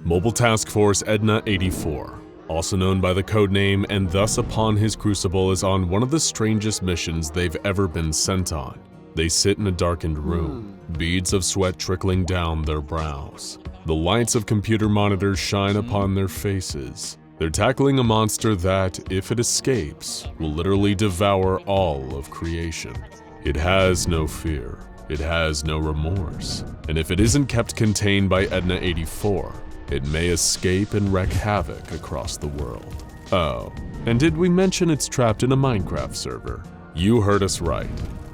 Mobile Task Force Edna-84, also known by the codename and thus upon his Crucible, is on one of the strangest missions they've ever been sent on. They sit in a darkened room, beads of sweat trickling down their brows. The lights of computer monitors shine upon their faces. They're tackling a monster that, if it escapes, will literally devour all of creation. It has no fear, it has no remorse, and if it isn't kept contained by Edna-84, it may escape and wreak havoc across the world. Oh, and did we mention it's trapped in a Minecraft server? You heard us right.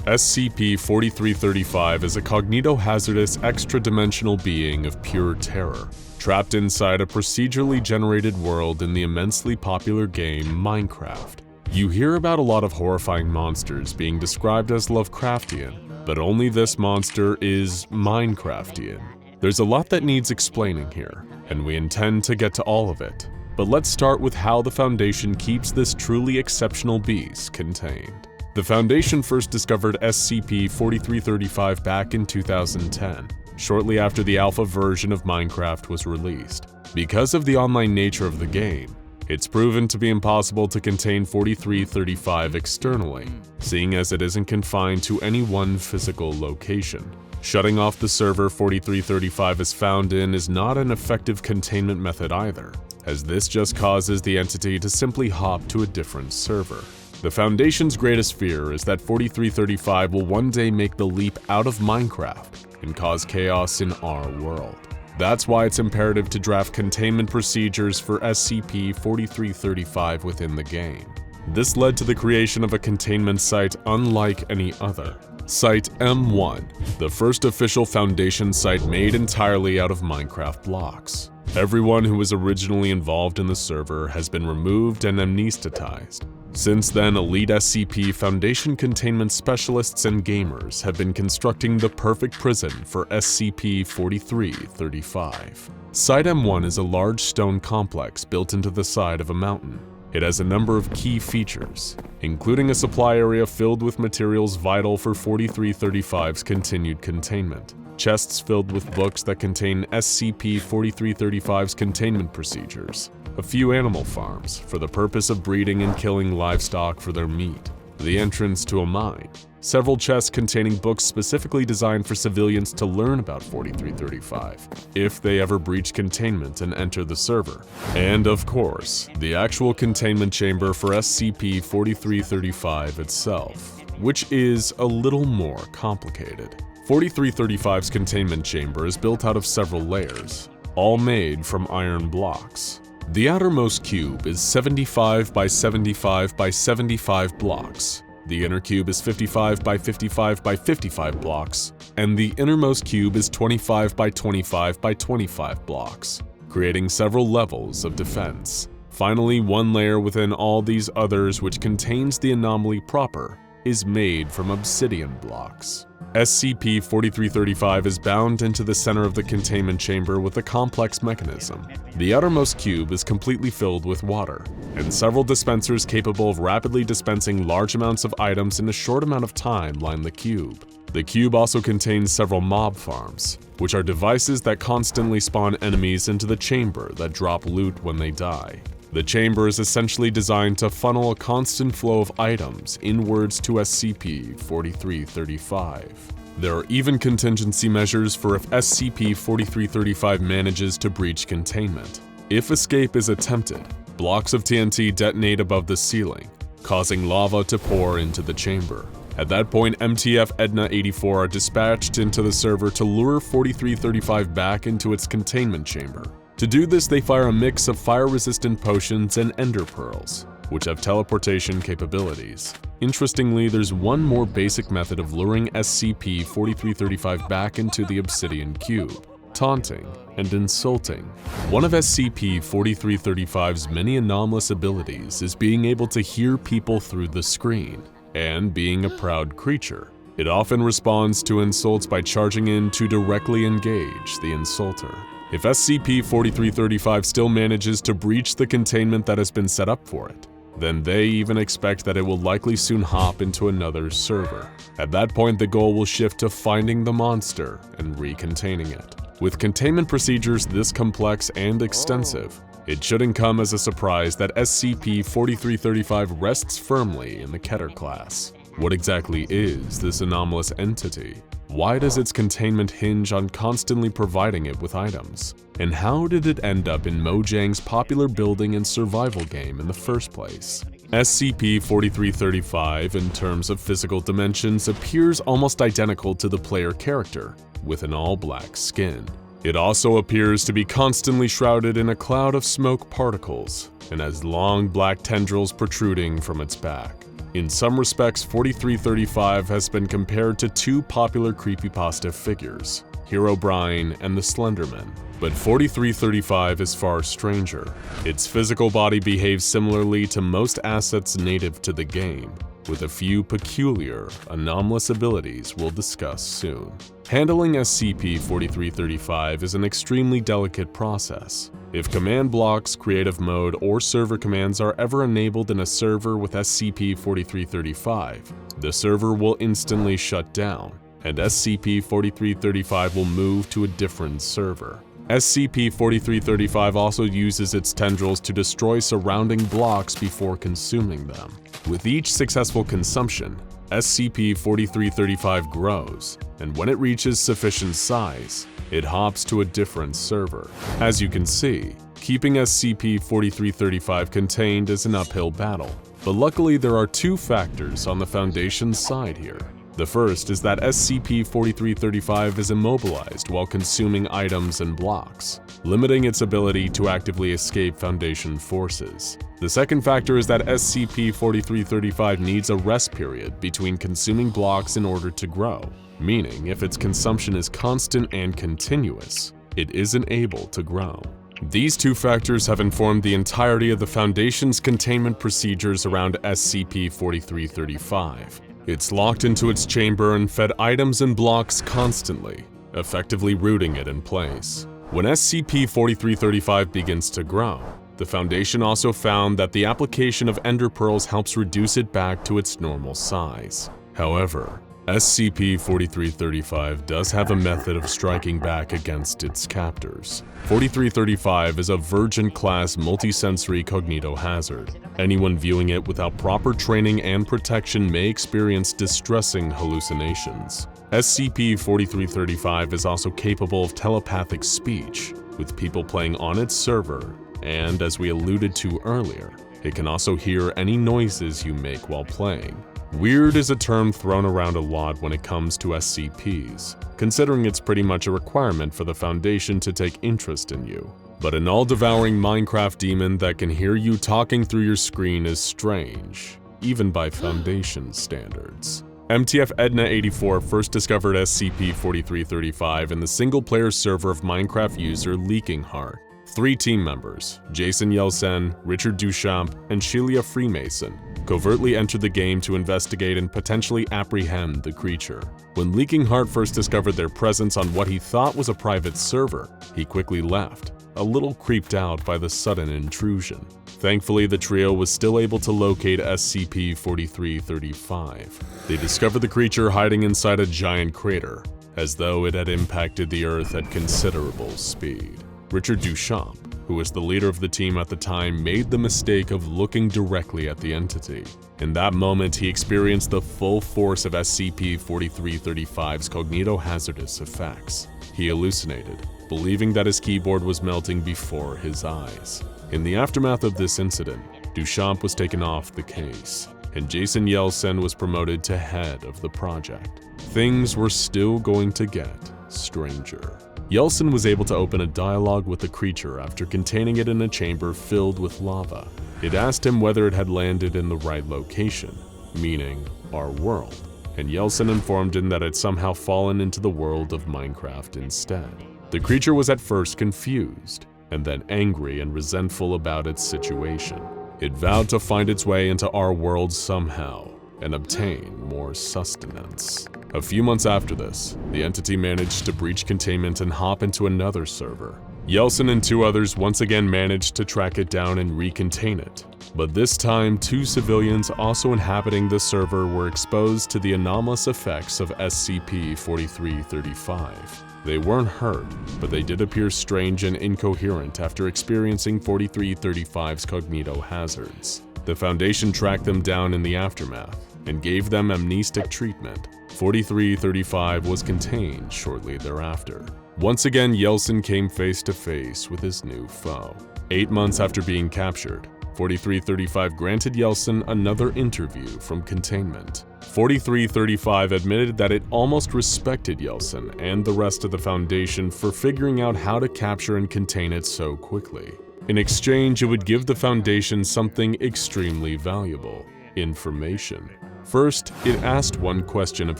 SCP-4335 is a cognito-hazardous extra-dimensional being of pure terror, trapped inside a procedurally generated world in the immensely popular game Minecraft. You hear about a lot of horrifying monsters being described as Lovecraftian, but only this monster is Minecraftian. There's a lot that needs explaining here, and we intend to get to all of it. But let's start with how the Foundation keeps this truly exceptional beast contained. The Foundation first discovered SCP-4335 back in 2010, shortly after the alpha version of Minecraft was released. Because of the online nature of the game, it's proven to be impossible to contain 4335 externally, seeing as it isn't confined to any one physical location. Shutting off the server 4335 is found in is not an effective containment method either, as this just causes the entity to simply hop to a different server. The Foundation's greatest fear is that 4335 will one day make the leap out of Minecraft and cause chaos in our world. That's why it's imperative to draft containment procedures for SCP-4335 within the game. This led to the creation of a containment site unlike any other. Site M1, the first official Foundation site made entirely out of Minecraft blocks. Everyone who was originally involved in the server has been removed and amnesticized. Since then, elite SCP Foundation containment specialists and gamers have been constructing the perfect prison for SCP-4335. Site M1 is a large stone complex built into the side of a mountain. It has a number of key features, including a supply area filled with materials vital for 4335's continued containment, chests filled with books that contain SCP-4335's containment procedures, a few animal farms for the purpose of breeding and killing livestock for their meat, the entrance to a mine, several chests containing books specifically designed for civilians to learn about 4335 if they ever breach containment and enter the server, and of course, the actual containment chamber for SCP-4335 itself, which is a little more complicated. 4335's containment chamber is built out of several layers, all made from iron blocks. The outermost cube is 75 by 75 by 75 blocks. The inner cube is 55 by 55 by 55 blocks, and the innermost cube is 25 by 25 by 25 blocks, creating several levels of defense. Finally, one layer within all these others, which contains the anomaly proper, is made from obsidian blocks. SCP-4335 is bound into the center of the containment chamber with a complex mechanism. The outermost cube is completely filled with water, and several dispensers capable of rapidly dispensing large amounts of items in a short amount of time line the cube. The cube also contains several mob farms, which are devices that constantly spawn enemies into the chamber that drop loot when they die. The chamber is essentially designed to funnel a constant flow of items inwards to SCP-4335. There are even contingency measures for if SCP-4335 manages to breach containment. If escape is attempted, blocks of TNT detonate above the ceiling, causing lava to pour into the chamber. At that point, MTF Edna-84 are dispatched into the server to lure 4335 back into its containment chamber. To do this, they fire a mix of fire-resistant potions and ender pearls, which have teleportation capabilities. Interestingly, there's one more basic method of luring SCP-4335 back into the obsidian cube: taunting and insulting. One of SCP-4335's many anomalous abilities is being able to hear people through the screen, and being a proud creature, it often responds to insults by charging in to directly engage the insulter. If SCP-4335 still manages to breach the containment that has been set up for it, then they even expect that it will likely soon hop into another server. At that point, the goal will shift to finding the monster and recontaining it. With containment procedures this complex and extensive, it shouldn't come as a surprise that SCP-4335 rests firmly in the Keter class. What exactly is this anomalous entity? Why does its containment hinge on constantly providing it with items? And how did it end up in Mojang's popular building and survival game in the first place? SCP-4335, in terms of physical dimensions, appears almost identical to the player character, with an all-black skin. It also appears to be constantly shrouded in a cloud of smoke particles, and has long black tendrils protruding from its back. In some respects, 4335 has been compared to two popular creepypasta figures, Herobrine and the Slenderman. But 4335 is far stranger. Its physical body behaves similarly to most assets native to the game, with a few peculiar, anomalous abilities we'll discuss soon. Handling SCP-4335 is an extremely delicate process. If command blocks, creative mode, or server commands are ever enabled in a server with SCP-4335, the server will instantly shut down, and SCP-4335 will move to a different server. SCP-4335 also uses its tendrils to destroy surrounding blocks before consuming them. With each successful consumption, SCP-4335 grows, and when it reaches sufficient size, it hops to a different server. As you can see, keeping SCP-4335 contained is an uphill battle, but luckily there are two factors on the Foundation's side here. The first is that SCP-4335 is immobilized while consuming items and blocks, limiting its ability to actively escape Foundation forces. The second factor is that SCP-4335 needs a rest period between consuming blocks in order to grow, meaning if its consumption is constant and continuous, it isn't able to grow. These two factors have informed the entirety of the Foundation's containment procedures around SCP-4335. It's locked into its chamber and fed items and blocks constantly, effectively rooting it in place. When SCP-4335 begins to grow, the Foundation also found that the application of Ender Pearls helps reduce it back to its normal size. However, SCP-4335 does have a method of striking back against its captors. 4335 is a Virgin-class multisensory cognitohazard. Anyone viewing it without proper training and protection may experience distressing hallucinations. SCP-4335 is also capable of telepathic speech, with people playing on its server, and as we alluded to earlier, it can also hear any noises you make while playing. Weird is a term thrown around a lot when it comes to SCPs, considering it's pretty much a requirement for the Foundation to take interest in you. But an all-devouring Minecraft demon that can hear you talking through your screen is strange, even by Foundation standards. MTF Edna 84 first discovered SCP-4335 in the single-player server of Minecraft user Leaking Heart. 3 team members, Jason Yelsen, Richard Duchamp, and Shelia Freemason, covertly entered the game to investigate and potentially apprehend the creature. When Leaking Heart first discovered their presence on what he thought was a private server, he quickly left, a little creeped out by the sudden intrusion. Thankfully, the trio was still able to locate SCP-4335. They discovered the creature hiding inside a giant crater, as though it had impacted the Earth at considerable speed. Richard Duchamp, who was the leader of the team at the time, made the mistake of looking directly at the entity. In that moment, he experienced the full force of SCP-4335's cognitohazardous effects. He hallucinated, believing that his keyboard was melting before his eyes. In the aftermath of this incident, Duchamp was taken off the case, and Jason Yelsen was promoted to head of the project. Things were still going to get stranger. Yelsen was able to open a dialogue with the creature after containing it in a chamber filled with lava. It asked him whether it had landed in the right location, meaning our world, and Yelsen informed him that it had somehow fallen into the world of Minecraft instead. The creature was at first confused, and then angry and resentful about its situation. It vowed to find its way into our world somehow and obtain more sustenance. A few months after this, the entity managed to breach containment and hop into another server. Yeltsin and 2 others once again managed to track it down and recontain it. But this time, 2 civilians also inhabiting the server were exposed to the anomalous effects of SCP-4335. They weren't hurt, but they did appear strange and incoherent after experiencing 4335's cognito hazards. The Foundation tracked them down in the aftermath and gave them amnestic treatment. 4335 was contained shortly thereafter. Once again, Yeltsin came face to face with his new foe. 8 months after being captured, 4335 granted Yeltsin another interview from Containment. 4335 admitted that it almost respected Yeltsin and the rest of the Foundation for figuring out how to capture and contain it so quickly. In exchange, it would give the Foundation something extremely valuable: information. First, it asked one question of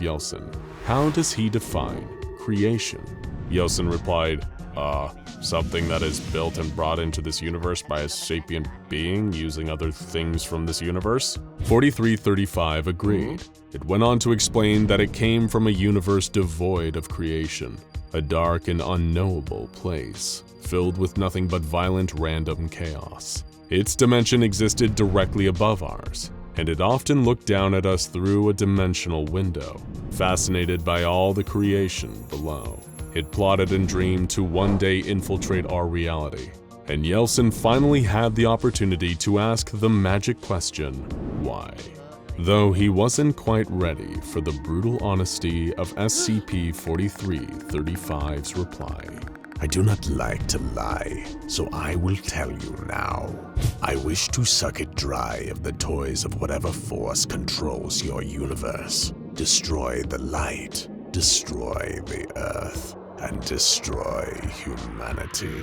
Yeltsin: how does he define creation? Yeltsin replied, something that is built and brought into this universe by a sapient being using other things from this universe. 4335 agreed. It went on to explain that it came from a universe devoid of creation, a dark and unknowable place, filled with nothing but violent random chaos. Its dimension existed directly above ours, and it often looked down at us through a dimensional window, fascinated by all the creation below. It plotted and dreamed to one day infiltrate our reality, and Yeltsin finally had the opportunity to ask the magic question, why? Though he wasn't quite ready for the brutal honesty of SCP-4335's reply. I do not like to lie, so I will tell you now. I wish to suck it dry of the toys of whatever force controls your universe. Destroy the light, destroy the earth, and destroy humanity.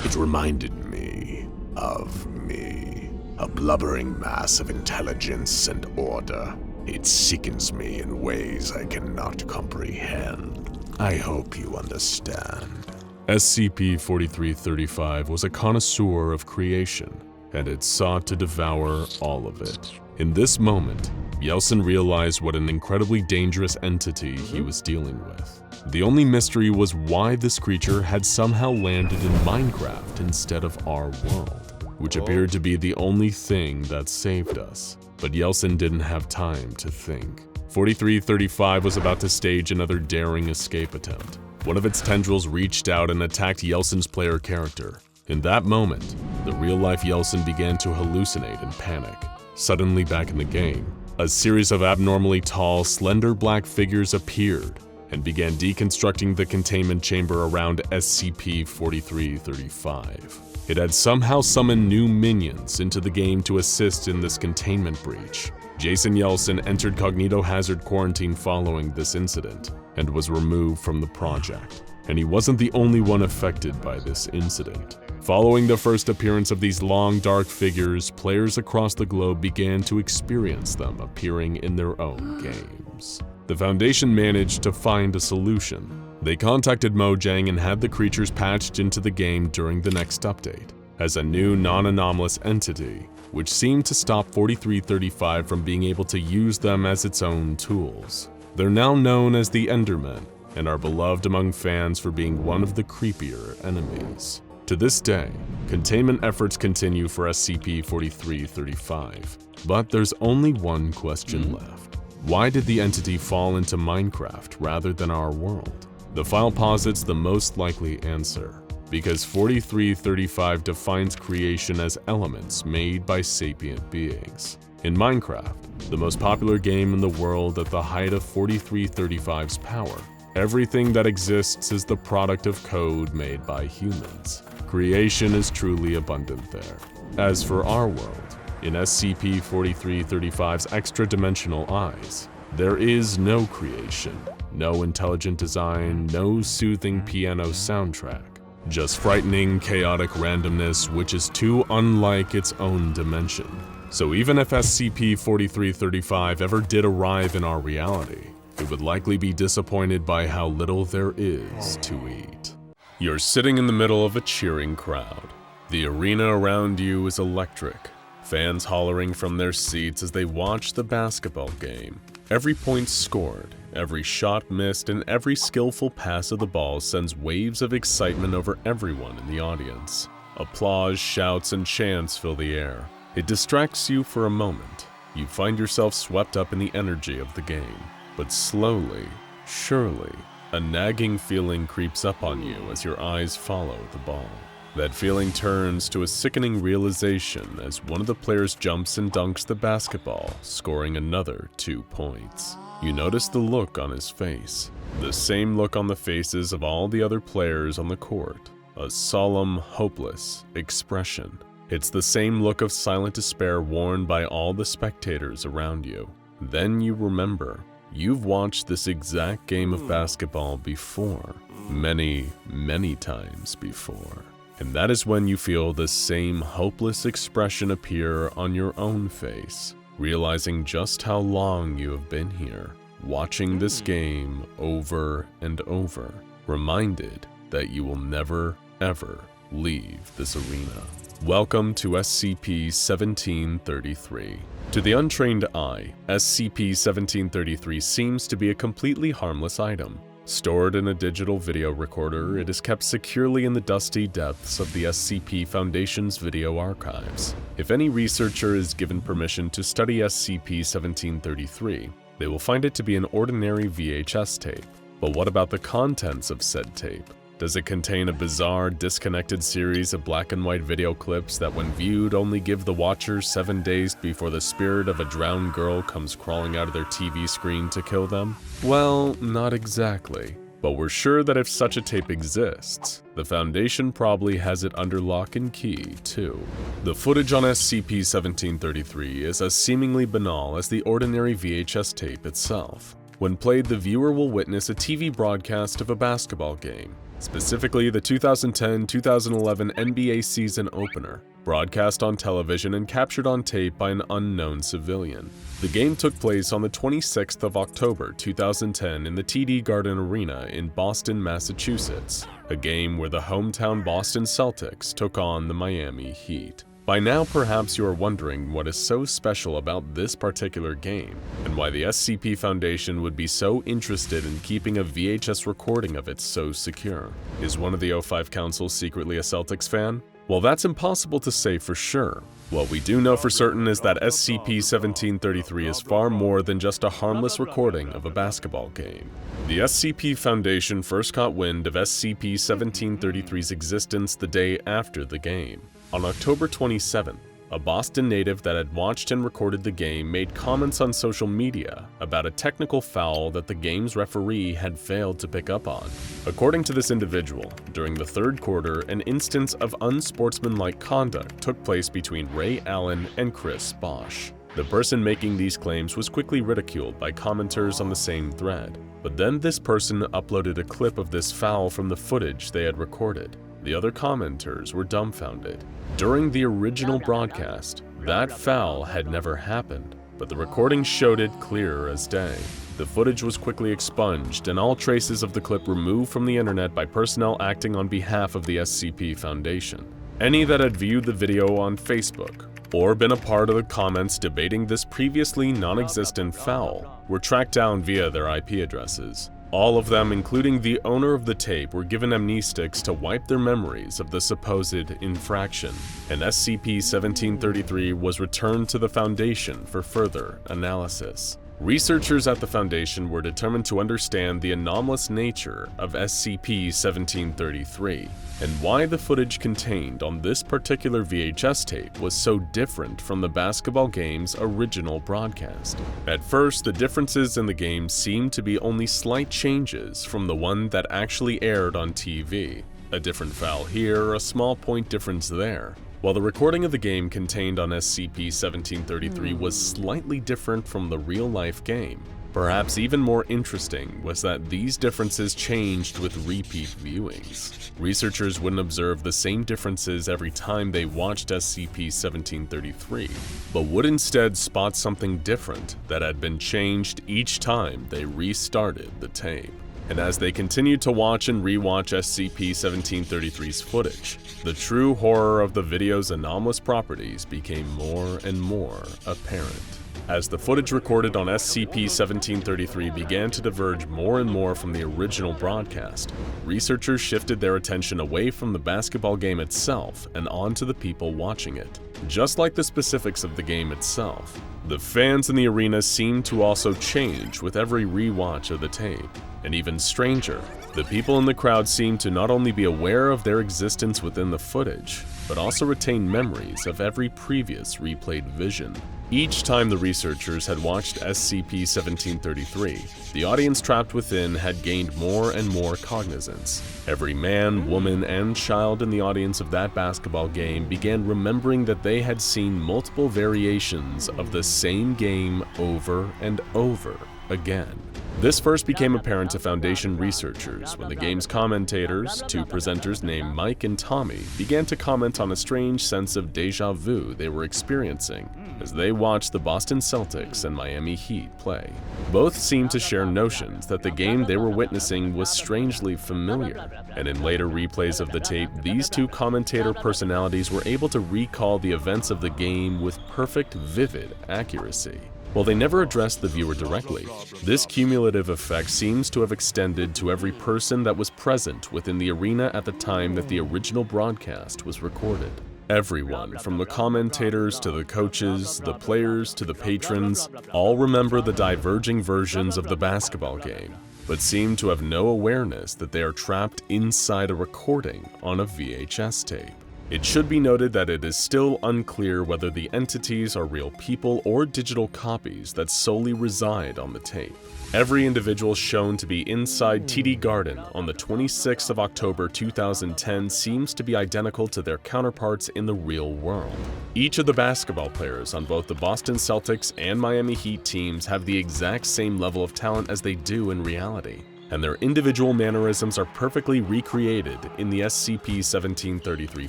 It reminded me of me, a blubbering mass of intelligence and order. It sickens me in ways I cannot comprehend. I hope you understand. SCP-4335 was a connoisseur of creation, and it sought to devour all of it. In this moment, Yeltsin realized what an incredibly dangerous entity he was dealing with. The only mystery was why this creature had somehow landed in Minecraft instead of our world, which appeared to be the only thing that saved us. But Yeltsin didn't have time to think. 4335 was about to stage another daring escape attempt. One of its tendrils reached out and attacked Yeltsin's player character. In that moment, the real-life Yeltsin began to hallucinate and panic. Suddenly back in the game, a series of abnormally tall, slender black figures appeared and began deconstructing the containment chamber around SCP-4335. It had somehow summoned new minions into the game to assist in this containment breach. Jason Yeltsin entered cognito hazard quarantine following this incident and was removed from the project. And he wasn't the only one affected by this incident. Following the first appearance of these long, dark figures, players across the globe began to experience them appearing in their own games. The Foundation managed to find a solution. They contacted Mojang and had the creatures patched into the game during the next update, as a new non-anomalous entity, which seemed to stop 4335 from being able to use them as its own tools. They're now known as the Endermen, and are beloved among fans for being one of the creepier enemies. To this day, containment efforts continue for SCP-4335, but there's only one question left. Why did the entity fall into Minecraft rather than our world? The file posits the most likely answer, because 4335 defines creation as elements made by sapient beings. In Minecraft, the most popular game in the world at the height of 4335's power, everything that exists is the product of code made by humans. Creation is truly abundant there. As for our world, in SCP-4335's extra-dimensional eyes, there is no creation, no intelligent design, no soothing piano soundtrack, just frightening, chaotic randomness which is too unlike its own dimension. So even if SCP-4335 ever did arrive in our reality, it would likely be disappointed by how little there is to eat. You're sitting in the middle of a cheering crowd. The arena around you is electric, fans hollering from their seats as they watch the basketball game. Every point scored, every shot missed, and every skillful pass of the ball sends waves of excitement over everyone in the audience. Applause, shouts, and chants fill the air. It distracts you for a moment. You find yourself swept up in the energy of the game. But slowly, surely, a nagging feeling creeps up on you as your eyes follow the ball. That feeling turns to a sickening realization as one of the players jumps and dunks the basketball, scoring another 2 points. You notice the look on his face, the same look on the faces of all the other players on the court, a solemn, hopeless expression. It's the same look of silent despair worn by all the spectators around you. Then you remember, you've watched this exact game of basketball before, many, many times before. And that is when you feel the same hopeless expression appear on your own face, realizing just how long you have been here, watching this game over and over, reminded that you will never, ever leave this arena. Welcome to SCP-1733. To the untrained eye, SCP-1733 seems to be a completely harmless item. Stored in a digital video recorder, it is kept securely in the dusty depths of the SCP Foundation's video archives. If any researcher is given permission to study SCP-1733, they will find it to be an ordinary VHS tape. But what about the contents of said tape? Does it contain a bizarre, disconnected series of black and white video clips that when viewed only give the watcher 7 days before the spirit of a drowned girl comes crawling out of their TV screen to kill them? Well, not exactly. But we're sure that if such a tape exists, the Foundation probably has it under lock and key, too. The footage on SCP-1733 is as seemingly banal as the ordinary VHS tape itself. When played, the viewer will witness a TV broadcast of a basketball game, specifically the 2010-2011 NBA season opener, broadcast on television and captured on tape by an unknown civilian. The game took place on the 26th of October 2010 in the TD Garden Arena in Boston, Massachusetts, a game where the hometown Boston Celtics took on the Miami Heat. By now, perhaps you are wondering what is so special about this particular game, and why the SCP Foundation would be so interested in keeping a VHS recording of it so secure. Is one of the O5 Council secretly a Celtics fan? Well, that's impossible to say for sure. What we do know for certain is that SCP-1733 is far more than just a harmless recording of a basketball game. The SCP Foundation first caught wind of SCP-1733's existence the day after the game. On October 27th, a Boston native that had watched and recorded the game made comments on social media about a technical foul that the game's referee had failed to pick up on. According to this individual, during the third quarter, an instance of unsportsmanlike conduct took place between Ray Allen and Chris Bosch. The person making these claims was quickly ridiculed by commenters on the same thread, but then this person uploaded a clip of this foul from the footage they had recorded. The other commenters were dumbfounded. During the original broadcast, that foul had never happened, but the recording showed it clear as day. The footage was quickly expunged and all traces of the clip removed from the internet by personnel acting on behalf of the SCP Foundation. Any that had viewed the video on Facebook or been a part of the comments debating this previously non-existent foul were tracked down via their IP addresses. All of them, including the owner of the tape, were given amnestics to wipe their memories of the supposed infraction, and SCP-1733 was returned to the Foundation for further analysis. Researchers at the Foundation were determined to understand the anomalous nature of SCP-1733 and why the footage contained on this particular VHS tape was so different from the basketball game's original broadcast. At first, the differences in the game seemed to be only slight changes from the one that actually aired on TV. A different foul here, a small point difference there. While the recording of the game contained on SCP-1733 was slightly different from the real-life game, perhaps even more interesting was that these differences changed with repeat viewings. Researchers wouldn't observe the same differences every time they watched SCP-1733, but would instead spot something different that had been changed each time they restarted the tape. And as they continued to watch and rewatch SCP-1733's footage, the true horror of the video's anomalous properties became more and more apparent. As the footage recorded on SCP-1733 began to diverge more and more from the original broadcast, researchers shifted their attention away from the basketball game itself and onto the people watching it. Just like the specifics of the game itself, the fans in the arena seemed to also change with every rewatch of the tape. And even stranger, the people in the crowd seemed to not only be aware of their existence within the footage, but also retain memories of every previous replayed vision. Each time the researchers had watched SCP-1733, the audience trapped within had gained more and more cognizance. Every man, woman, and child in the audience of that basketball game began remembering that they had seen multiple variations of the same game over and over again. This first became apparent to Foundation researchers when the game's commentators, two presenters named Mike and Tommy, began to comment on a strange sense of déjà vu they were experiencing as they watched the Boston Celtics and Miami Heat play. Both seemed to share notions that the game they were witnessing was strangely familiar, and in later replays of the tape, these two commentator personalities were able to recall the events of the game with perfect, vivid accuracy. While they never addressed the viewer directly, this cumulative effect seems to have extended to every person that was present within the arena at the time that the original broadcast was recorded. Everyone, from the commentators to the coaches, the players to the patrons, all remember the diverging versions of the basketball game, but seem to have no awareness that they are trapped inside a recording on a VHS tape. It should be noted that it is still unclear whether the entities are real people or digital copies that solely reside on the tape. Every individual shown to be inside TD Garden on the 26th of October 2010 seems to be identical to their counterparts in the real world. Each of the basketball players on both the Boston Celtics and Miami Heat teams have the exact same level of talent as they do in reality, and their individual mannerisms are perfectly recreated in the SCP-1733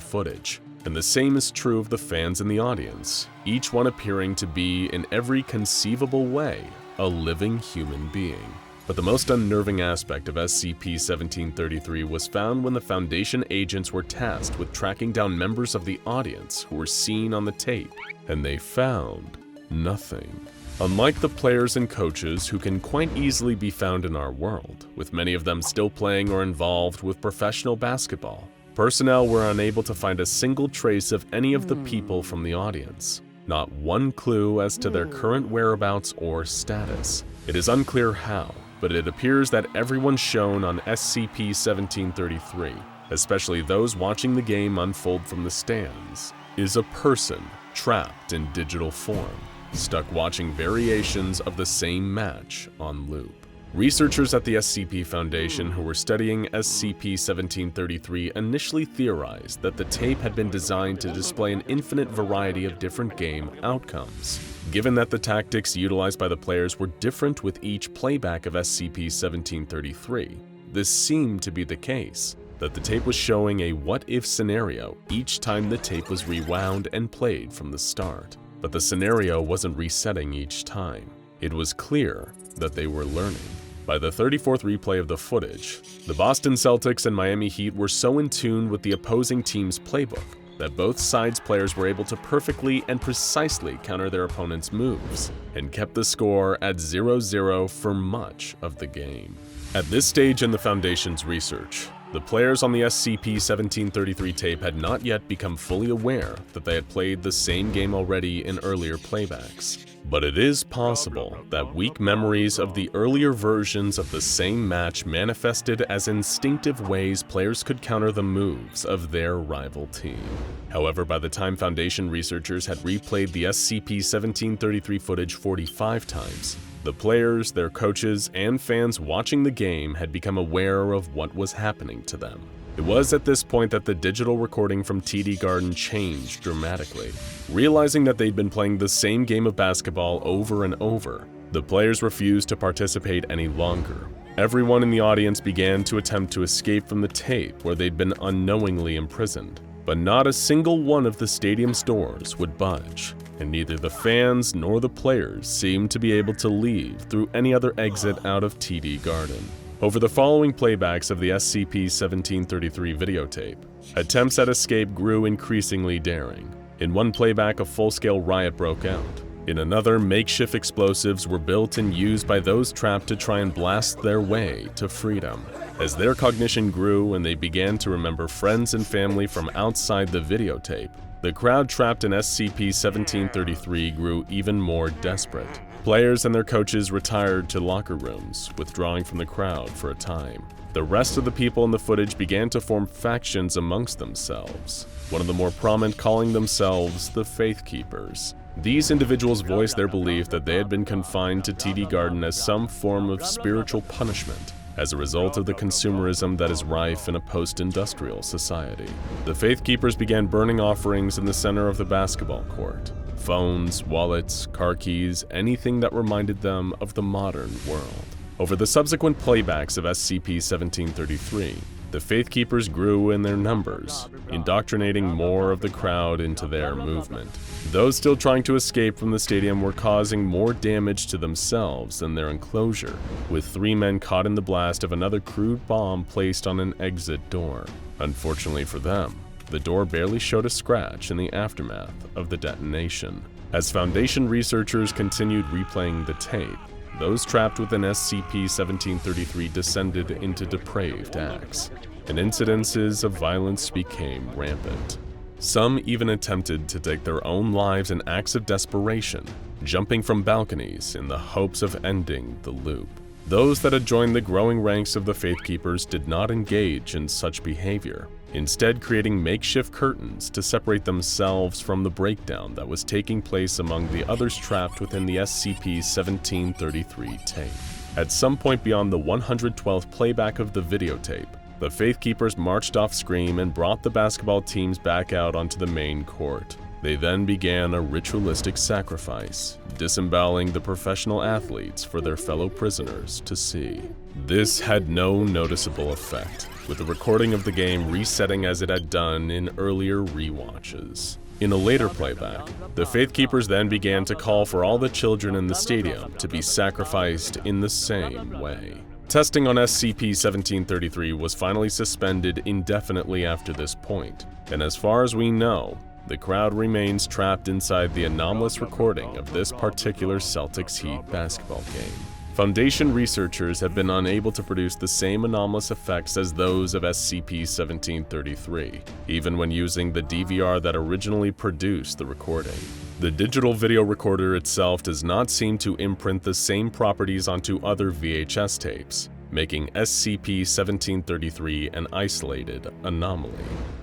footage. And the same is true of the fans in the audience, each one appearing to be, in every conceivable way, a living human being. But the most unnerving aspect of SCP-1733 was found when the Foundation agents were tasked with tracking down members of the audience who were seen on the tape, and they found nothing. Unlike the players and coaches who can quite easily be found in our world, with many of them still playing or involved with professional basketball, personnel were unable to find a single trace of any of the people from the audience. Not one clue as to their current whereabouts or status. It is unclear how, but it appears that everyone shown on SCP-1733, especially those watching the game unfold from the stands, is a person trapped in digital form, stuck watching variations of the same match on loop. Researchers at the SCP Foundation who were studying SCP-1733 initially theorized that the tape had been designed to display an infinite variety of different game outcomes. Given that the tactics utilized by the players were different with each playback of SCP-1733, this seemed to be the case, that the tape was showing a what-if scenario each time the tape was rewound and played from the start. But the scenario wasn't resetting each time. It was clear that they were learning. By the 34th replay of the footage, the Boston Celtics and Miami Heat were so in tune with the opposing team's playbook that both sides' players were able to perfectly and precisely counter their opponent's moves, and kept the score at 0-0 for much of the game. At this stage in the Foundation's research, the players on the SCP-1733 tape had not yet become fully aware that they had played the same game already in earlier playbacks. But it is possible that weak memories of the earlier versions of the same match manifested as instinctive ways players could counter the moves of their rival team. However, by the time Foundation researchers had replayed the SCP-1733 footage 45 times, the players, their coaches, and fans watching the game had become aware of what was happening to them. It was at this point that the digital recording from TD Garden changed dramatically. Realizing that they'd been playing the same game of basketball over and over, the players refused to participate any longer. Everyone in the audience began to attempt to escape from the tape where they'd been unknowingly imprisoned, but not a single one of the stadium's doors would budge, and neither the fans nor the players seemed to be able to leave through any other exit out of TD Garden. Over the following playbacks of the SCP-1733 videotape, attempts at escape grew increasingly daring. In one playback, a full-scale riot broke out. In another, makeshift explosives were built and used by those trapped to try and blast their way to freedom. As their cognition grew and they began to remember friends and family from outside the videotape, the crowd trapped in SCP-1733 grew even more desperate. Players and their coaches retired to locker rooms, withdrawing from the crowd for a time. The rest of the people in the footage began to form factions amongst themselves, one of the more prominent calling themselves the Faith Keepers. These individuals voiced their belief that they had been confined to TD Garden as some form of spiritual punishment as a result of the consumerism that is rife in a post-industrial society. The Faith Keepers began burning offerings in the center of the basketball court. Phones, wallets, car keys, anything that reminded them of the modern world. Over the subsequent playbacks of SCP-1733, the Faith Keepers grew in their numbers, indoctrinating more of the crowd into their movement. Those still trying to escape from the stadium were causing more damage to themselves than their enclosure, with 3 men caught in the blast of another crude bomb placed on an exit door. Unfortunately for them, the door barely showed a scratch in the aftermath of the detonation. As Foundation researchers continued replaying the tape, those trapped within SCP-1733 descended into depraved acts, and incidences of violence became rampant. Some even attempted to take their own lives in acts of desperation, jumping from balconies in the hopes of ending the loop. Those that had joined the growing ranks of the Faith Keepers did not engage in such behavior, instead creating makeshift curtains to separate themselves from the breakdown that was taking place among the others trapped within the SCP-1733 tape. At some point beyond the 112th playback of the videotape, the Faith Keepers marched off screen and brought the basketball teams back out onto the main court. They then began a ritualistic sacrifice, disemboweling the professional athletes for their fellow prisoners to see. This had no noticeable effect, with the recording of the game resetting as it had done in earlier rewatches. In a later playback, the Faith Keepers then began to call for all the children in the stadium to be sacrificed in the same way. Testing on SCP-1733 was finally suspended indefinitely after this point, and as far as we know, the crowd remains trapped inside the anomalous recording of this particular Celtics Heat basketball game. Foundation researchers have been unable to produce the same anomalous effects as those of SCP-1733, even when using the DVR that originally produced the recording. The digital video recorder itself does not seem to imprint the same properties onto other VHS tapes, making SCP-1733 an isolated anomaly.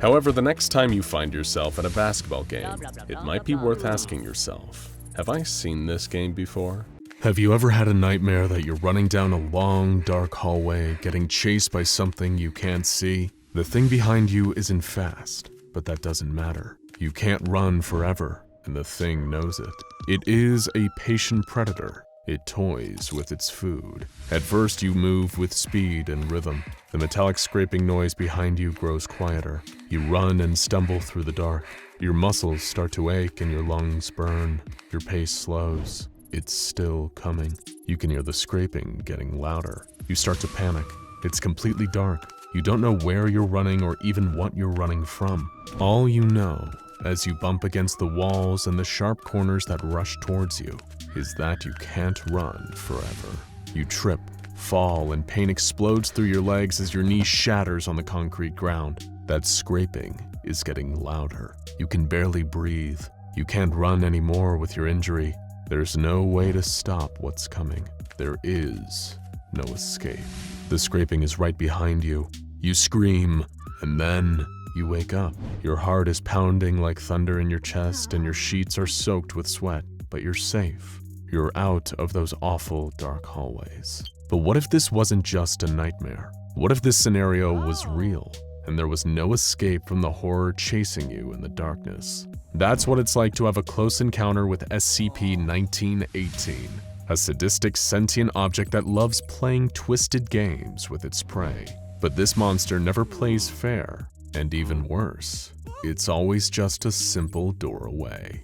However, the next time you find yourself at a basketball game, it might be worth asking yourself, have I seen this game before? Have you ever had a nightmare that you're running down a long, dark hallway, getting chased by something you can't see? The thing behind you isn't fast, but that doesn't matter. You can't run forever, and the thing knows it. It is a patient predator. It toys with its food. At first, you move with speed and rhythm. The metallic scraping noise behind you grows quieter. You run and stumble through the dark. Your muscles start to ache and your lungs burn. Your pace slows. It's still coming. You can hear the scraping getting louder. You start to panic. It's completely dark. You don't know where you're running or even what you're running from. All you know, as you bump against the walls and the sharp corners that rush towards you, is that you can't run forever. You trip, fall, and pain explodes through your legs as your knee shatters on the concrete ground. That scraping is getting louder. You can barely breathe. You can't run anymore with your injury. There's no way to stop what's coming. There is no escape. The scraping is right behind you. You scream, and then you wake up. Your heart is pounding like thunder in your chest, and your sheets are soaked with sweat, but you're safe. You're out of those awful dark hallways. But what if this wasn't just a nightmare? What if this scenario was real, and there was no escape from the horror chasing you in the darkness? That's what it's like to have a close encounter with SCP-1918, a sadistic sentient object that loves playing twisted games with its prey. But this monster never plays fair, and even worse, it's always just a simple door away.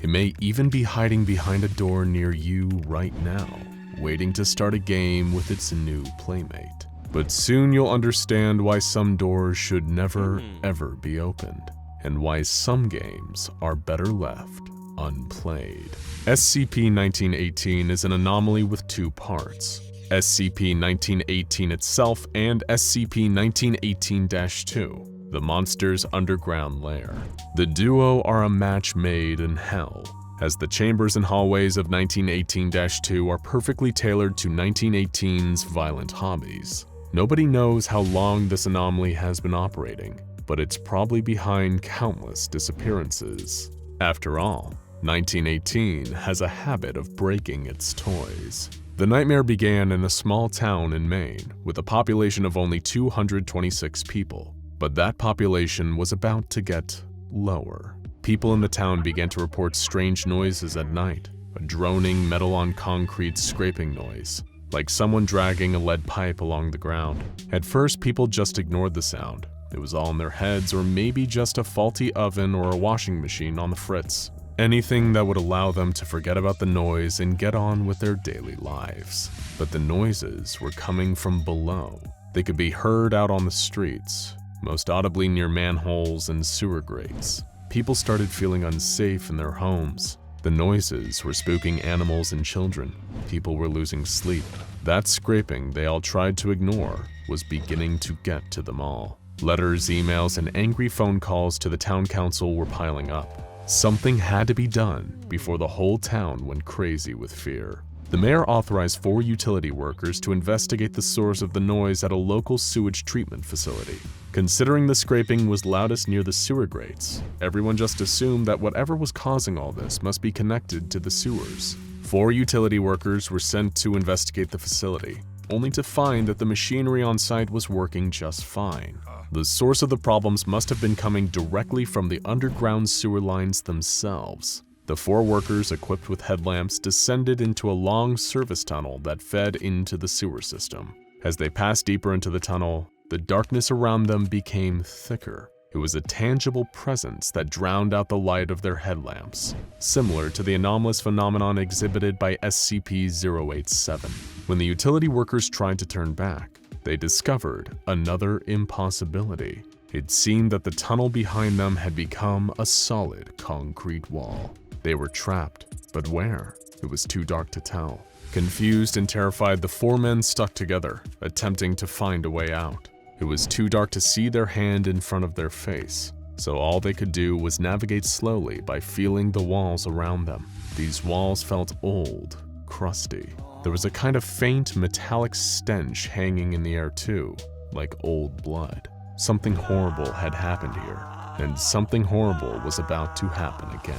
It may even be hiding behind a door near you right now, waiting to start a game with its new playmate. But soon you'll understand why some doors should never, ever be opened, and why some games are better left unplayed. SCP-1918 is an anomaly with two parts: SCP-1918 itself and SCP-1918-2, the monster's underground lair. The duo are a match made in hell, as the chambers and hallways of 1918-2 are perfectly tailored to 1918's violent hobbies. Nobody knows how long this anomaly has been operating, but it's probably behind countless disappearances. After all, 1918 has a habit of breaking its toys. The nightmare began in a small town in Maine with a population of only 226 people, but that population was about to get lower. People in the town began to report strange noises at night, a droning metal-on-concrete scraping noise, like someone dragging a lead pipe along the ground. At first, people just ignored the sound. It was all in their heads, or maybe just a faulty oven or a washing machine on the fritz. Anything that would allow them to forget about the noise and get on with their daily lives. But the noises were coming from below. They could be heard out on the streets, most audibly near manholes and sewer grates. People started feeling unsafe in their homes. The noises were spooking animals and children. People were losing sleep. That scraping they all tried to ignore was beginning to get to them all. Letters, emails, and angry phone calls to the town council were piling up. Something had to be done before the whole town went crazy with fear. The mayor authorized 4 utility workers to investigate the source of the noise at a local sewage treatment facility. Considering the scraping was loudest near the sewer grates, everyone just assumed that whatever was causing all this must be connected to the sewers. 4 utility workers were sent to investigate the facility, only to find that the machinery on site was working just fine. The source of the problems must have been coming directly from the underground sewer lines themselves. The 4 workers, equipped with headlamps, descended into a long service tunnel that fed into the sewer system. As they passed deeper into the tunnel, the darkness around them became thicker. It was a tangible presence that drowned out the light of their headlamps, similar to the anomalous phenomenon exhibited by SCP-087. When the utility workers tried to turn back, they discovered another impossibility. It seemed that the tunnel behind them had become a solid concrete wall. They were trapped, but where? It was too dark to tell. Confused and terrified, the 4 men stuck together, attempting to find a way out. It was too dark to see their hand in front of their face, so all they could do was navigate slowly by feeling the walls around them. These walls felt old, crusty. There was a kind of faint metallic stench hanging in the air too, like old blood. Something horrible had happened here, and something horrible was about to happen again.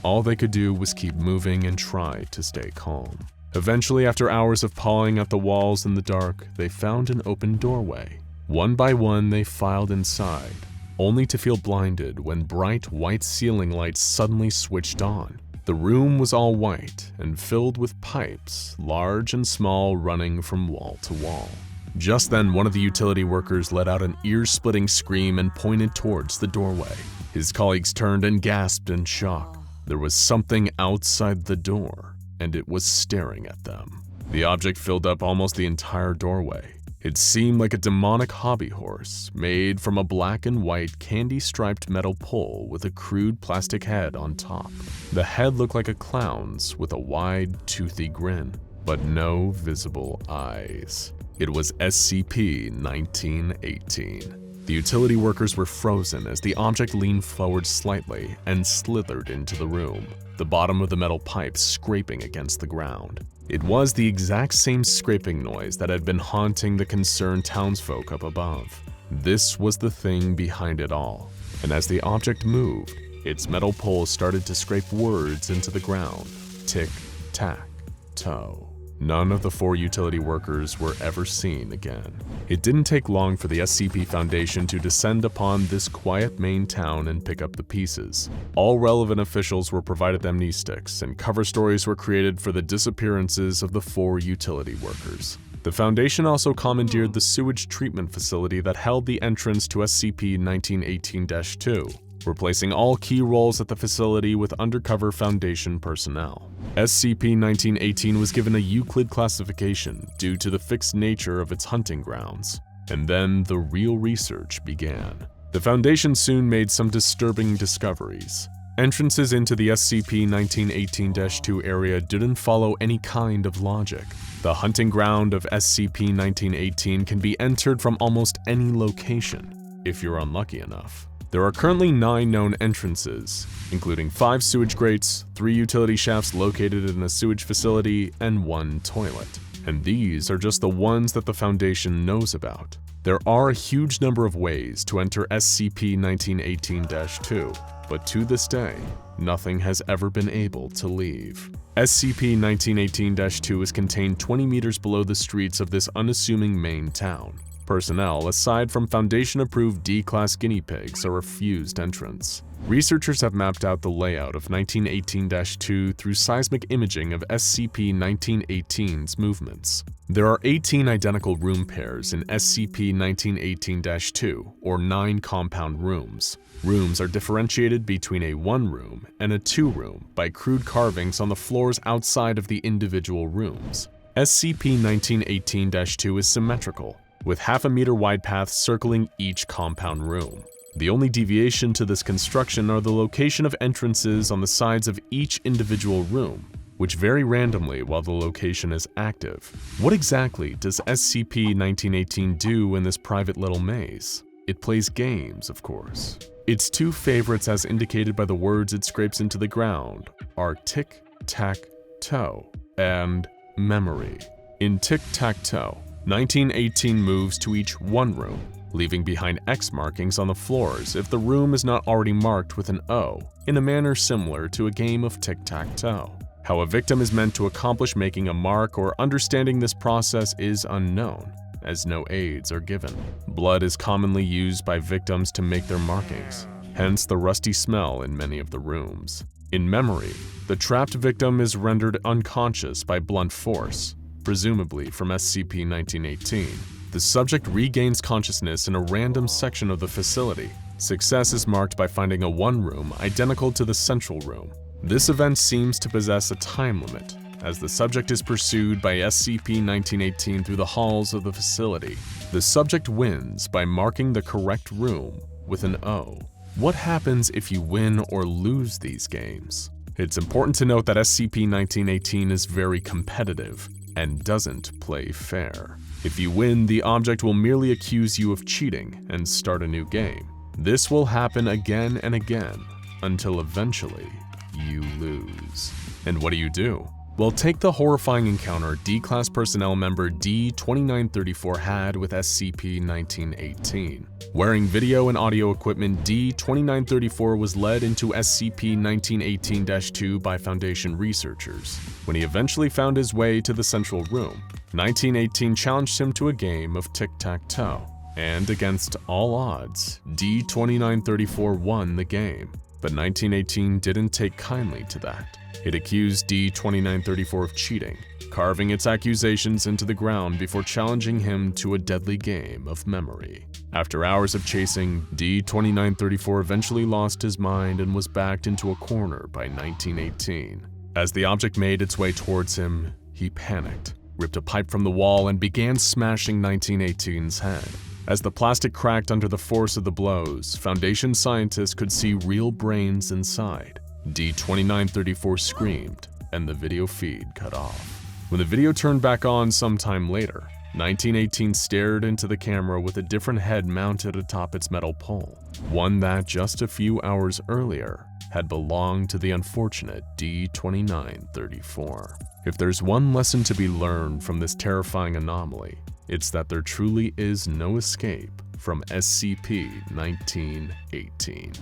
All they could do was keep moving and try to stay calm. Eventually, after hours of pawing at the walls in the dark, they found an open doorway. One by one, they filed inside, only to feel blinded when bright white ceiling lights suddenly switched on. The room was all white and filled with pipes, large and small, running from wall to wall. Just then, one of the utility workers let out an ear-splitting scream and pointed towards the doorway. His colleagues turned and gasped in shock. There was something outside the door, and it was staring at them. The object filled up almost the entire doorway. It seemed like a demonic hobby horse, made from a black and white candy-striped metal pole with a crude plastic head on top. The head looked like a clown's with a wide, toothy grin, but no visible eyes. It was SCP-1918. The utility workers were frozen as the object leaned forward slightly and slithered into the room, the bottom of the metal pipe scraping against the ground. It was the exact same scraping noise that had been haunting the concerned townsfolk up above. This was the thing behind it all, and as the object moved, its metal pole started to scrape words into the ground. Tick, tack, toe. None of the 4 utility workers were ever seen again. It didn't take long for the SCP Foundation to descend upon this quiet Maine town and pick up the pieces. All relevant officials were provided amnestics, and cover stories were created for the disappearances of the 4 utility workers. The Foundation also commandeered the sewage treatment facility that held the entrance to SCP-1918-2. Replacing all key roles at the facility with undercover Foundation personnel. SCP-1918 was given a Euclid classification due to the fixed nature of its hunting grounds, and then the real research began. The Foundation soon made some disturbing discoveries. Entrances into the SCP-1918-2 area didn't follow any kind of logic. The hunting ground of SCP-1918 can be entered from almost any location, if you're unlucky enough. There are currently 9 known entrances, including 5 sewage grates, 3 utility shafts located in a sewage facility, and 1 toilet. And these are just the ones that the Foundation knows about. There are a huge number of ways to enter SCP-1918-2, but to this day, nothing has ever been able to leave. SCP-1918-2 is contained 20 meters below the streets of this unassuming Maine town. Personnel, aside from Foundation-approved D-Class guinea pigs, are refused entrance. Researchers have mapped out the layout of 1918-2 through seismic imaging of SCP-1918's movements. There are 18 identical room pairs in SCP-1918-2, or 9 compound rooms. Rooms are differentiated between a 1-room and a 2-room by crude carvings on the floors outside of the individual rooms. SCP-1918-2 is symmetrical, with half-a-meter wide paths circling each compound room. The only deviation to this construction are the location of entrances on the sides of each individual room, which vary randomly while the location is active. What exactly does SCP-1918 do in this private little maze? It plays games, of course. Its 2 favorites, as indicated by the words it scrapes into the ground, are tic-tac-toe and memory. In tic-tac-toe, 1918 moves to each 1 room, leaving behind X markings on the floors if the room is not already marked with an O, in a manner similar to a game of tic-tac-toe. How a victim is meant to accomplish making a mark or understanding this process is unknown, as no aids are given. Blood is commonly used by victims to make their markings, hence the rusty smell in many of the rooms. In memory, the trapped victim is rendered unconscious by blunt force, presumably from SCP-1918. The subject regains consciousness in a random section of the facility. Success is marked by finding a 1-room identical to the central room. This event seems to possess a time limit, as the subject is pursued by SCP-1918 through the halls of the facility. The subject wins by marking the correct room with an O. What happens if you win or lose these games? It's important to note that SCP-1918 is very competitive and doesn't play fair. If you win, the object will merely accuse you of cheating and start a new game. This will happen again and again until eventually you lose. And what do? Well, take the horrifying encounter D-Class personnel member D-2934 had with SCP-1918. Wearing video and audio equipment, D-2934 was led into SCP-1918-2 by Foundation researchers. When he eventually found his way to the central room, 1918 challenged him to a game of tic-tac-toe. And against all odds, D-2934 won the game. But 1918 didn't take kindly to that. It accused D-2934 of cheating, carving its accusations into the ground before challenging him to a deadly game of memory. After hours of chasing, D-2934 eventually lost his mind and was backed into a corner by 1918. As the object made its way towards him, he panicked, ripped a pipe from the wall, and began smashing 1918's head. As the plastic cracked under the force of the blows, Foundation scientists could see real brains inside. D-2934 screamed, and the video feed cut off. When the video turned back on sometime later, 1918 stared into the camera with a different head mounted atop its metal pole, one that just a few hours earlier had belonged to the unfortunate D-2934. If there's one lesson to be learned from this terrifying anomaly, it's that there truly is no escape from SCP-1918.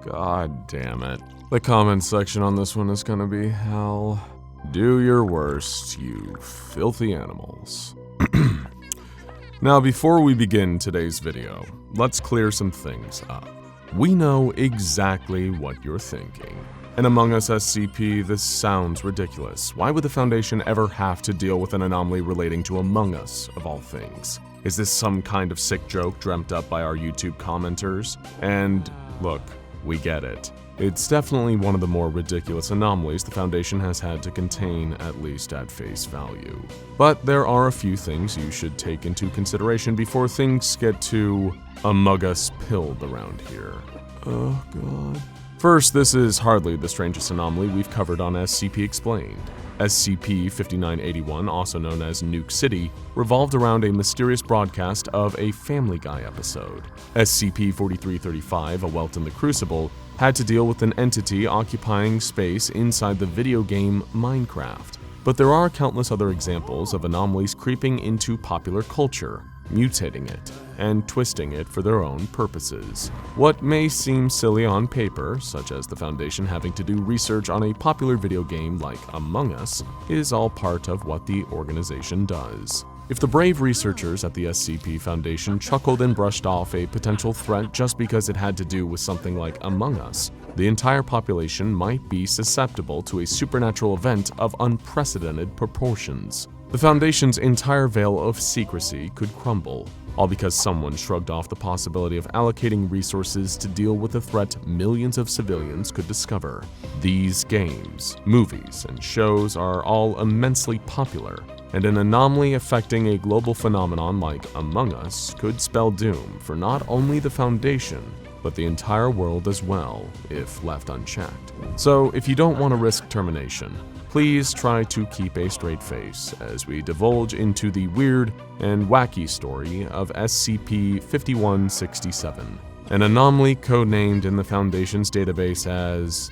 God damn it. The comment section on this one is gonna be hell. Do your worst, you filthy animals. Now, before we begin today's video, let's clear some things up. We know exactly what you're thinking. And Among Us SCP, this sounds ridiculous. Why would the Foundation ever have to deal with an anomaly relating to Among Us, of all things? Is this some kind of sick joke dreamt up by our YouTube commenters? And look, we get it. It's definitely one of the more ridiculous anomalies the Foundation has had to contain, at least at face value. But there are a few things you should take into consideration before things get too Among Us pilled around here. Oh god. First, this is hardly the strangest anomaly we've covered on SCP Explained. SCP-5981, also known as Nuke City, revolved around a mysterious broadcast of a Family Guy episode. SCP-4335, a Welt in the Crucible, had to deal with an entity occupying space inside the video game Minecraft. But there are countless other examples of anomalies creeping into popular culture, mutating it, and twisting it for their own purposes. What may seem silly on paper, such as the Foundation having to do research on a popular video game like Among Us, is all part of what the organization does. If the brave researchers at the SCP Foundation chuckled and brushed off a potential threat just because it had to do with something like Among Us, the entire population might be susceptible to a supernatural event of unprecedented proportions. The Foundation's entire veil of secrecy could crumble, all because someone shrugged off the possibility of allocating resources to deal with a threat millions of civilians could discover. These games, movies, and shows are all immensely popular, and an anomaly affecting a global phenomenon like Among Us could spell doom for not only the Foundation, but the entire world as well, if left unchecked. So if you don't want to risk termination, please try to keep a straight face as we divulge into the weird and wacky story of SCP-5167, an anomaly codenamed in the Foundation's database as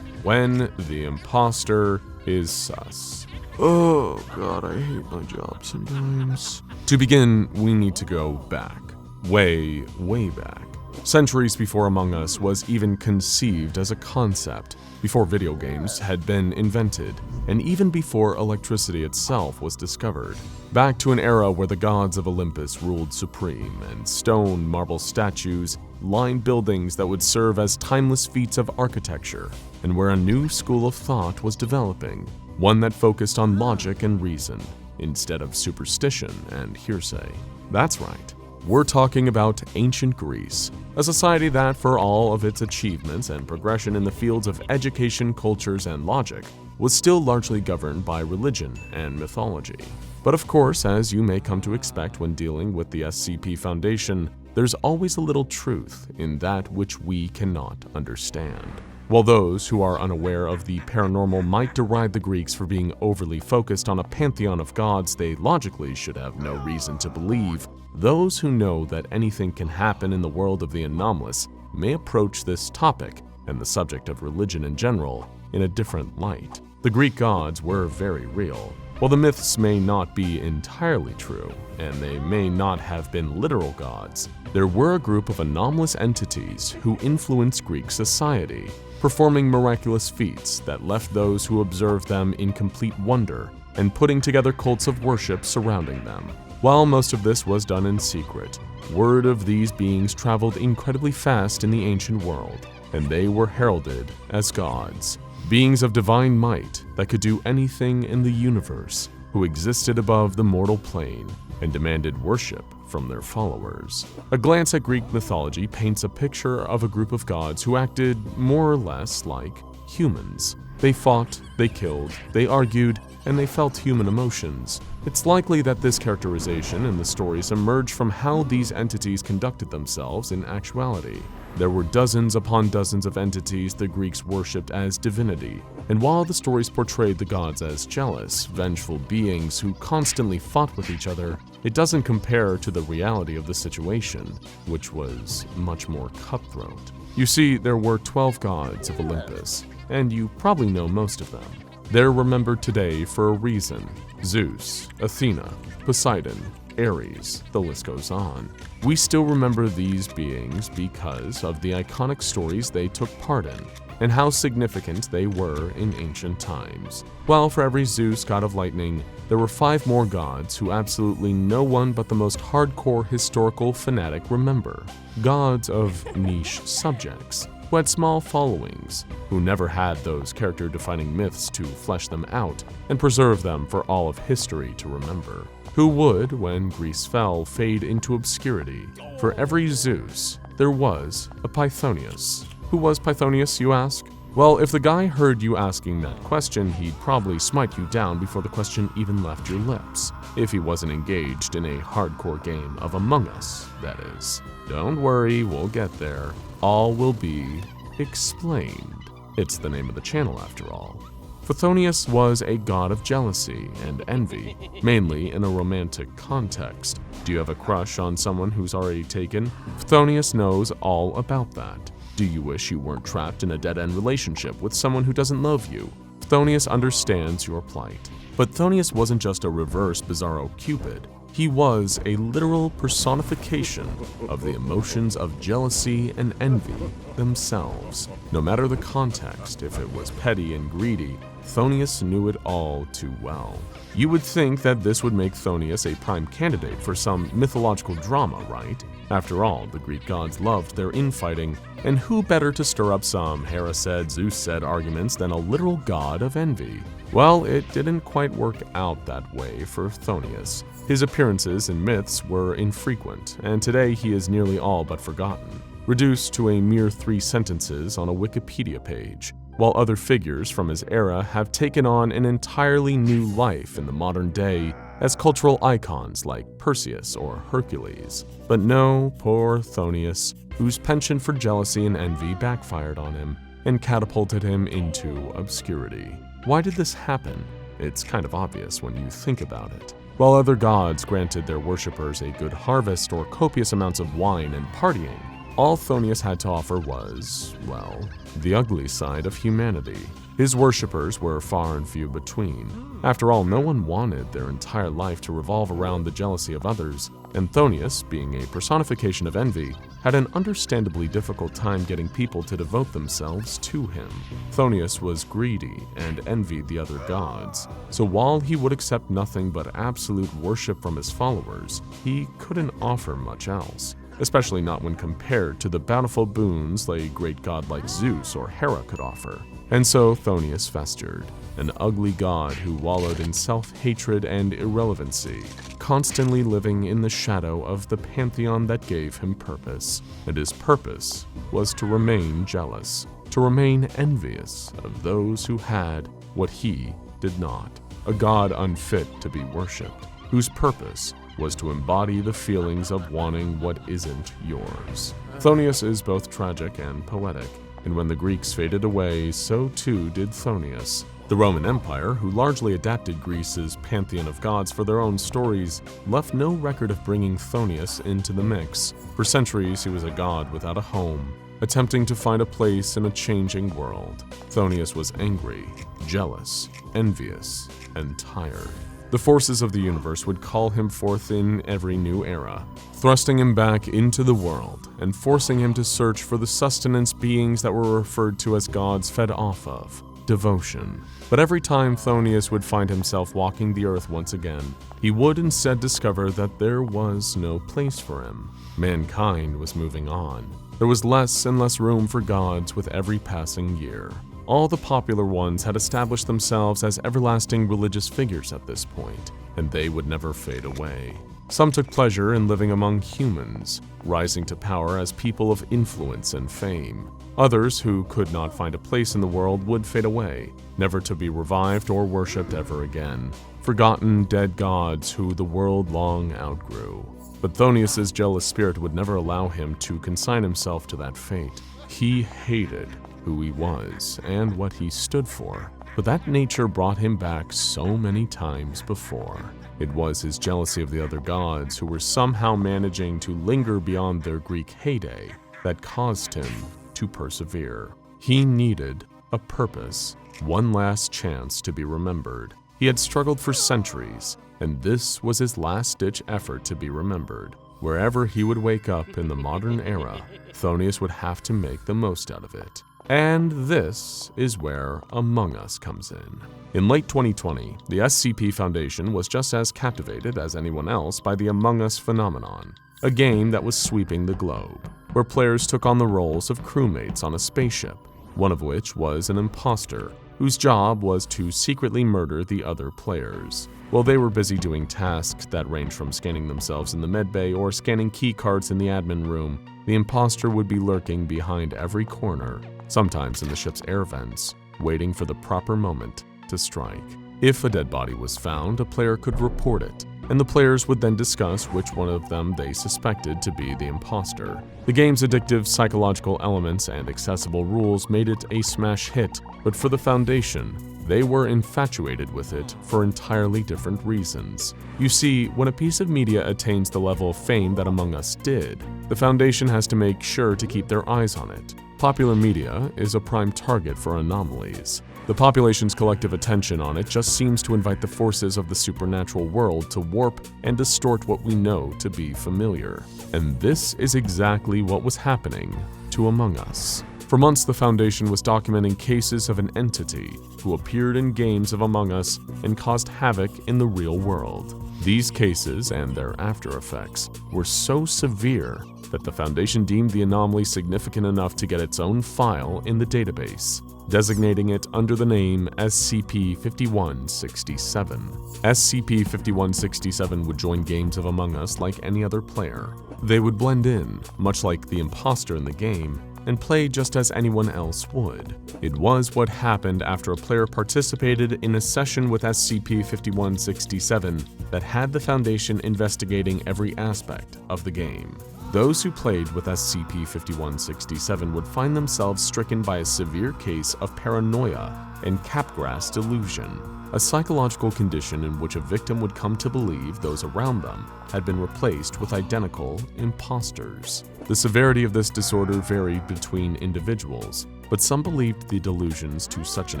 When the Imposter is Sus. Oh god, I hate my job sometimes. To begin, we need to go back. Way, way back. Centuries before Among Us was even conceived as a concept, before video games had been invented, and even before electricity itself was discovered. Back to an era where the gods of Olympus ruled supreme, and stone marble statues lined buildings that would serve as timeless feats of architecture, and where a new school of thought was developing, one that focused on logic and reason, instead of superstition and hearsay. That's right. We're talking about ancient Greece, a society that, for all of its achievements and progression in the fields of education, cultures, and logic, was still largely governed by religion and mythology. But of course, as you may come to expect when dealing with the SCP Foundation, there's always a little truth in that which we cannot understand. While those who are unaware of the paranormal might deride the Greeks for being overly focused on a pantheon of gods they logically should have no reason to believe, those who know that anything can happen in the world of the anomalous may approach this topic, and the subject of religion in general, in a different light. The Greek gods were very real. While the myths may not be entirely true, and they may not have been literal gods, there were a group of anomalous entities who influenced Greek society, performing miraculous feats that left those who observed them in complete wonder, and putting together cults of worship surrounding them. While most of this was done in secret, word of these beings traveled incredibly fast in the ancient world, and they were heralded as gods, beings of divine might that could do anything in the universe, who existed above the mortal plane and demanded worship from their followers. A glance at Greek mythology paints a picture of a group of gods who acted more or less like humans. They fought, they killed, they argued, and they felt human emotions. It's likely that this characterization in the stories emerged from how these entities conducted themselves in actuality. There were dozens upon dozens of entities the Greeks worshipped as divinity, and while the stories portrayed the gods as jealous, vengeful beings who constantly fought with each other, it doesn't compare to the reality of the situation, which was much more cutthroat. You see, there were 12 gods of Olympus, and you probably know most of them. They're remembered today for a reason: Zeus, Athena, Poseidon, Ares, the list goes on. We still remember these beings because of the iconic stories they took part in, and how significant they were in ancient times. While for every Zeus, god of lightning, there were 5 more gods who absolutely no one but the most hardcore historical fanatic remember. Gods of niche subjects, who had small followings, who never had those character-defining myths to flesh them out and preserve them for all of history to remember. Who would, when Greece fell, fade into obscurity. For every Zeus, there was a Phthonus. Who was Phthonus, you ask? Well, if the guy heard you asking that question, he'd probably smite you down before the question even left your lips, if he wasn't engaged in a hardcore game of Among Us, that is. Don't worry, we'll get there. All will be explained. It's the name of the channel after all. Phthonus was a god of jealousy and envy, mainly in a romantic context. Do you have a crush on someone who's already taken? Phthonus knows all about that. Do you wish you weren't trapped in a dead-end relationship with someone who doesn't love you? Phthonus understands your plight. But Phthonus wasn't just a reverse Bizarro Cupid. He was a literal personification of the emotions of jealousy and envy themselves. No matter the context, if it was petty and greedy, Phthonus knew it all too well. You would think that this would make Phthonus a prime candidate for some mythological drama, right? After all, the Greek gods loved their infighting, and who better to stir up some Hera said, Zeus said arguments than a literal god of envy? Well, it didn't quite work out that way for Phthonus. His appearances in myths were infrequent, and today he is nearly all but forgotten, reduced to a mere 3 sentences on a Wikipedia page, while other figures from his era have taken on an entirely new life in the modern day as cultural icons like Perseus or Hercules. But no, poor Phthonus, whose penchant for jealousy and envy backfired on him and catapulted him into obscurity. Why did this happen? It's kind of obvious when you think about it. While other gods granted their worshippers a good harvest or copious amounts of wine and partying, all Phthonus had to offer was, well, the ugly side of humanity. His worshippers were far and few between. After all, no one wanted their entire life to revolve around the jealousy of others, and Phthonus, being a personification of envy, had an understandably difficult time getting people to devote themselves to him. Phthonus was greedy and envied the other gods, so while he would accept nothing but absolute worship from his followers, he couldn't offer much else, especially not when compared to the bountiful boons a great god like Zeus or Hera could offer. And so Phthonus festered, an ugly god who wallowed in self-hatred and irrelevancy, constantly living in the shadow of the pantheon that gave him purpose. And his purpose was to remain jealous, to remain envious of those who had what he did not. A god unfit to be worshipped, whose purpose was to embody the feelings of wanting what isn't yours. Phthonus is both tragic and poetic, and when the Greeks faded away, so too did Phthonus. The Roman Empire, who largely adapted Greece's pantheon of gods for their own stories, left no record of bringing Phthonus into the mix. For centuries, he was a god without a home, attempting to find a place in a changing world. Phthonus was angry, jealous, envious, and tired. The forces of the universe would call him forth in every new era, thrusting him back into the world and forcing him to search for the sustenance beings that were referred to as gods fed off of, devotion. But every time Phthonus would find himself walking the earth once again, he would instead discover that there was no place for him. Mankind was moving on. There was less and less room for gods with every passing year. All the popular ones had established themselves as everlasting religious figures at this point, and they would never fade away. Some took pleasure in living among humans, rising to power as people of influence and fame. Others, who could not find a place in the world, would fade away, never to be revived or worshipped ever again. Forgotten dead gods who the world long outgrew. But Phthonus' jealous spirit would never allow him to consign himself to that fate. He hated who he was and what he stood for, but that nature brought him back so many times before. It was his jealousy of the other gods who were somehow managing to linger beyond their Greek heyday that caused him to persevere. He needed a purpose, one last chance to be remembered. He had struggled for centuries, and this was his last-ditch effort to be remembered. Wherever he would wake up in the modern era, Phthonus would have to make the most out of it. And this is where Among Us comes in. In late 2020, the SCP Foundation was just as captivated as anyone else by the Among Us phenomenon, a game that was sweeping the globe, where players took on the roles of crewmates on a spaceship, one of which was an imposter, whose job was to secretly murder the other players. While they were busy doing tasks that ranged from scanning themselves in the medbay or scanning key cards in the admin room, the imposter would be lurking behind every corner, sometimes in the ship's air vents, waiting for the proper moment to strike. If a dead body was found, a player could report it, and the players would then discuss which one of them they suspected to be the imposter. The game's addictive psychological elements and accessible rules made it a smash hit, but for the Foundation, they were infatuated with it for entirely different reasons. You see, when a piece of media attains the level of fame that Among Us did, the Foundation has to make sure to keep their eyes on it. Popular media is a prime target for anomalies. The population's collective attention on it just seems to invite the forces of the supernatural world to warp and distort what we know to be familiar. And this is exactly what was happening to Among Us. For months, the Foundation was documenting cases of an entity who appeared in games of Among Us and caused havoc in the real world. These cases and their after effects were so severe that the Foundation deemed the anomaly significant enough to get its own file in the database, designating it under the name SCP-5167. SCP-5167 would join games of Among Us like any other player. They would blend in, much like the imposter in the game, and play just as anyone else would. It was what happened after a player participated in a session with SCP-5167 that had the Foundation investigating every aspect of the game. Those who played with SCP-5167 would find themselves stricken by a severe case of paranoia and capgras delusion, a psychological condition in which a victim would come to believe those around them had been replaced with identical imposters. The severity of this disorder varied between individuals, but some believed the delusions to such an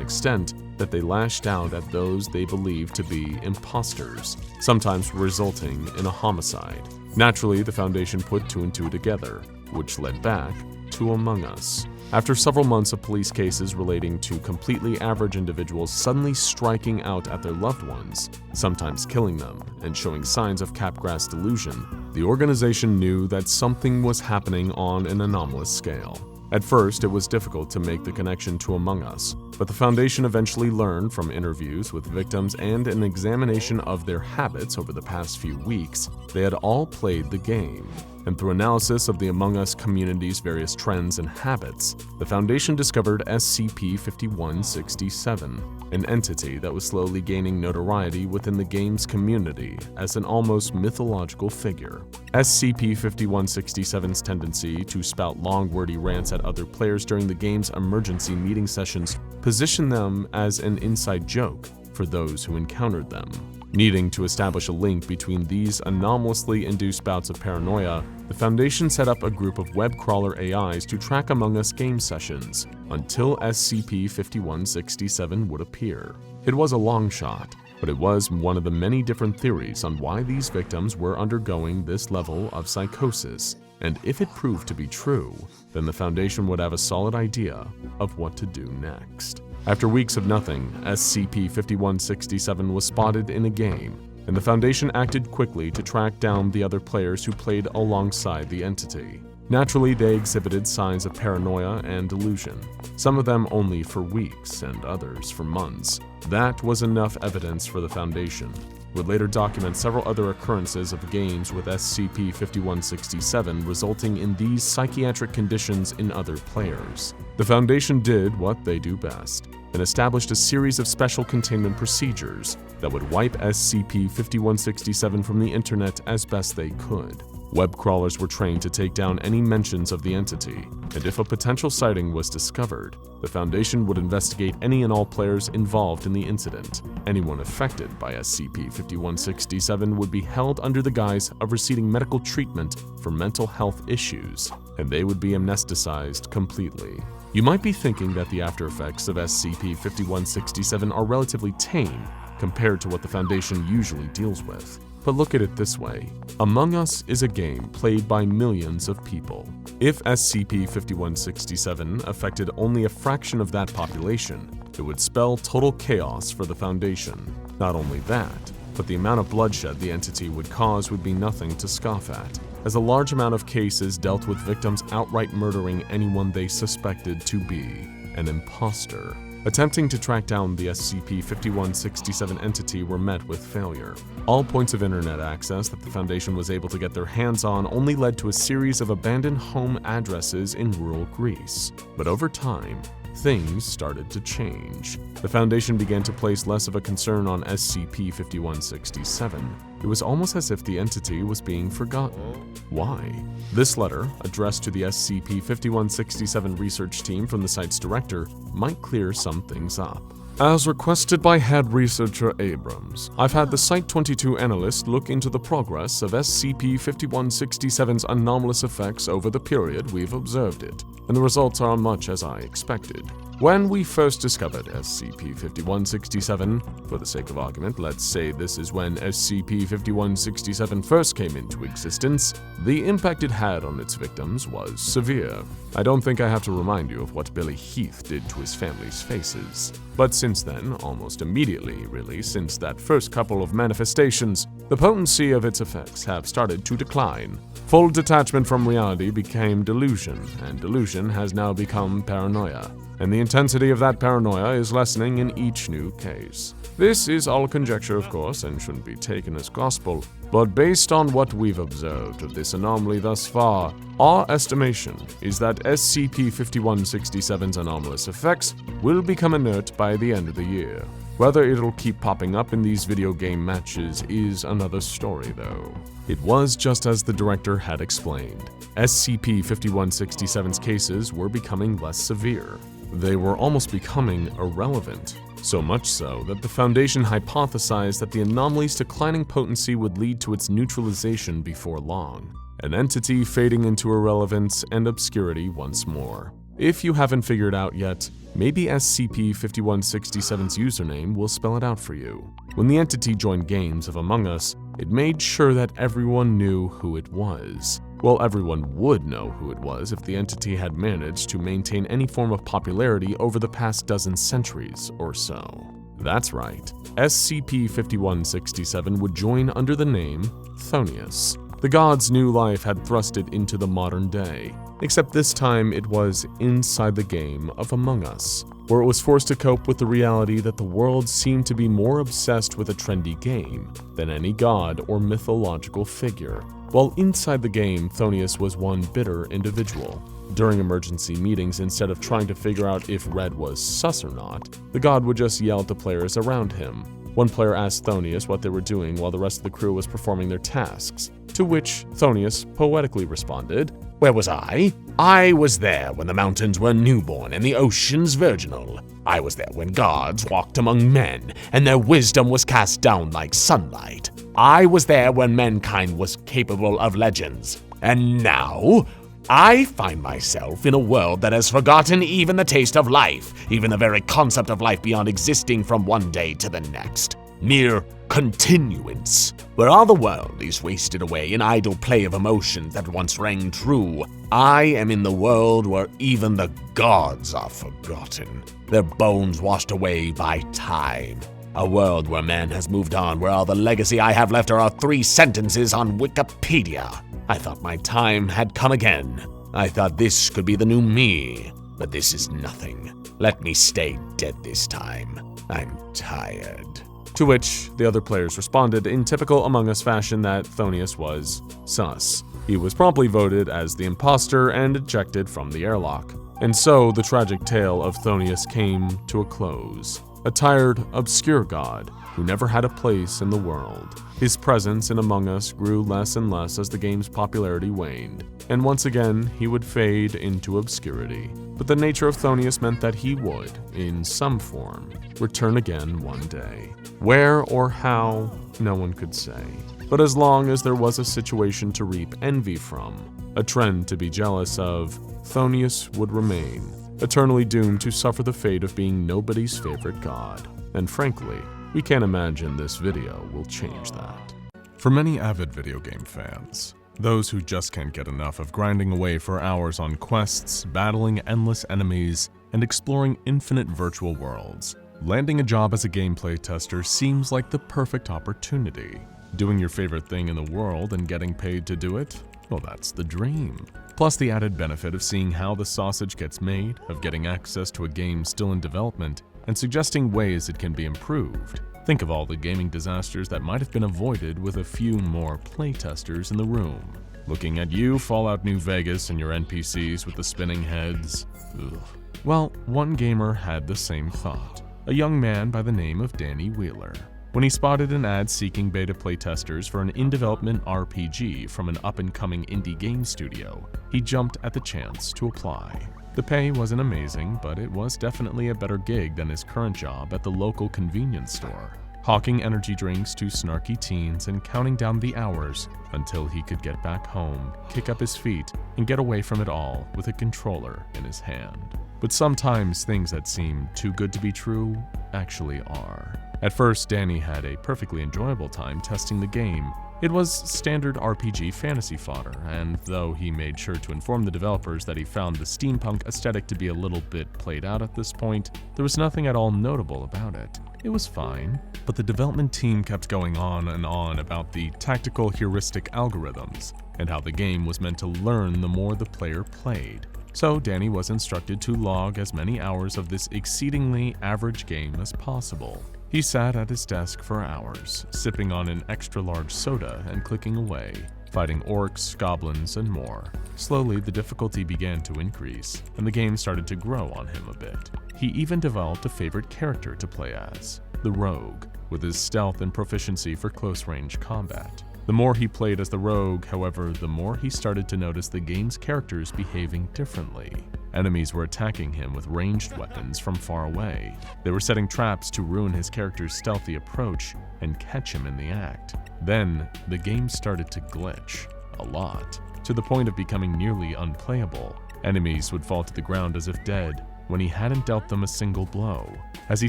extent that they lashed out at those they believed to be imposters, sometimes resulting in a homicide. Naturally, the Foundation put two and two together, which led back to Among Us. After several months of police cases relating to completely average individuals suddenly striking out at their loved ones, sometimes killing them, and showing signs of capgras delusion, the organization knew that something was happening on an anomalous scale. At first, it was difficult to make the connection to Among Us, but the Foundation eventually learned from interviews with victims and an examination of their habits over the past few weeks, they had all played the game. And through analysis of the Among Us community's various trends and habits, the Foundation discovered SCP-5167, an entity that was slowly gaining notoriety within the game's community as an almost mythological figure. SCP-5167's tendency to spout long, wordy rants at other players during the game's emergency meeting sessions positioned them as an inside joke for those who encountered them. Needing to establish a link between these anomalously induced bouts of paranoia, the Foundation set up a group of web crawler AIs to track Among Us game sessions until SCP-5167 would appear. It was a long shot, but it was one of the many different theories on why these victims were undergoing this level of psychosis, and if it proved to be true, then the Foundation would have a solid idea of what to do next. After weeks of nothing, SCP-5167 was spotted in a game, and the Foundation acted quickly to track down the other players who played alongside the entity. Naturally, they exhibited signs of paranoia and delusion, some of them only for weeks and others for months. That was enough evidence for the Foundation. Would later document several other occurrences of games with SCP-5167 resulting in these psychiatric conditions in other players. The Foundation did what they do best and established a series of special containment procedures that would wipe SCP-5167 from the internet as best they could. Web crawlers were trained to take down any mentions of the entity, and if a potential sighting was discovered, the Foundation would investigate any and all players involved in the incident. Anyone affected by SCP-5167 would be held under the guise of receiving medical treatment for mental health issues, and they would be amnesticized completely. You might be thinking that the after effects of SCP-5167 are relatively tame compared to what the Foundation usually deals with. But look at it this way. Among Us is a game played by millions of people. If SCP-5167 affected only a fraction of that population, it would spell total chaos for the Foundation. Not only that, but the amount of bloodshed the entity would cause would be nothing to scoff at, as a large amount of cases dealt with victims outright murdering anyone they suspected to be an imposter. Attempting to track down the SCP-5167 entity were met with failure. All points of internet access that the Foundation was able to get their hands on only led to a series of abandoned home addresses in rural Greece. But over time, things started to change. The Foundation began to place less of a concern on SCP-5167. It was almost as if the entity was being forgotten. Why? This letter, addressed to the SCP-5167 research team from the site's director, might clear some things up. As requested by head researcher Abrams, I've had the Site-22 analyst look into the progress of SCP-5167's anomalous effects over the period we've observed it, and the results are much as I expected. When we first discovered SCP-5167, for the sake of argument, let's say this is when SCP-5167 first came into existence, the impact it had on its victims was severe. I don't think I have to remind you of what Billy Heath did to his family's faces. But since then, almost immediately really, since that first couple of manifestations, the potency of its effects have started to decline. Full detachment from reality became delusion, and delusion has now become paranoia. And the intensity of that paranoia is lessening in each new case. This is all conjecture, of course, and shouldn't be taken as gospel, but based on what we've observed of this anomaly thus far, our estimation is that SCP-5167's anomalous effects will become inert by the end of the year. Whether it'll keep popping up in these video game matches is another story, though. It was just as the director had explained. SCP-5167's cases were becoming less severe. They were almost becoming irrelevant. So much so that the Foundation hypothesized that the anomaly's declining potency would lead to its neutralization before long, an entity fading into irrelevance and obscurity once more. If you haven't figured out yet, maybe SCP-5167's username will spell it out for you. When the entity joined games of Among Us, it made sure that everyone knew who it was. Well, everyone would know who it was if the entity had managed to maintain any form of popularity over the past dozen centuries or so. That's right, SCP-5167 would join under the name Phthonus. The god's new life had thrust it into the modern day, except this time it was inside the game of Among Us, where it was forced to cope with the reality that the world seemed to be more obsessed with a trendy game than any god or mythological figure. While inside the game, Phthonus was one bitter individual. During emergency meetings, instead of trying to figure out if Red was sus or not, the god would just yell at the players around him. One player asked Phthonus what they were doing while the rest of the crew was performing their tasks, to which Phthonus poetically responded, "Where was I? I was there when the mountains were newborn and the oceans virginal. I was there when gods walked among men and their wisdom was cast down like sunlight. I was there when mankind was capable of legends. And now, I find myself in a world that has forgotten even the taste of life, even the very concept of life beyond existing from one day to the next. Mere continuance, where all the world is wasted away in idle play of emotions that once rang true. I am in the world where even the gods are forgotten, their bones washed away by time. A world where man has moved on, where all the legacy I have left are 3 sentences on Wikipedia. I thought my time had come again. I thought this could be the new me, but this is nothing. Let me stay dead this time. I'm tired." To which the other players responded in typical Among Us fashion that Phthonus was sus. He was promptly voted as the imposter and ejected from the airlock. And so the tragic tale of Phthonus came to a close. A tired, obscure god who never had a place in the world. His presence in Among Us grew less and less as the game's popularity waned, and once again he would fade into obscurity. But the nature of Phthonus meant that he would, in some form, return again one day. Where or how, no one could say. But as long as there was a situation to reap envy from, a trend to be jealous of, Phthonus would remain, eternally doomed to suffer the fate of being nobody's favorite god. And frankly, we can't imagine this video will change that. For many avid video game fans, those who just can't get enough of grinding away for hours on quests, battling endless enemies, and exploring infinite virtual worlds, landing a job as a gameplay tester seems like the perfect opportunity. Doing your favorite thing in the world and getting paid to do it? Well, that's the dream. Plus the added benefit of seeing how the sausage gets made, of getting access to a game still in development, and suggesting ways it can be improved. Think of all the gaming disasters that might have been avoided with a few more playtesters in the room. Looking at you, Fallout New Vegas, and your NPCs with the spinning heads. Ugh. Well, one gamer had the same thought. A young man by the name of Danny Wheeler. When he spotted an ad seeking beta playtesters for an in-development RPG from an up-and-coming indie game studio, he jumped at the chance to apply. The pay wasn't amazing, but it was definitely a better gig than his current job at the local convenience store, hawking energy drinks to snarky teens and counting down the hours until he could get back home, kick up his feet, and get away from it all with a controller in his hand. But sometimes things that seem too good to be true actually are. At first, Danny had a perfectly enjoyable time testing the game. It was standard RPG fantasy fodder, and though he made sure to inform the developers that he found the steampunk aesthetic to be a little bit played out at this point, there was nothing at all notable about it. It was fine, but the development team kept going on and on about the tactical heuristic algorithms and how the game was meant to learn the more the player played. So Danny was instructed to log as many hours of this exceedingly average game as possible. He sat at his desk for hours, sipping on an extra-large soda and clicking away, fighting orcs, goblins, and more. Slowly, the difficulty began to increase, and the game started to grow on him a bit. He even developed a favorite character to play as, the Rogue, with his stealth and proficiency for close-range combat. The more he played as the Rogue, however, the more he started to notice the game's characters behaving differently. Enemies were attacking him with ranged weapons from far away. They were setting traps to ruin his character's stealthy approach and catch him in the act. Then, the game started to glitch. A lot. To the point of becoming nearly unplayable. Enemies would fall to the ground as if dead, when he hadn't dealt them a single blow. As he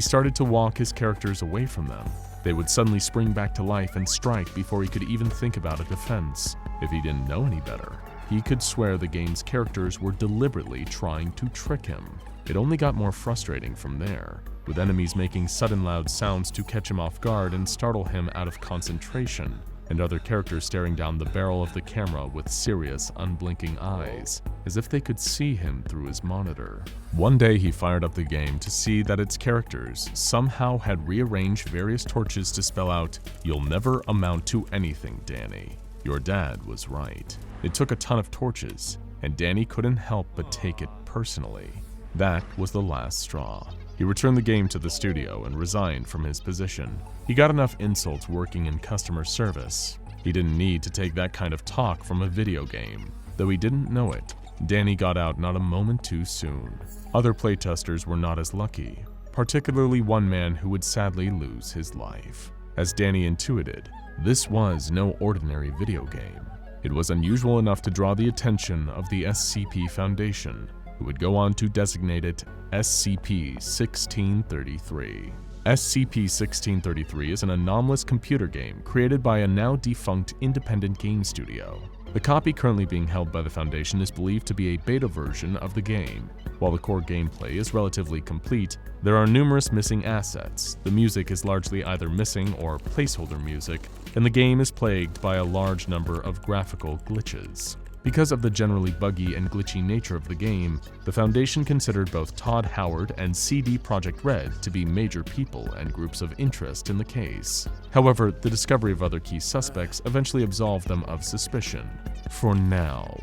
started to walk his characters away from them, they would suddenly spring back to life and strike before he could even think about a defense. If he didn't know any better, he could swear the game's characters were deliberately trying to trick him. It only got more frustrating from there, with enemies making sudden loud sounds to catch him off guard and startle him out of concentration, and other characters staring down the barrel of the camera with serious, unblinking eyes, as if they could see him through his monitor. One day he fired up the game to see that its characters somehow had rearranged various torches to spell out, "You'll never amount to anything, Danny. Your dad was right." It took a ton of torches, and Danny couldn't help but take it personally. That was the last straw. He returned the game to the studio and resigned from his position. He got enough insults working in customer service. He didn't need to take that kind of talk from a video game. Though he didn't know it, Danny got out not a moment too soon. Other playtesters were not as lucky, particularly one man who would sadly lose his life. As Danny intuited, this was no ordinary video game. It was unusual enough to draw the attention of the SCP Foundation, who would go on to designate it SCP-1633. SCP-1633 is an anomalous computer game created by a now-defunct independent game studio. The copy currently being held by the Foundation is believed to be a beta version of the game. While the core gameplay is relatively complete, there are numerous missing assets. The music is largely either missing or placeholder music, and the game is plagued by a large number of graphical glitches. Because of the generally buggy and glitchy nature of the game, the Foundation considered both Todd Howard and CD Projekt Red to be major people and groups of interest in the case. However, the discovery of other key suspects eventually absolved them of suspicion. For now.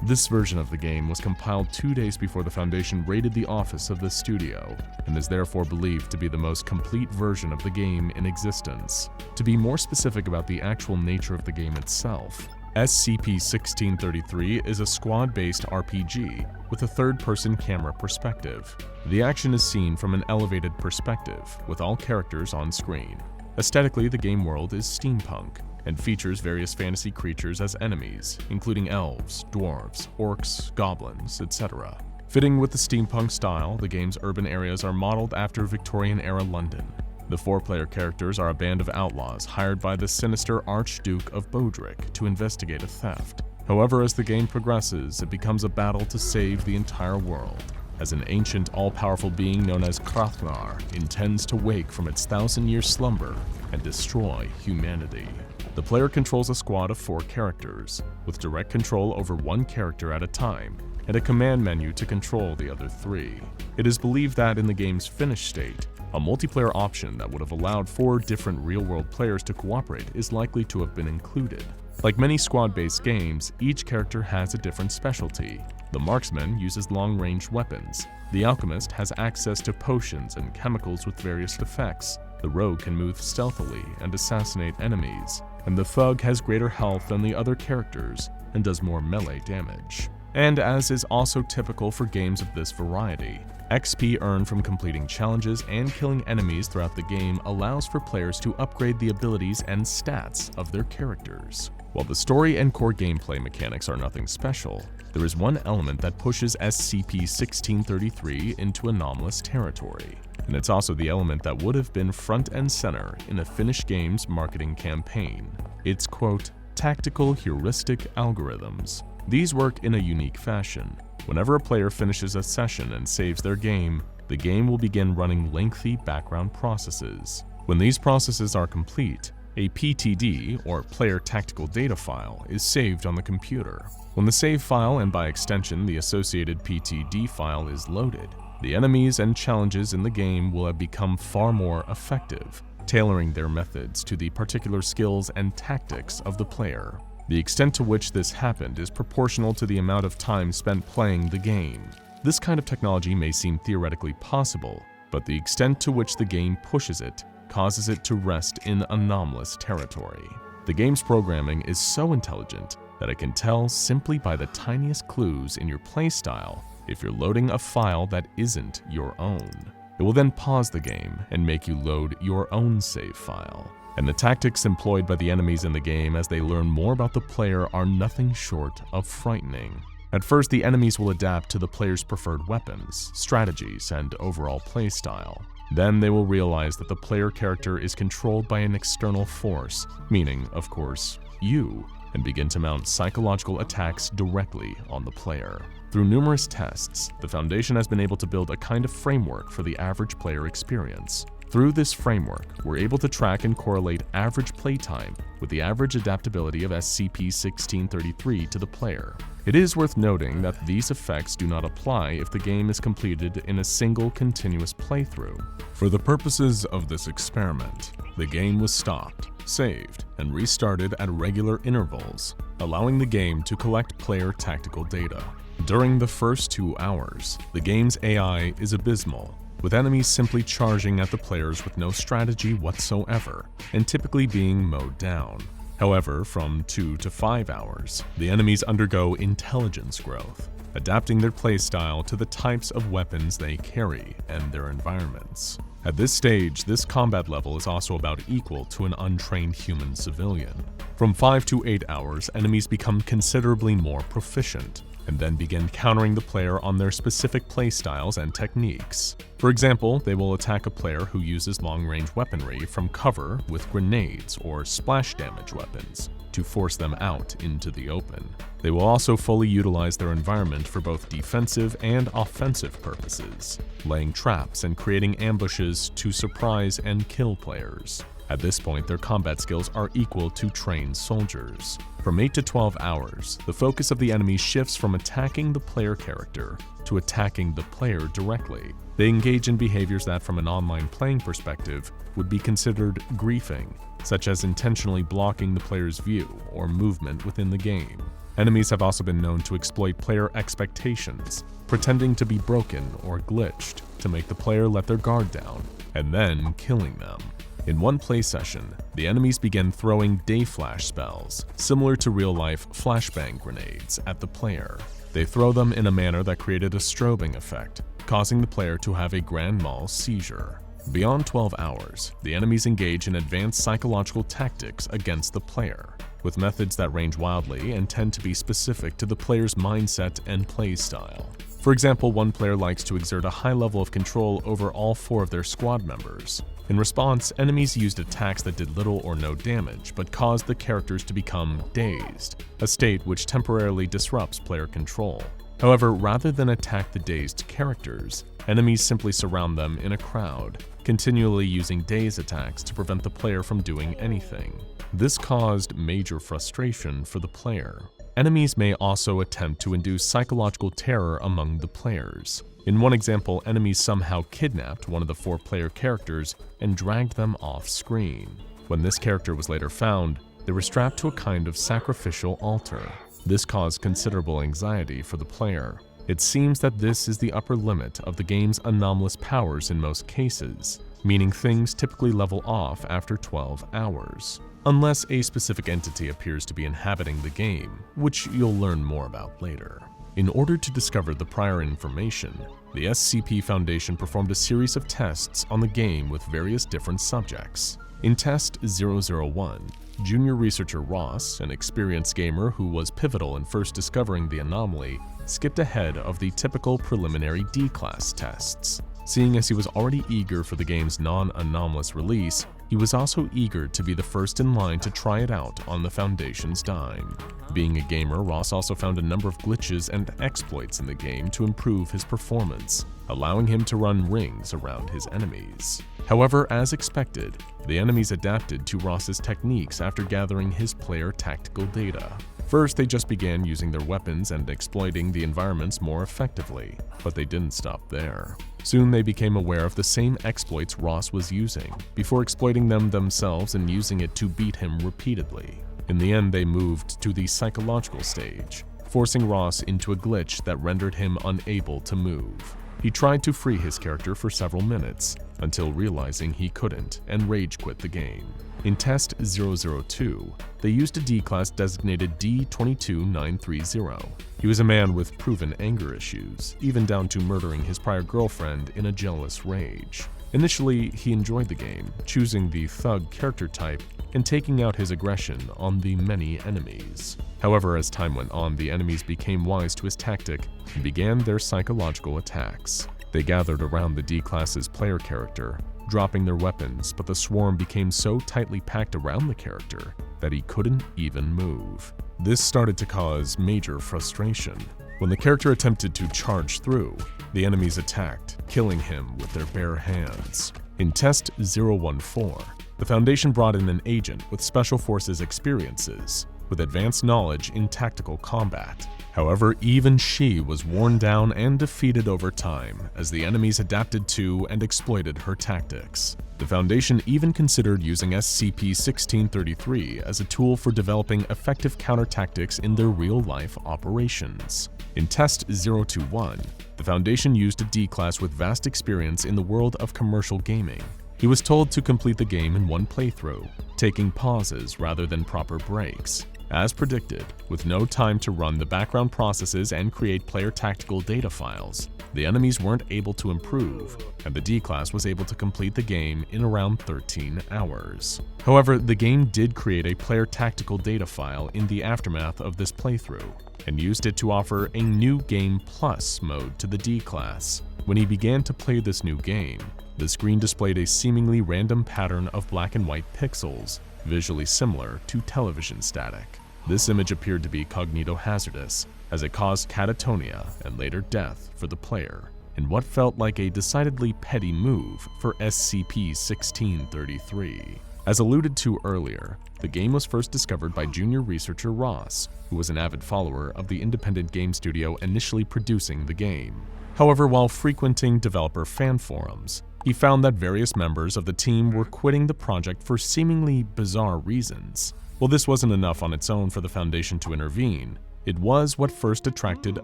This version of the game was compiled 2 days before the Foundation raided the office of the studio, and is therefore believed to be the most complete version of the game in existence. To be more specific about the actual nature of the game itself, SCP-1633 is a squad-based RPG with a third-person camera perspective. The action is seen from an elevated perspective, with all characters on screen. Aesthetically, the game world is steampunk, and features various fantasy creatures as enemies, including elves, dwarves, orcs, goblins, etc. Fitting with the steampunk style, the game's urban areas are modeled after Victorian-era London. The 4-player characters are a band of outlaws hired by the sinister Archduke of Bodrick to investigate a theft. However, as the game progresses, it becomes a battle to save the entire world. as an ancient all-powerful being known as Krathnar intends to wake from its 1,000-year slumber and destroy humanity. The player controls a squad of 4 characters, with direct control over 1 character at a time, and a command menu to control the other 3. It is believed that in the game's finished state, a multiplayer option that would have allowed 4 different real-world players to cooperate is likely to have been included. Like many squad-based games, each character has a different specialty. The marksman uses long-range weapons, the alchemist has access to potions and chemicals with various effects, the rogue can move stealthily and assassinate enemies, and the thug has greater health than the other characters and does more melee damage. And as is also typical for games of this variety, XP earned from completing challenges and killing enemies throughout the game allows for players to upgrade the abilities and stats of their characters. While the story and core gameplay mechanics are nothing special, there is one element that pushes SCP-1633 into anomalous territory, and it's also the element that would have been front and center in a finished game's marketing campaign. It's, quote, tactical heuristic algorithms. These work in a unique fashion. Whenever a player finishes a session and saves their game, the game will begin running lengthy background processes. When these processes are complete, a PTD, or Player Tactical Data file, is saved on the computer. When the save file, and by extension the associated PTD file, is loaded, the enemies and challenges in the game will have become far more effective, tailoring their methods to the particular skills and tactics of the player. The extent to which this happened is proportional to the amount of time spent playing the game. This kind of technology may seem theoretically possible, but the extent to which the game pushes it causes it to rest in anomalous territory. The game's programming is so intelligent that it can tell simply by the tiniest clues in your playstyle if you're loading a file that isn't your own. It will then pause the game and make you load your own save file. And the tactics employed by the enemies in the game as they learn more about the player are nothing short of frightening. At first, the enemies will adapt to the player's preferred weapons, strategies, and overall playstyle. Then they will realize that the player character is controlled by an external force, meaning, of course, you, and begin to mount psychological attacks directly on the player. Through numerous tests, the Foundation has been able to build a kind of framework for the average player experience. Through this framework, we're able to track and correlate average playtime with the average adaptability of SCP-1633 to the player. It is worth noting that these effects do not apply if the game is completed in a single continuous playthrough. For the purposes of this experiment, the game was stopped, saved, and restarted at regular intervals, allowing the game to collect player tactical data. During the first 2 hours, the game's AI is abysmal, with enemies simply charging at the players with no strategy whatsoever, and typically being mowed down. However, from 2 to 5 hours, the enemies undergo intelligence growth, adapting their playstyle to the types of weapons they carry and their environments. At this stage, this combat level is also about equal to an untrained human civilian. From 5 to 8 hours, enemies become considerably more proficient, and then begin countering the player on their specific playstyles and techniques. For example, they will attack a player who uses long-range weaponry from cover with grenades or splash damage weapons to force them out into the open. They will also fully utilize their environment for both defensive and offensive purposes, laying traps and creating ambushes to surprise and kill players. At this point, their combat skills are equal to trained soldiers. From 8 to 12 hours, the focus of the enemy shifts from attacking the player character to attacking the player directly. They engage in behaviors that, from an online playing perspective, would be considered griefing, such as intentionally blocking the player's view or movement within the game. Enemies have also been known to exploit player expectations, pretending to be broken or glitched to make the player let their guard down, and then killing them. In one play session, the enemies begin throwing day flash spells, similar to real-life flashbang grenades, at the player. They throw them in a manner that created a strobing effect, causing the player to have a grand mal seizure. Beyond 12 hours, the enemies engage in advanced psychological tactics against the player, with methods that range wildly and tend to be specific to the player's mindset and play style. For example, one player likes to exert a high level of control over all 4 of their squad members. In response, enemies used attacks that did little or no damage, but caused the characters to become dazed, a state which temporarily disrupts player control. However, rather than attack the dazed characters, enemies simply surround them in a crowd, continually using daze attacks to prevent the player from doing anything. This caused major frustration for the player. Enemies may also attempt to induce psychological terror among the players. In one example, enemies somehow kidnapped one of the 4-player characters and dragged them off screen. When this character was later found, they were strapped to a kind of sacrificial altar. This caused considerable anxiety for the player. It seems that this is the upper limit of the game's anomalous powers in most cases, meaning things typically level off after 12 hours, unless a specific entity appears to be inhabiting the game, which you'll learn more about later. In order to discover the prior information, the SCP Foundation performed a series of tests on the game with various different subjects. In Test 001, junior researcher Ross, an experienced gamer who was pivotal in first discovering the anomaly, skipped ahead of the typical preliminary D-class tests. Seeing as he was already eager for the game's non-anomalous release, he was also eager to be the first in line to try it out on the Foundation's dime. Being a gamer, Ross also found a number of glitches and exploits in the game to improve his performance, allowing him to run rings around his enemies. However, as expected, the enemies adapted to Ross's techniques after gathering his player tactical data. First, they just began using their weapons and exploiting the environments more effectively, but they didn't stop there. Soon they became aware of the same exploits Ross was using, before exploiting them themselves and using it to beat him repeatedly. In the end, they moved to the psychological stage, forcing Ross into a glitch that rendered him unable to move. He tried to free his character for several minutes, until realizing he couldn't and rage quit the game. In Test 002, they used a D-class designated D22930. He was a man with proven anger issues, even down to murdering his prior girlfriend in a jealous rage. Initially, he enjoyed the game, choosing the thug character type and taking out his aggression on the many enemies. However, as time went on, the enemies became wise to his tactic and began their psychological attacks. They gathered around the D-class's player character, dropping their weapons, but the swarm became so tightly packed around the character that he couldn't even move. This started to cause major frustration. When the character attempted to charge through, the enemies attacked, killing him with their bare hands. In Test 014, the Foundation brought in an agent with Special Forces experiences, with advanced knowledge in tactical combat. However, even she was worn down and defeated over time as the enemies adapted to and exploited her tactics. The Foundation even considered using SCP-1633 as a tool for developing effective counter-tactics in their real-life operations. In Test 021, the Foundation used a D-class with vast experience in the world of commercial gaming. He was told to complete the game in one playthrough, taking pauses rather than proper breaks. As predicted, with no time to run the background processes and create player tactical data files, the enemies weren't able to improve, and the D-class was able to complete the game in around 13 hours. However, the game did create a player tactical data file in the aftermath of this playthrough, and used it to offer a new Game Plus mode to the D-class. When he began to play this new game, the screen displayed a seemingly random pattern of black and white pixels, visually similar to television static. This image appeared to be cognitohazardous, as it caused catatonia and later death for the player, in what felt like a decidedly petty move for SCP-1633. As alluded to earlier, the game was first discovered by junior researcher Ross, who was an avid follower of the independent game studio initially producing the game. However, while frequenting developer fan forums, he found that various members of the team were quitting the project for seemingly bizarre reasons. While this wasn't enough on its own for the Foundation to intervene, it was what first attracted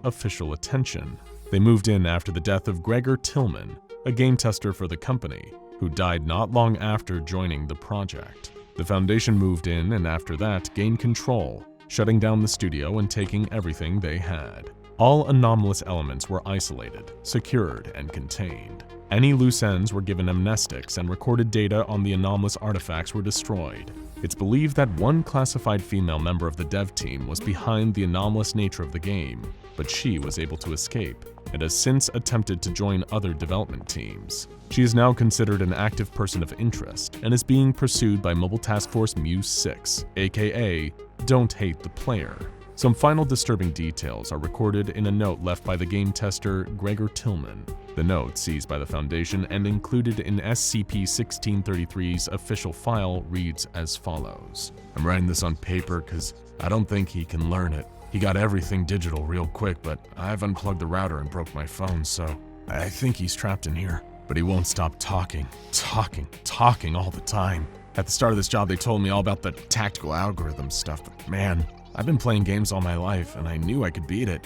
official attention. They moved in after the death of Gregor Tillman, a game tester for the company, who died not long after joining the project. The Foundation moved in and after that gained control, shutting down the studio and taking everything they had. All anomalous elements were isolated, secured, and contained. Any loose ends were given amnestics and recorded data on the anomalous artifacts were destroyed. It's believed that one classified female member of the dev team was behind the anomalous nature of the game, but she was able to escape and has since attempted to join other development teams. She is now considered an active person of interest and is being pursued by Mobile Task Force Muse 6, aka Don't Hate the Player. Some final disturbing details are recorded in a note left by the game tester Gregor Tillman. The note, seized by the Foundation and included in SCP-1633's official file, reads as follows. I'm writing this on paper because I don't think he can learn it. He got everything digital real quick, but I've unplugged the router and broke my phone, so I think he's trapped in here. But he won't stop talking all the time. At the start of this job, they told me all about the tactical algorithm stuff, but man, I've been playing games all my life, and I knew I could beat it.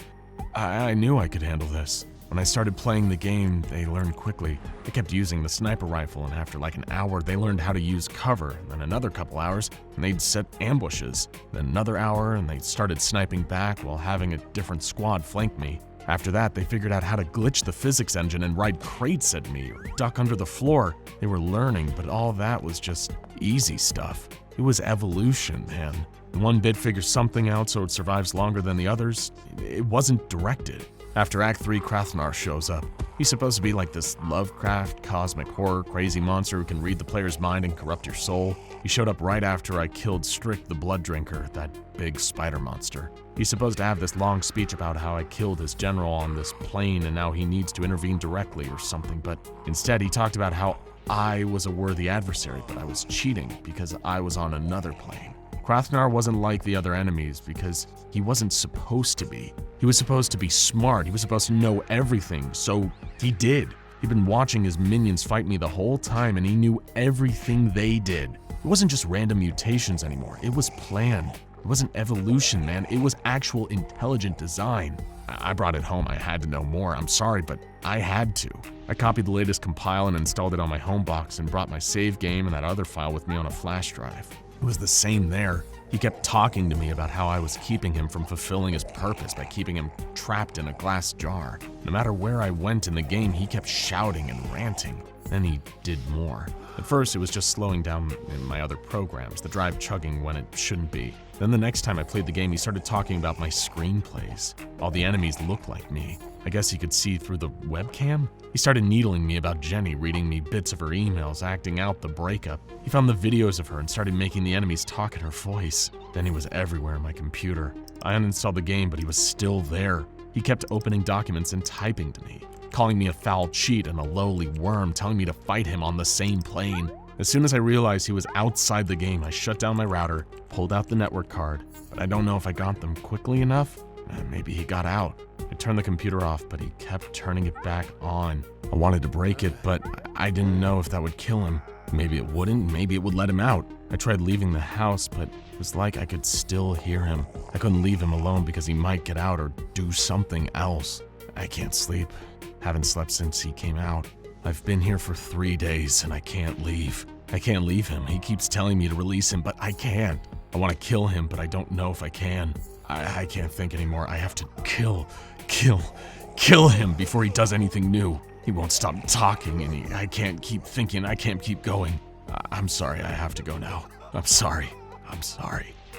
I knew I could handle this. When I started playing the game, they learned quickly. They kept using the sniper rifle, and after like an hour, they learned how to use cover. And then another couple hours, and they'd set ambushes. Then another hour, and they started sniping back while having a different squad flank me. After that, they figured out how to glitch the physics engine and ride crates at me or duck under the floor. They were learning, but all that was just easy stuff. It was evolution, man. One bit figures something out so it survives longer than the others. It wasn't directed. After Act 3, Krathnar shows up. He's supposed to be like this Lovecraft, cosmic horror, crazy monster who can read the player's mind and corrupt your soul. He showed up right after I killed Strick the Blood Drinker, that big spider monster. He's supposed to have this long speech about how I killed his general on this plane and now he needs to intervene directly or something, but instead he talked about how I was a worthy adversary, but I was cheating because I was on another plane. Krathnar wasn't like the other enemies because he wasn't supposed to be. He was supposed to be smart, he was supposed to know everything, so he did. He'd been watching his minions fight me the whole time and he knew everything they did. It wasn't just random mutations anymore, it was planned. It wasn't evolution, man, it was actual intelligent design. I brought it home, I had to know more, I'm sorry, but I had to. I copied the latest compile and installed it on my home box and brought my save game and that other file with me on a flash drive. It was the same there. He kept talking to me about how I was keeping him from fulfilling his purpose by keeping him trapped in a glass jar. No matter where I went in the game, he kept shouting and ranting. Then he did more. At first, it was just slowing down in my other programs, the drive chugging when it shouldn't be. Then the next time I played the game, he started talking about my screenplays. All the enemies looked like me. I guess he could see through the webcam? He started needling me about Jenny, reading me bits of her emails, acting out the breakup. He found the videos of her and started making the enemies talk in her voice. Then he was everywhere in my computer. I uninstalled the game, but he was still there. He kept opening documents and typing to me, calling me a foul cheat and a lowly worm, telling me to fight him on the same plane. As soon as I realized he was outside the game, I shut down my router, pulled out the network card, but I don't know if I got them quickly enough. Maybe he got out. I turned the computer off, but he kept turning it back on. I wanted to break it, but I didn't know if that would kill him. Maybe it wouldn't, maybe it would let him out. I tried leaving the house, but it was like I could still hear him. I couldn't leave him alone because he might get out or do something else. I can't sleep. Haven't slept since he came out. I've been here for 3 days and I can't leave. I can't leave him. He keeps telling me to release him, but I can't. I want to kill him, but I don't know if I can. I can't think anymore. I have to kill him before he does anything new. He won't stop talking and I can't keep thinking. I can't keep going. I'm sorry. I have to go now. I'm sorry.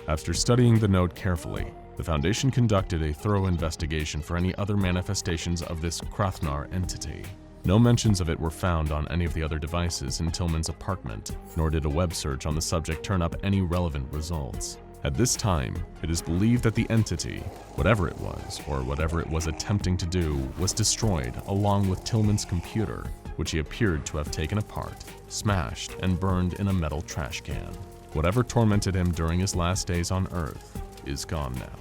After studying the note carefully, the Foundation conducted a thorough investigation for any other manifestations of this Krathnar entity. No mentions of it were found on any of the other devices in Tillman's apartment, nor did a web search on the subject turn up any relevant results. At this time, it is believed that the entity, whatever it was, or whatever it was attempting to do, was destroyed along with Tillman's computer, which he appeared to have taken apart, smashed, and burned in a metal trash can. Whatever tormented him during his last days on Earth is gone now.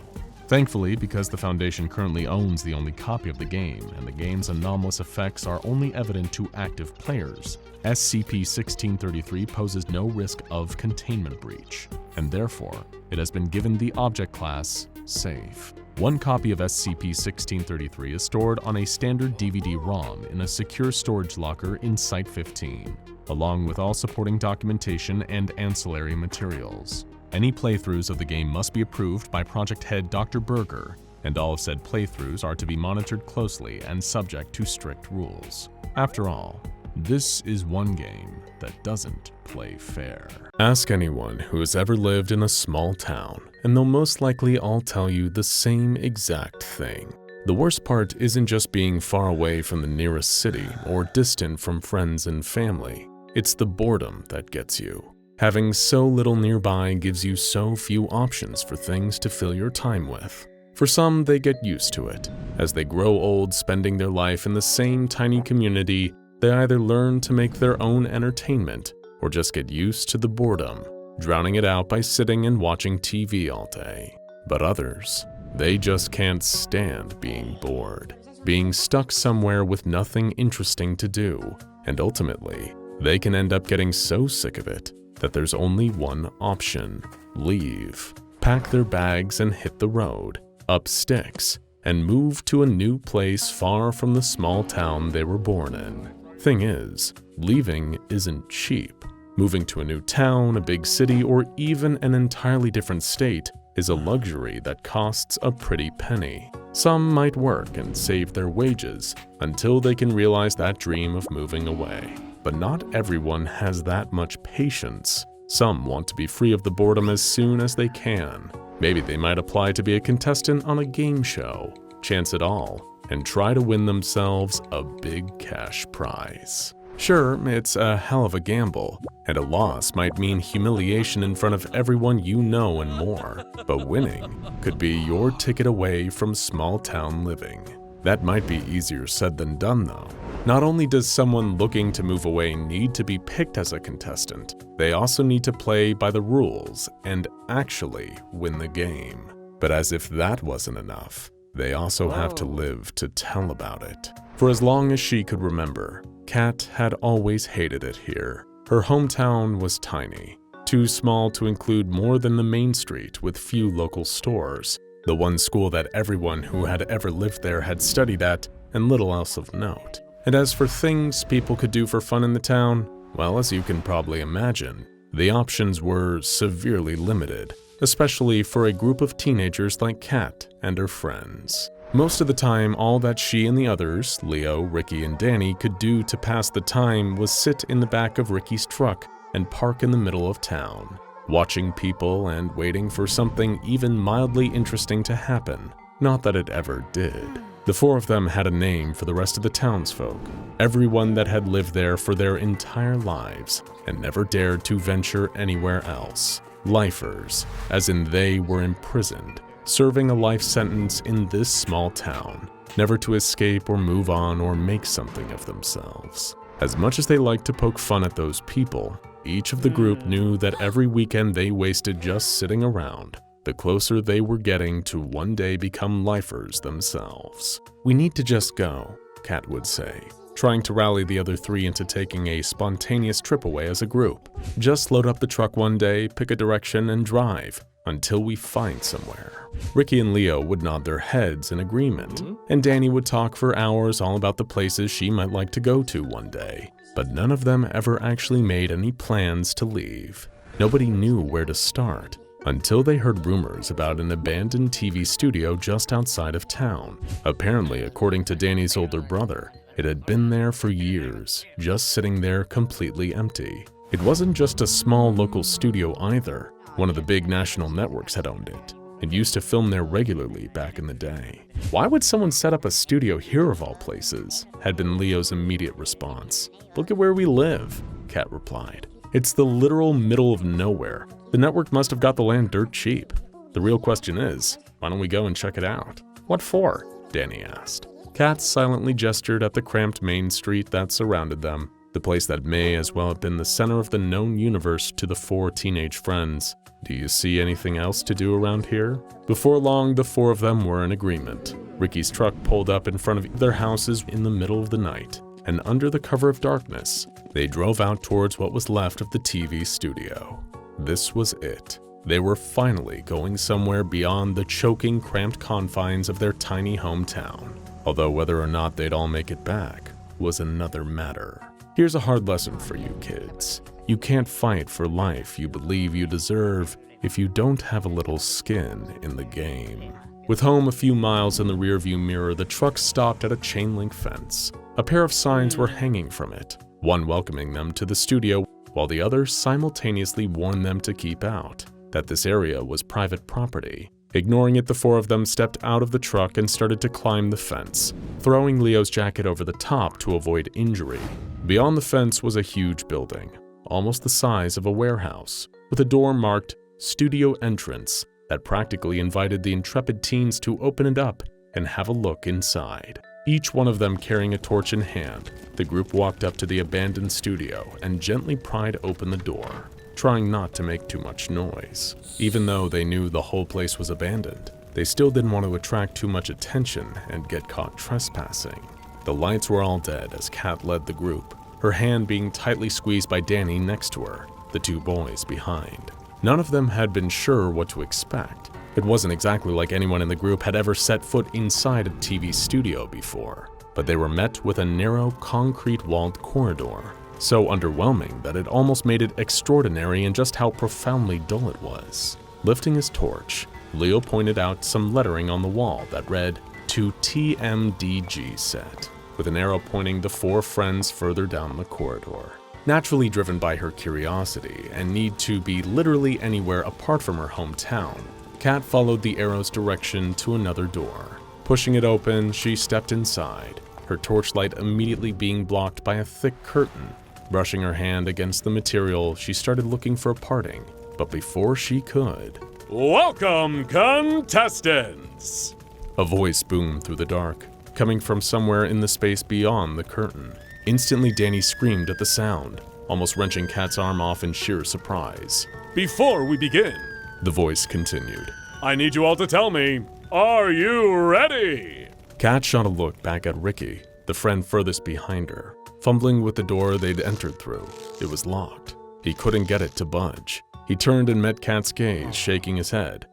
Thankfully, because the Foundation currently owns the only copy of the game, and the game's anomalous effects are only evident to active players, SCP-1633 poses no risk of containment breach, and therefore, it has been given the object class Safe. One copy of SCP-1633 is stored on a standard DVD-ROM in a secure storage locker in Site-15, along with all supporting documentation and ancillary materials. Any playthroughs of the game must be approved by Project Head Dr. Berger, and all of said playthroughs are to be monitored closely and subject to strict rules. After all, this is one game that doesn't play fair. Ask anyone who has ever lived in a small town, and they'll most likely all tell you the same exact thing. The worst part isn't just being far away from the nearest city or distant from friends and family. It's the boredom that gets you. Having so little nearby gives you so few options for things to fill your time with. For some, they get used to it. As they grow old spending their life in the same tiny community, they either learn to make their own entertainment or just get used to the boredom, drowning it out by sitting and watching TV all day. But others, they just can't stand being bored, being stuck somewhere with nothing interesting to do, and ultimately, they can end up getting so sick of it that there's only one option: leave, pack their bags and hit the road, up sticks, and move to a new place far from the small town they were born in. Thing is, leaving isn't cheap. Moving to a new town, a big city, or even an entirely different state is a luxury that costs a pretty penny. Some might work and save their wages until they can realize that dream of moving away. But not everyone has that much patience. Some want to be free of the boredom as soon as they can. Maybe they might apply to be a contestant on a game show, chance it all, and try to win themselves a big cash prize. Sure, it's a hell of a gamble, and a loss might mean humiliation in front of everyone you know and more, but winning could be your ticket away from small-town living. That might be easier said than done, though. Not only does someone looking to move away need to be picked as a contestant, they also need to play by the rules and actually win the game. But as if that wasn't enough, they also have to live to tell about it. For as long as she could remember, Kat had always hated it here. Her hometown was tiny, too small to include more than the main street with few local stores, the one school that everyone who had ever lived there had studied at, and little else of note. And as for things people could do for fun in the town, well, as you can probably imagine, the options were severely limited, especially for a group of teenagers like Kat and her friends. Most of the time, all that she and the others, Leo, Ricky, and Danny, could do to pass the time was sit in the back of Ricky's truck and park in the middle of town, watching people and waiting for something even mildly interesting to happen. Not that it ever did. The four of them had a name for the rest of the townsfolk, everyone that had lived there for their entire lives and never dared to venture anywhere else. Lifers, as in they were imprisoned, serving a life sentence in this small town, never to escape or move on or make something of themselves. As much as they liked to poke fun at those people, each of the group knew that every weekend they wasted just sitting around, the closer they were getting to one day become lifers themselves. "We need to just go," Kat would say, trying to rally the other three into taking a spontaneous trip away as a group. "Just load up the truck one day, pick a direction, and drive until we find somewhere." Ricky and Leo would nod their heads in agreement, and Danny would talk for hours all about the places she might like to go to one day. But none of them ever actually made any plans to leave. Nobody knew where to start, until they heard rumors about an abandoned TV studio just outside of town. Apparently, according to Danny's older brother, it had been there for years, just sitting there completely empty. It wasn't just a small local studio either. One of the big national networks had owned it, and used to film there regularly back in the day. "Why would someone set up a studio here of all places?" had been Leo's immediate response. "Look at where we live," Kat replied. "It's the literal middle of nowhere. The network must have got the land dirt cheap. The real question is, why don't we go and check it out?" "What for?" Danny asked. Kat silently gestured at the cramped main street that surrounded them, the place that may as well have been the center of the known universe to the four teenage friends. "Do you see anything else to do around here?" Before long, the four of them were in agreement. Ricky's truck pulled up in front of their houses in the middle of the night, and under the cover of darkness, they drove out towards what was left of the TV studio. This was it. They were finally going somewhere beyond the choking, cramped confines of their tiny hometown. Although whether or not they'd all make it back was another matter. Here's a hard lesson for you kids. You can't fight for life you believe you deserve if you don't have a little skin in the game. With home a few miles in the rearview mirror, the truck stopped at a chain-link fence. A pair of signs were hanging from it, one welcoming them to the studio, while the other simultaneously warned them to keep out, that this area was private property. Ignoring it, the four of them stepped out of the truck and started to climb the fence, throwing Leo's jacket over the top to avoid injury. Beyond the fence was a huge building, almost the size of a warehouse, with a door marked Studio Entrance that practically invited the intrepid teens to open it up and have a look inside. Each one of them carrying a torch in hand, the group walked up to the abandoned studio and gently pried open the door, trying not to make too much noise. Even though they knew the whole place was abandoned, they still didn't want to attract too much attention and get caught trespassing. The lights were all dead as Kat led the group, her hand being tightly squeezed by Danny next to her, the two boys behind. None of them had been sure what to expect. It wasn't exactly like anyone in the group had ever set foot inside a TV studio before, but they were met with a narrow, concrete-walled corridor, so underwhelming that it almost made it extraordinary in just how profoundly dull it was. Lifting his torch, Leo pointed out some lettering on the wall that read, "To TMDG set," with an arrow pointing the four friends further down the corridor. Naturally driven by her curiosity and need to be literally anywhere apart from her hometown, Kat followed the arrow's direction to another door. Pushing it open, she stepped inside, her torchlight immediately being blocked by a thick curtain. Brushing her hand against the material, she started looking for a parting, but before she could... "Welcome, contestants!" A voice boomed through the dark, coming from somewhere in the space beyond the curtain. Instantly, Danny screamed at the sound, almost wrenching Kat's arm off in sheer surprise. "Before we begin," the voice continued, "I need you all to tell me, are you ready?" Kat shot a look back at Ricky, the friend furthest behind her, fumbling with the door they'd entered through. It was locked. He couldn't get it to budge. He turned and met Kat's gaze, shaking his head.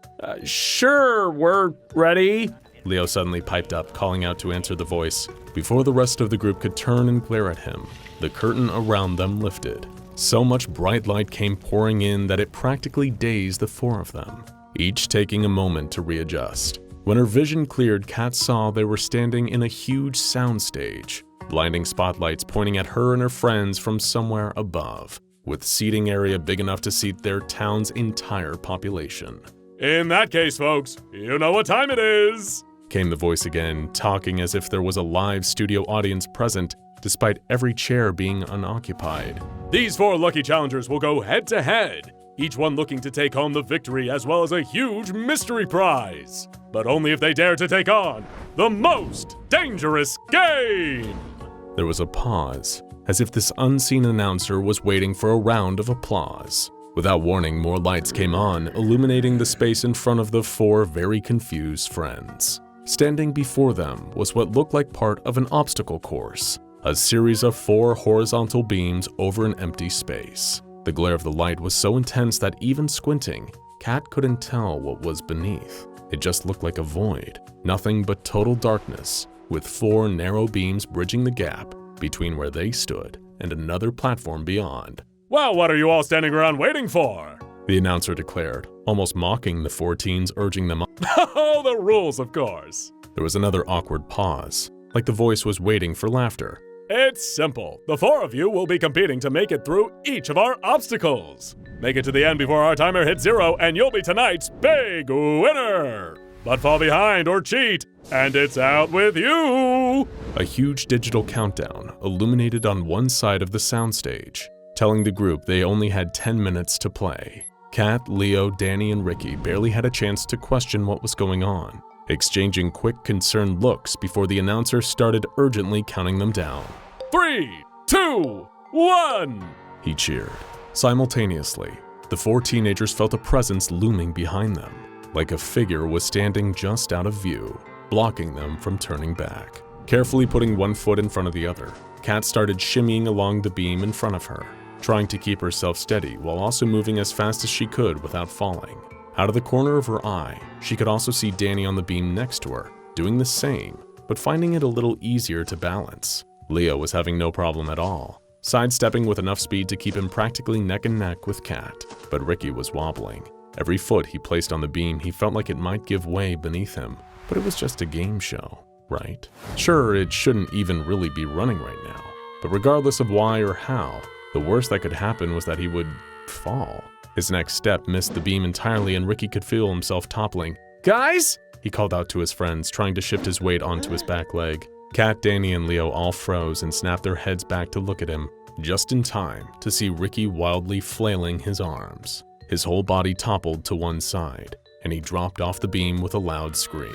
Sure, we're ready," Leo suddenly piped up, calling out to answer the voice. Before the rest of the group could turn and glare at him, the curtain around them lifted. So much bright light came pouring in that it practically dazed the four of them, each taking a moment to readjust. When her vision cleared, Kat saw they were standing in a huge soundstage, blinding spotlights pointing at her and her friends from somewhere above, with seating area big enough to seat their town's entire population. "In that case, folks, you know what time it is," came the voice again, talking as if there was a live studio audience present, despite every chair being unoccupied. "These four lucky challengers will go head-to-head, each one looking to take home the victory as well as a huge mystery prize. But only if they dare to take on the most dangerous game!" There was a pause, as if this unseen announcer was waiting for a round of applause. Without warning, more lights came on, illuminating the space in front of the four very confused friends. Standing before them was what looked like part of an obstacle course, a series of 4 horizontal beams over an empty space. The glare of the light was so intense that even squinting, Kat couldn't tell what was beneath. It just looked like a void, nothing but total darkness, with 4 narrow beams bridging the gap between where they stood and another platform beyond. "Well, what are you all standing around waiting for?" the announcer declared, almost mocking the 4 teens, urging them on. "Oh, the rules, of course." There was another awkward pause, like the voice was waiting for laughter. "It's simple. The 4 of you will be competing to make it through each of our obstacles. Make it to the end before our timer hits 0 and you'll be tonight's big winner. But fall behind or cheat, and it's out with you." A huge digital countdown illuminated on one side of the soundstage, telling the group they only had 10 minutes to play. Kat, Leo, Danny, and Ricky barely had a chance to question what was going on, exchanging quick, concerned looks before the announcer started urgently counting them down. 3, 2, 1, he cheered. Simultaneously, the 4 teenagers felt a presence looming behind them, like a figure was standing just out of view, blocking them from turning back. Carefully putting one foot in front of the other, Kat started shimmying along the beam in front of her, trying to keep herself steady while also moving as fast as she could without falling. Out of the corner of her eye, she could also see Danny on the beam next to her, doing the same, but finding it a little easier to balance. Leo was having no problem at all, sidestepping with enough speed to keep him practically neck and neck with Kat, but Ricky was wobbling. Every foot he placed on the beam, he felt like it might give way beneath him, but it was just a game show, right? Sure, it shouldn't even really be running right now, but regardless of why or how, the worst that could happen was that he would fall. His next step missed the beam entirely and Ricky could feel himself toppling. "Guys!" he called out to his friends, trying to shift his weight onto his back leg. Kat, Danny, and Leo all froze and snapped their heads back to look at him, just in time to see Ricky wildly flailing his arms. His whole body toppled to one side, and he dropped off the beam with a loud scream.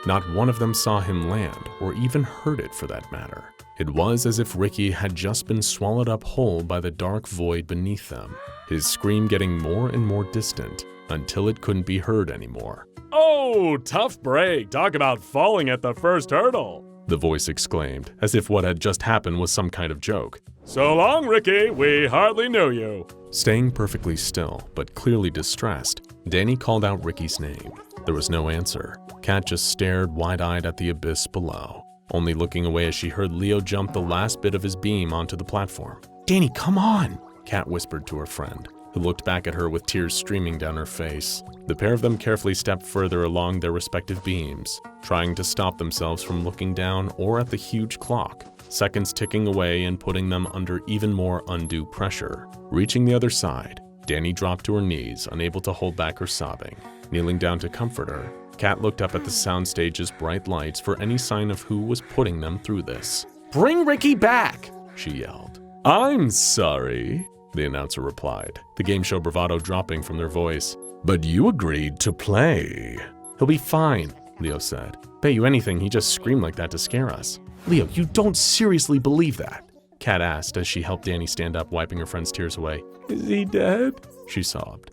Not one of them saw him land, or even heard it for that matter. It was as if Ricky had just been swallowed up whole by the dark void beneath them, his scream getting more and more distant until it couldn't be heard anymore. "Oh, tough break. Talk about falling at the first hurdle," the voice exclaimed, as if what had just happened was some kind of joke. "So long, Ricky. We hardly knew you." Staying perfectly still, but clearly distressed, Danny called out Ricky's name. There was no answer. Kat just stared wide-eyed at the abyss below, only looking away as she heard Leo jump the last bit of his beam onto the platform. "Danny, come on!" Kat whispered to her friend, who looked back at her with tears streaming down her face. The pair of them carefully stepped further along their respective beams, trying to stop themselves from looking down or at the huge clock, seconds ticking away and putting them under even more undue pressure. Reaching the other side, Danny dropped to her knees, unable to hold back her sobbing. Kneeling down to comfort her, Kat looked up at the soundstage's bright lights for any sign of who was putting them through this. "Bring Ricky back!" she yelled. "I'm sorry," the announcer replied, the game show bravado dropping from their voice. "But you agreed to play." "He'll be fine," Leo said. "Bet you anything he just screamed like that to scare us." "Leo, you don't seriously believe that?" Kat asked as she helped Danny stand up, wiping her friend's tears away. "Is he dead?" she sobbed.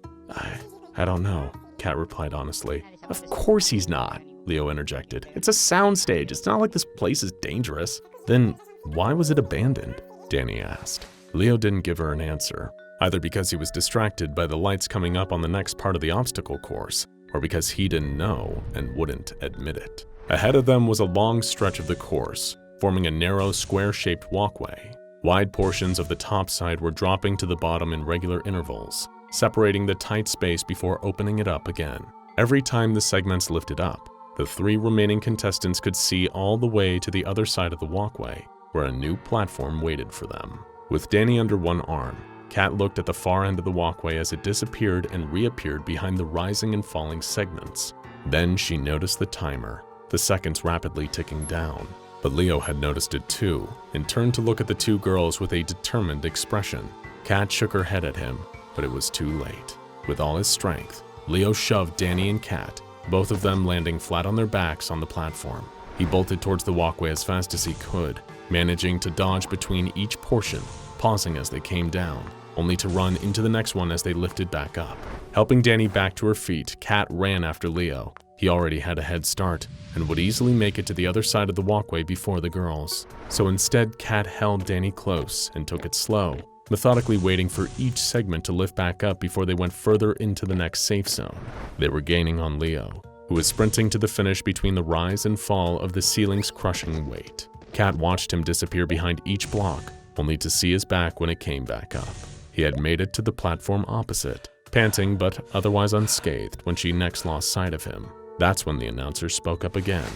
I don't know," Kat replied honestly. "Of course he's not," Leo interjected. "It's a soundstage. It's not like this place is dangerous." "Then why was it abandoned?" Danny asked. Leo didn't give her an answer, either because he was distracted by the lights coming up on the next part of the obstacle course, or because he didn't know and wouldn't admit it. Ahead of them was a long stretch of the course, forming a narrow, square-shaped walkway. Wide portions of the top side were dropping to the bottom in regular intervals, separating the tight space before opening it up again. Every time the segments lifted up, the 3 remaining contestants could see all the way to the other side of the walkway, where a new platform waited for them. With Danny under one arm, Kat looked at the far end of the walkway as it disappeared and reappeared behind the rising and falling segments. Then she noticed the timer, the seconds rapidly ticking down. But Leo had noticed it too, and turned to look at the 2 girls with a determined expression. Kat shook her head at him, but it was too late. With all his strength, Leo shoved Danny and Kat, both of them landing flat on their backs on the platform. He bolted towards the walkway as fast as he could, managing to dodge between each portion, pausing as they came down, only to run into the next one as they lifted back up. Helping Danny back to her feet, Kat ran after Leo. He already had a head start and would easily make it to the other side of the walkway before the girls. So instead, Kat held Danny close and took it slow, methodically waiting for each segment to lift back up before they went further into the next safe zone. They were gaining on Leo, who was sprinting to the finish between the rise and fall of the ceiling's crushing weight. Kat watched him disappear behind each block, only to see his back when it came back up. He had made it to the platform opposite, panting but otherwise unscathed when she next lost sight of him. That's when the announcer spoke up again.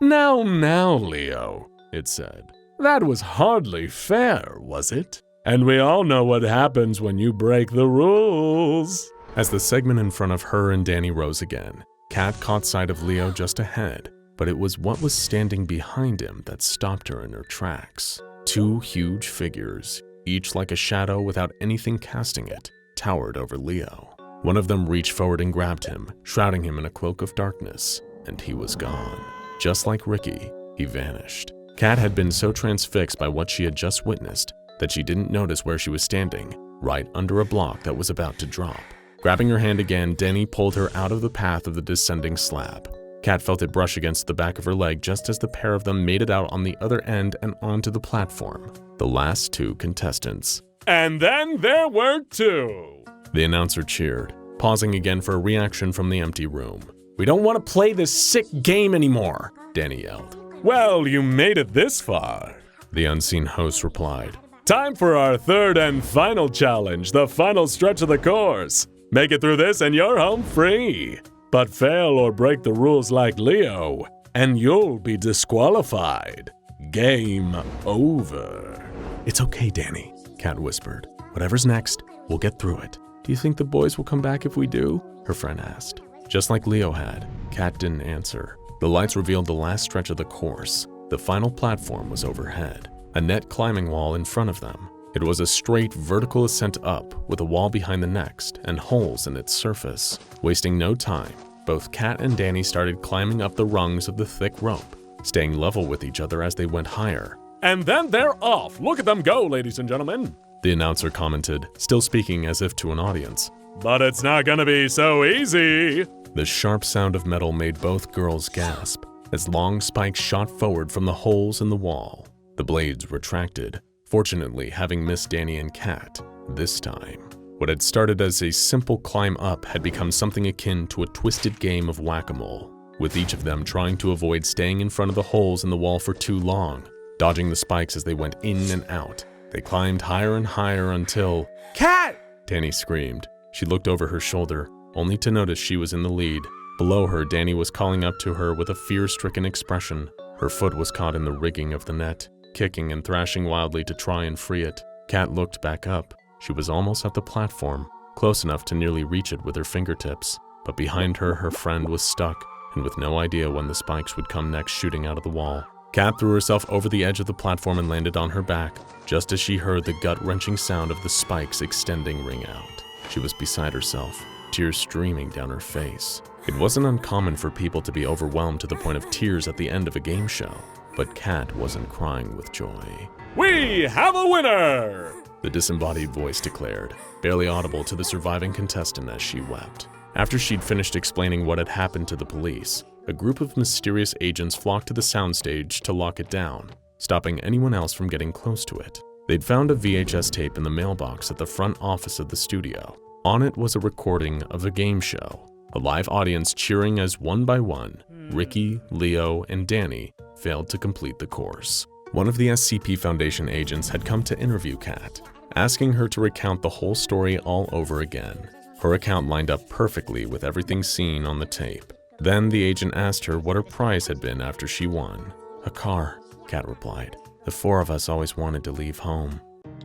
Now, Leo," it said. "That was hardly fair, was it? And we all know what happens when you break the rules." As the segment in front of her and Danny rose again, Kat caught sight of Leo just ahead, but it was what was standing behind him that stopped her in her tracks. 2 huge figures, each like a shadow without anything casting it, towered over Leo. One of them reached forward and grabbed him, shrouding him in a cloak of darkness, and he was gone. Just like Ricky, he vanished. Kat had been so transfixed by what she had just witnessed that she didn't notice where she was standing, right under a block that was about to drop. Grabbing her hand again, Danny pulled her out of the path of the descending slab. Kat felt it brush against the back of her leg just as the pair of them made it out on the other end and onto the platform. The last 2 contestants. "And then there were 2. The announcer cheered, pausing again for a reaction from the empty room. "We don't want to play this sick game anymore," Danny yelled. "Well, you made it this far," the unseen host replied. "Time for our 3rd and final challenge, the final stretch of the course. Make it through this and you're home free. But fail or break the rules like Leo, and you'll be disqualified. Game over." "It's okay, Danny," Kat whispered. "Whatever's next, we'll get through it." "Do you think the boys will come back if we do?" her friend asked. Just like Leo had, Kat didn't answer. The lights revealed the last stretch of the course. The final platform was overhead, a net climbing wall in front of them. It was a straight vertical ascent up with a wall behind the next and holes in its surface. Wasting no time, both Kat and Danny started climbing up the rungs of the thick rope, staying level with each other as they went higher. And then they're off. Look at them go, ladies and gentlemen. The announcer commented, still speaking as if to an audience. But it's not gonna be so easy. The sharp sound of metal made both girls gasp as long spikes shot forward from the holes in the wall. The blades retracted, fortunately having missed Danny and Kat this time. What had started as a simple climb up had become something akin to a twisted game of whack-a-mole, with each of them trying to avoid staying in front of the holes in the wall for too long, dodging the spikes as they went in and out. They climbed higher and higher until… Kat! Danny screamed. She looked over her shoulder, only to notice she was in the lead. Below her, Danny was calling up to her with a fear-stricken expression. Her foot was caught in the rigging of the net, kicking and thrashing wildly to try and free it. Kat looked back up. She was almost at the platform, close enough to nearly reach it with her fingertips. But behind her, her friend was stuck, and with no idea when the spikes would come next shooting out of the wall. Kat threw herself over the edge of the platform and landed on her back, just as she heard the gut-wrenching sound of the spikes extending ring out. She was beside herself, tears streaming down her face. It wasn't uncommon for people to be overwhelmed to the point of tears at the end of a game show, but Kat wasn't crying with joy. We have a winner! The disembodied voice declared, barely audible to the surviving contestant as she wept. After she'd finished explaining what had happened to the police, a group of mysterious agents flocked to the soundstage to lock it down, stopping anyone else from getting close to it. They'd found a VHS tape in the mailbox at the front office of the studio. On it was a recording of a game show, a live audience cheering as one by one, Ricky, Leo, and Danny failed to complete the course. One of the SCP Foundation agents had come to interview Kat, asking her to recount the whole story all over again. Her account lined up perfectly with everything seen on the tape. Then the agent asked her what her prize had been after she won. "A car," Kat replied. "The four of us always wanted to leave home."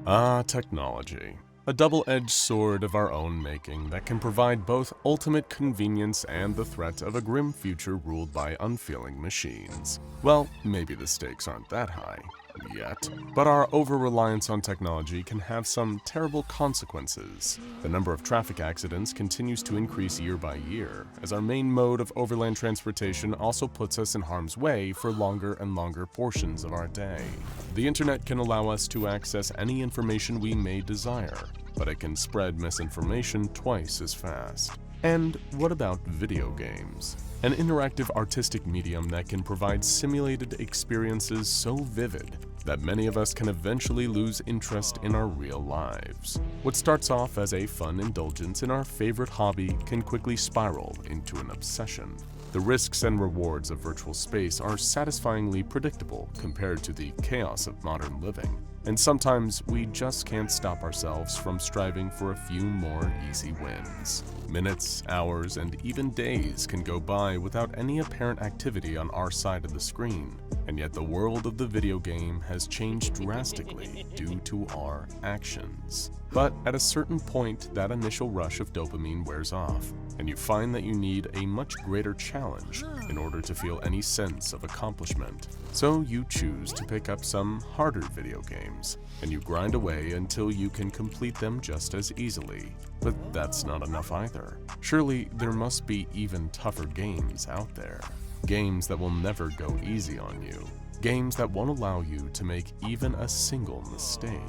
Ah, technology. A double-edged sword of our own making that can provide both ultimate convenience and the threat of a grim future ruled by unfeeling machines. Well, maybe the stakes aren't that high yet, but our over-reliance on technology can have some terrible consequences. The number of traffic accidents continues to increase year by year, as our main mode of overland transportation also puts us in harm's way for longer and longer portions of our day. The internet can allow us to access any information we may desire, but it can spread misinformation twice as fast. And what about video games? An interactive artistic medium that can provide simulated experiences so vivid that many of us can eventually lose interest in our real lives. What starts off as a fun indulgence in our favorite hobby can quickly spiral into an obsession. The risks and rewards of virtual space are satisfyingly predictable compared to the chaos of modern living, and sometimes we just can't stop ourselves from striving for a few more easy wins. Minutes, hours, and even days can go by without any apparent activity on our side of the screen, and yet the world of the video game has changed drastically due to our actions. But at a certain point, that initial rush of dopamine wears off, and you find that you need a much greater challenge in order to feel any sense of accomplishment. So you choose to pick up some harder video games, and you grind away until you can complete them just as easily. But that's not enough either. Surely there must be even tougher games out there. Games that will never go easy on you. Games that won't allow you to make even a single mistake.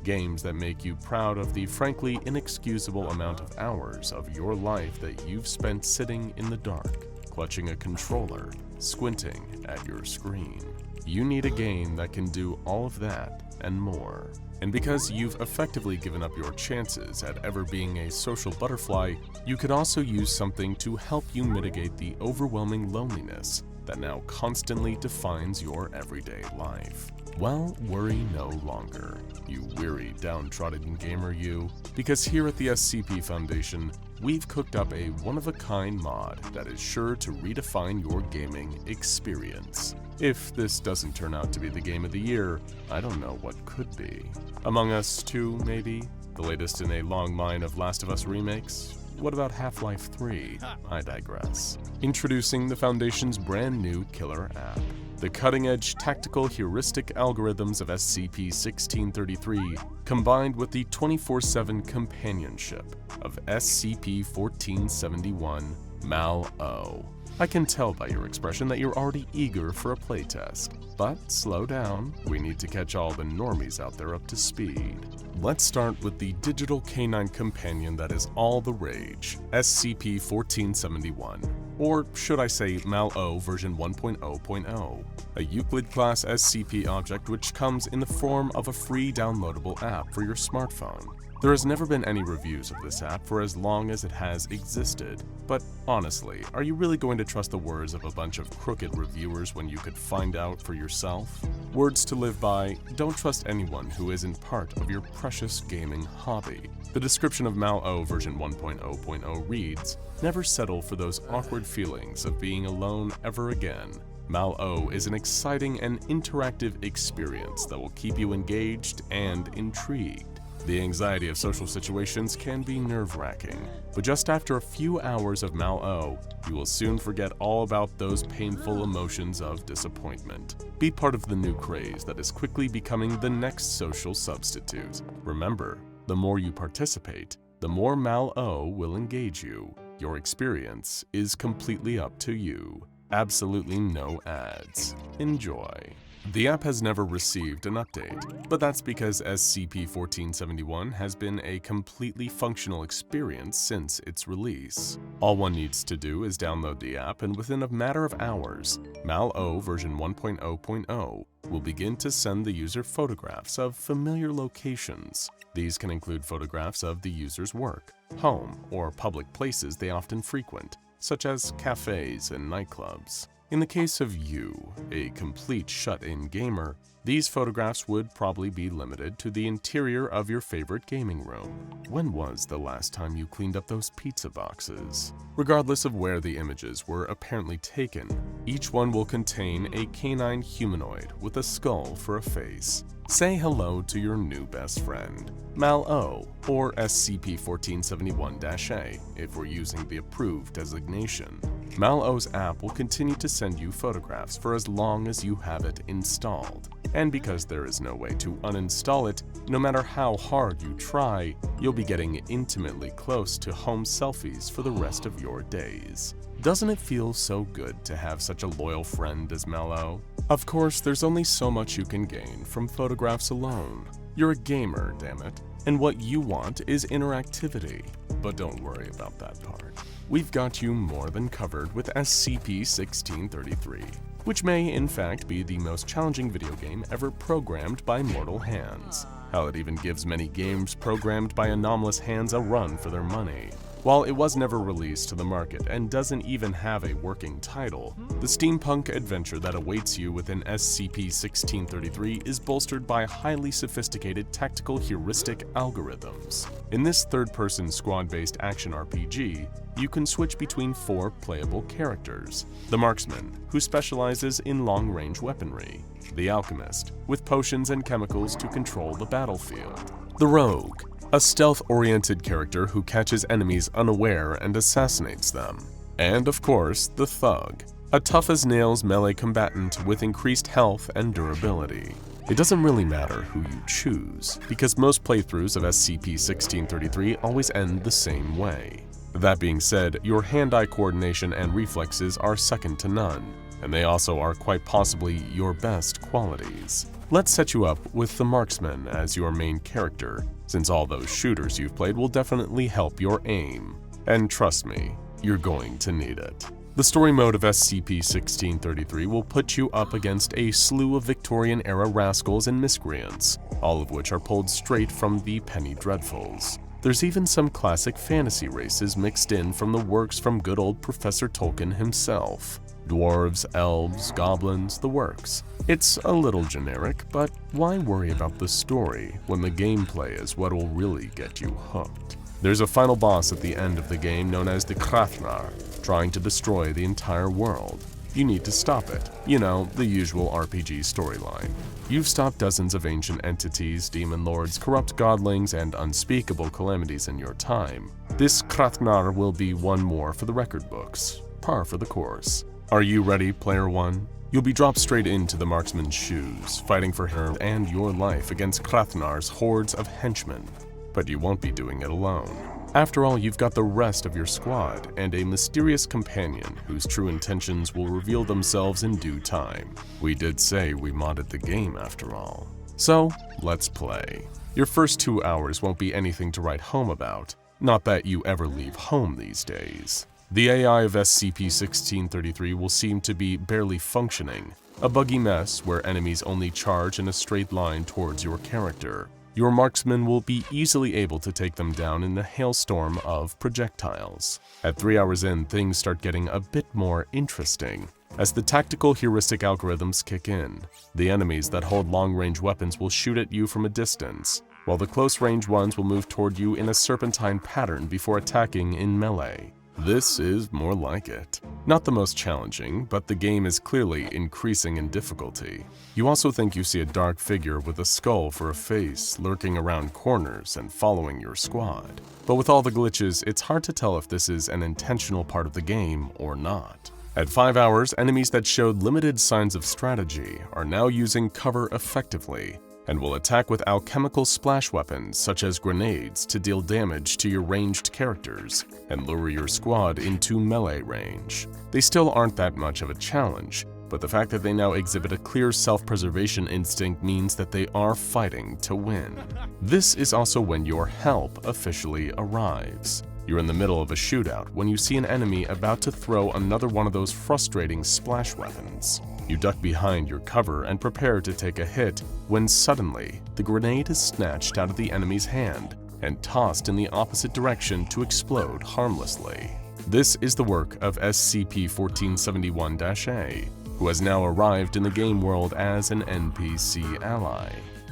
Games that make you proud of the frankly inexcusable amount of hours of your life that you've spent sitting in the dark, clutching a controller, squinting at your screen. You need a game that can do all of that and more. And because you've effectively given up your chances at ever being a social butterfly, you could also use something to help you mitigate the overwhelming loneliness that now constantly defines your everyday life. Well, worry no longer, you weary, downtrodden gamer you, because here at the SCP Foundation, we've cooked up a one-of-a-kind mod that is sure to redefine your gaming experience. If this doesn't turn out to be the game of the year, I don't know what could be. Among Us 2, maybe? The latest in a long line of Last of Us remakes? What about Half-Life 3? I digress. Introducing the Foundation's brand new killer app. The cutting-edge tactical heuristic algorithms of SCP-1633 combined with the 24/7 companionship of SCP-1471 MalO. I can tell by your expression that you're already eager for a playtest, but slow down, we need to catch all the normies out there up to speed. Let's start with the digital canine companion that is all the rage, SCP-1471, or should I say MalO version 1.0.0, a Euclid-class SCP object which comes in the form of a free downloadable app for your smartphone. There has never been any reviews of this app for as long as it has existed, but honestly, are you really going to trust the words of a bunch of crooked reviewers when you could find out for yourself? Words to live by: don't trust anyone who isn't part of your precious gaming hobby. The description of MalO version 1.0.0 reads, "Never settle for those awkward feelings of being alone ever again. MalO is an exciting and interactive experience that will keep you engaged and intrigued. The anxiety of social situations can be nerve-wracking, but just after a few hours of MalO, you will soon forget all about those painful emotions of disappointment. Be part of the new craze that is quickly becoming the next social substitute. Remember, the more you participate, the more MalO will engage you. Your experience is completely up to you. Absolutely no ads. Enjoy." The app has never received an update, but that's because SCP-1471 has been a completely functional experience since its release. All one needs to do is download the app, and within a matter of hours, MalO version 1.0.0 will begin to send the user photographs of familiar locations. These can include photographs of the user's work, home, or public places they often frequent, such as cafes and nightclubs. In the case of you, a complete shut-in gamer, these photographs would probably be limited to the interior of your favorite gaming room. When was the last time you cleaned up those pizza boxes? Regardless of where the images were apparently taken, each one will contain a canine humanoid with a skull for a face. Say hello to your new best friend, MalO, or SCP-1471-A if we're using the approved designation. MalO's app will continue to send you photographs for as long as you have it installed. And because there is no way to uninstall it, no matter how hard you try, you'll be getting intimately close to home selfies for the rest of your days. Doesn't it feel so good to have such a loyal friend as MalO? Of course, there's only so much you can gain from photographs alone. You're a gamer, damn it, and what you want is interactivity. But don't worry about that part. We've got you more than covered with SCP-1633, which may in fact be the most challenging video game ever programmed by mortal hands. Hell, it even gives many games programmed by anomalous hands a run for their money. While it was never released to the market and doesn't even have a working title, the steampunk adventure that awaits you within SCP-1633 is bolstered by highly sophisticated tactical heuristic algorithms. In this third-person squad-based action RPG, you can switch between 4 playable characters: the Marksman, who specializes in long-range weaponry; the Alchemist, with potions and chemicals to control the battlefield; the Rogue, a stealth-oriented character who catches enemies unaware and assassinates them; and of course, the Thug, a tough-as-nails melee combatant with increased health and durability. It doesn't really matter who you choose, because most playthroughs of SCP-1633 always end the same way. That being said, your hand-eye coordination and reflexes are second to none, and they also are quite possibly your best qualities. Let's set you up with the Marksman as your main character, since all those shooters you've played will definitely help your aim. And trust me, you're going to need it. The story mode of SCP-1633 will put you up against a slew of Victorian-era rascals and miscreants, all of which are pulled straight from the Penny Dreadfuls. There's even some classic fantasy races mixed in from the works from good old Professor Tolkien himself. Dwarves, elves, goblins, the works. It's a little generic, but why worry about the story when the gameplay is what will really get you hooked? There's a final boss at the end of the game known as the Krafnar, trying to destroy the entire world. You need to stop it. You know, the usual RPG storyline. You've stopped dozens of ancient entities, demon lords, corrupt godlings, and unspeakable calamities in your time. This Krafnar will be one more for the record books. Par for the course. Are you ready, Player 1? You'll be dropped straight into the marksman's shoes, fighting for her and your life against Krathnar's hordes of henchmen. But you won't be doing it alone. After all, you've got the rest of your squad and a mysterious companion whose true intentions will reveal themselves in due time. We did say we modded the game after all. So, let's play. Your first 2 hours won't be anything to write home about. Not that you ever leave home these days. The AI of SCP-1633 will seem to be barely functioning, a buggy mess where enemies only charge in a straight line towards your character. Your marksman will be easily able to take them down in a hailstorm of projectiles. At 3 hours in, things start getting a bit more interesting, as the tactical heuristic algorithms kick in. The enemies that hold long-range weapons will shoot at you from a distance, while the close-range ones will move toward you in a serpentine pattern before attacking in melee. This is more like it. Not the most challenging, but the game is clearly increasing in difficulty. You also think you see a dark figure with a skull for a face lurking around corners and following your squad. But with all the glitches, it's hard to tell if this is an intentional part of the game or not. At 5 hours, enemies that showed limited signs of strategy are now using cover effectively, and will attack with alchemical splash weapons such as grenades to deal damage to your ranged characters and lure your squad into melee range. They still aren't that much of a challenge, but the fact that they now exhibit a clear self-preservation instinct means that they are fighting to win. This is also when your help officially arrives. You're in the middle of a shootout when you see an enemy about to throw another one of those frustrating splash weapons. You duck behind your cover and prepare to take a hit when suddenly the grenade is snatched out of the enemy's hand and tossed in the opposite direction to explode harmlessly. This is the work of SCP-1471-A, who has now arrived in the game world as an NPC ally.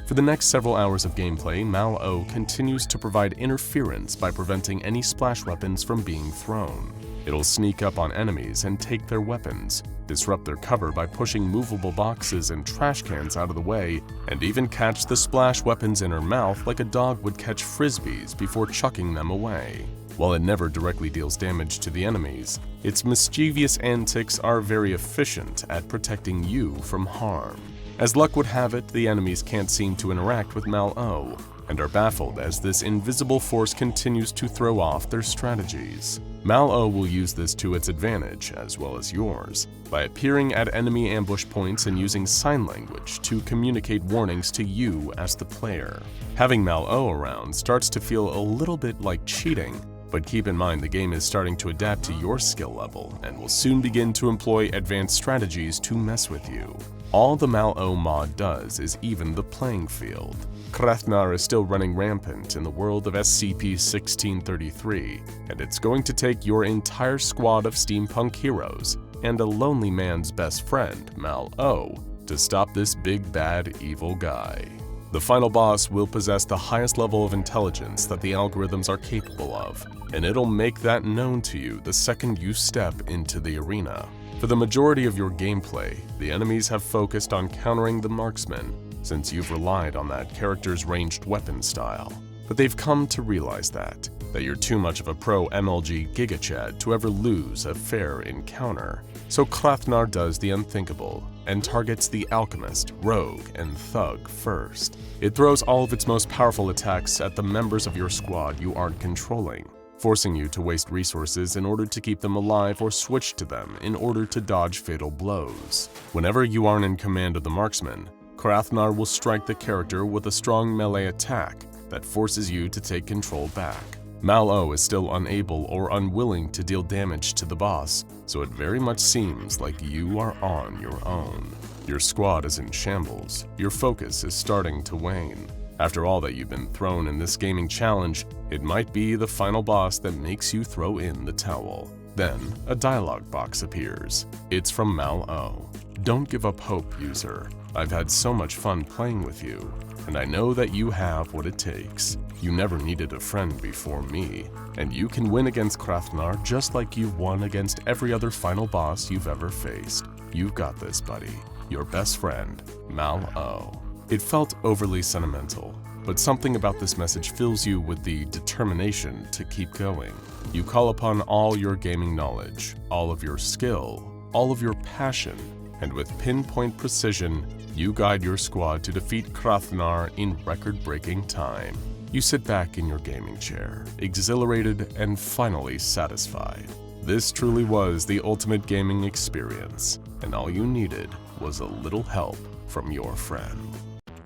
For the next several hours of gameplay, MalO continues to provide interference by preventing any splash weapons from being thrown. It'll sneak up on enemies and take their weapons, disrupt their cover by pushing movable boxes and trash cans out of the way, and even catch the splash weapons in her mouth like a dog would catch frisbees before chucking them away. While it never directly deals damage to the enemies, its mischievous antics are very efficient at protecting you from harm. As luck would have it, the enemies can't seem to interact with MalO, and are baffled as this invisible force continues to throw off their strategies. MalO will use this to its advantage, as well as yours, by appearing at enemy ambush points and using sign language to communicate warnings to you as the player. Having MalO around starts to feel a little bit like cheating, but keep in mind the game is starting to adapt to your skill level and will soon begin to employ advanced strategies to mess with you. All the MalO mod does is even the playing field. Krathnar is still running rampant in the world of SCP-1633, and it's going to take your entire squad of steampunk heroes and a lonely man's best friend, MalO, to stop this big bad evil guy. The final boss will possess the highest level of intelligence that the algorithms are capable of, and it'll make that known to you the second you step into the arena. For the majority of your gameplay, the enemies have focused on countering the marksman, since you've relied on that character's ranged weapon style. But they've come to realize that you're too much of a pro MLG gigachad to ever lose a fair encounter. So Krathnar does the unthinkable and targets the alchemist, rogue, and thug first. It throws all of its most powerful attacks at the members of your squad you aren't controlling, forcing you to waste resources in order to keep them alive or switch to them in order to dodge fatal blows. Whenever you aren't in command of the marksman, Krathnar will strike the character with a strong melee attack that forces you to take control back. MalO is still unable or unwilling to deal damage to the boss, so it very much seems like you are on your own. Your squad is in shambles, your focus is starting to wane. After all that you've been thrown in this gaming challenge, it might be the final boss that makes you throw in the towel. Then, a dialogue box appears. It's from MalO. Don't give up hope, user. I've had so much fun playing with you, and I know that you have what it takes. You never needed a friend before me, and you can win against Krathnar just like you've won against every other final boss you've ever faced. You've got this, buddy. Your best friend, MalO. It felt overly sentimental, but something about this message fills you with the determination to keep going. You call upon all your gaming knowledge, all of your skill, all of your passion, and with pinpoint precision, you guide your squad to defeat Krathnar in record-breaking time. You sit back in your gaming chair, exhilarated and finally satisfied. This truly was the ultimate gaming experience, and all you needed was a little help from your friend.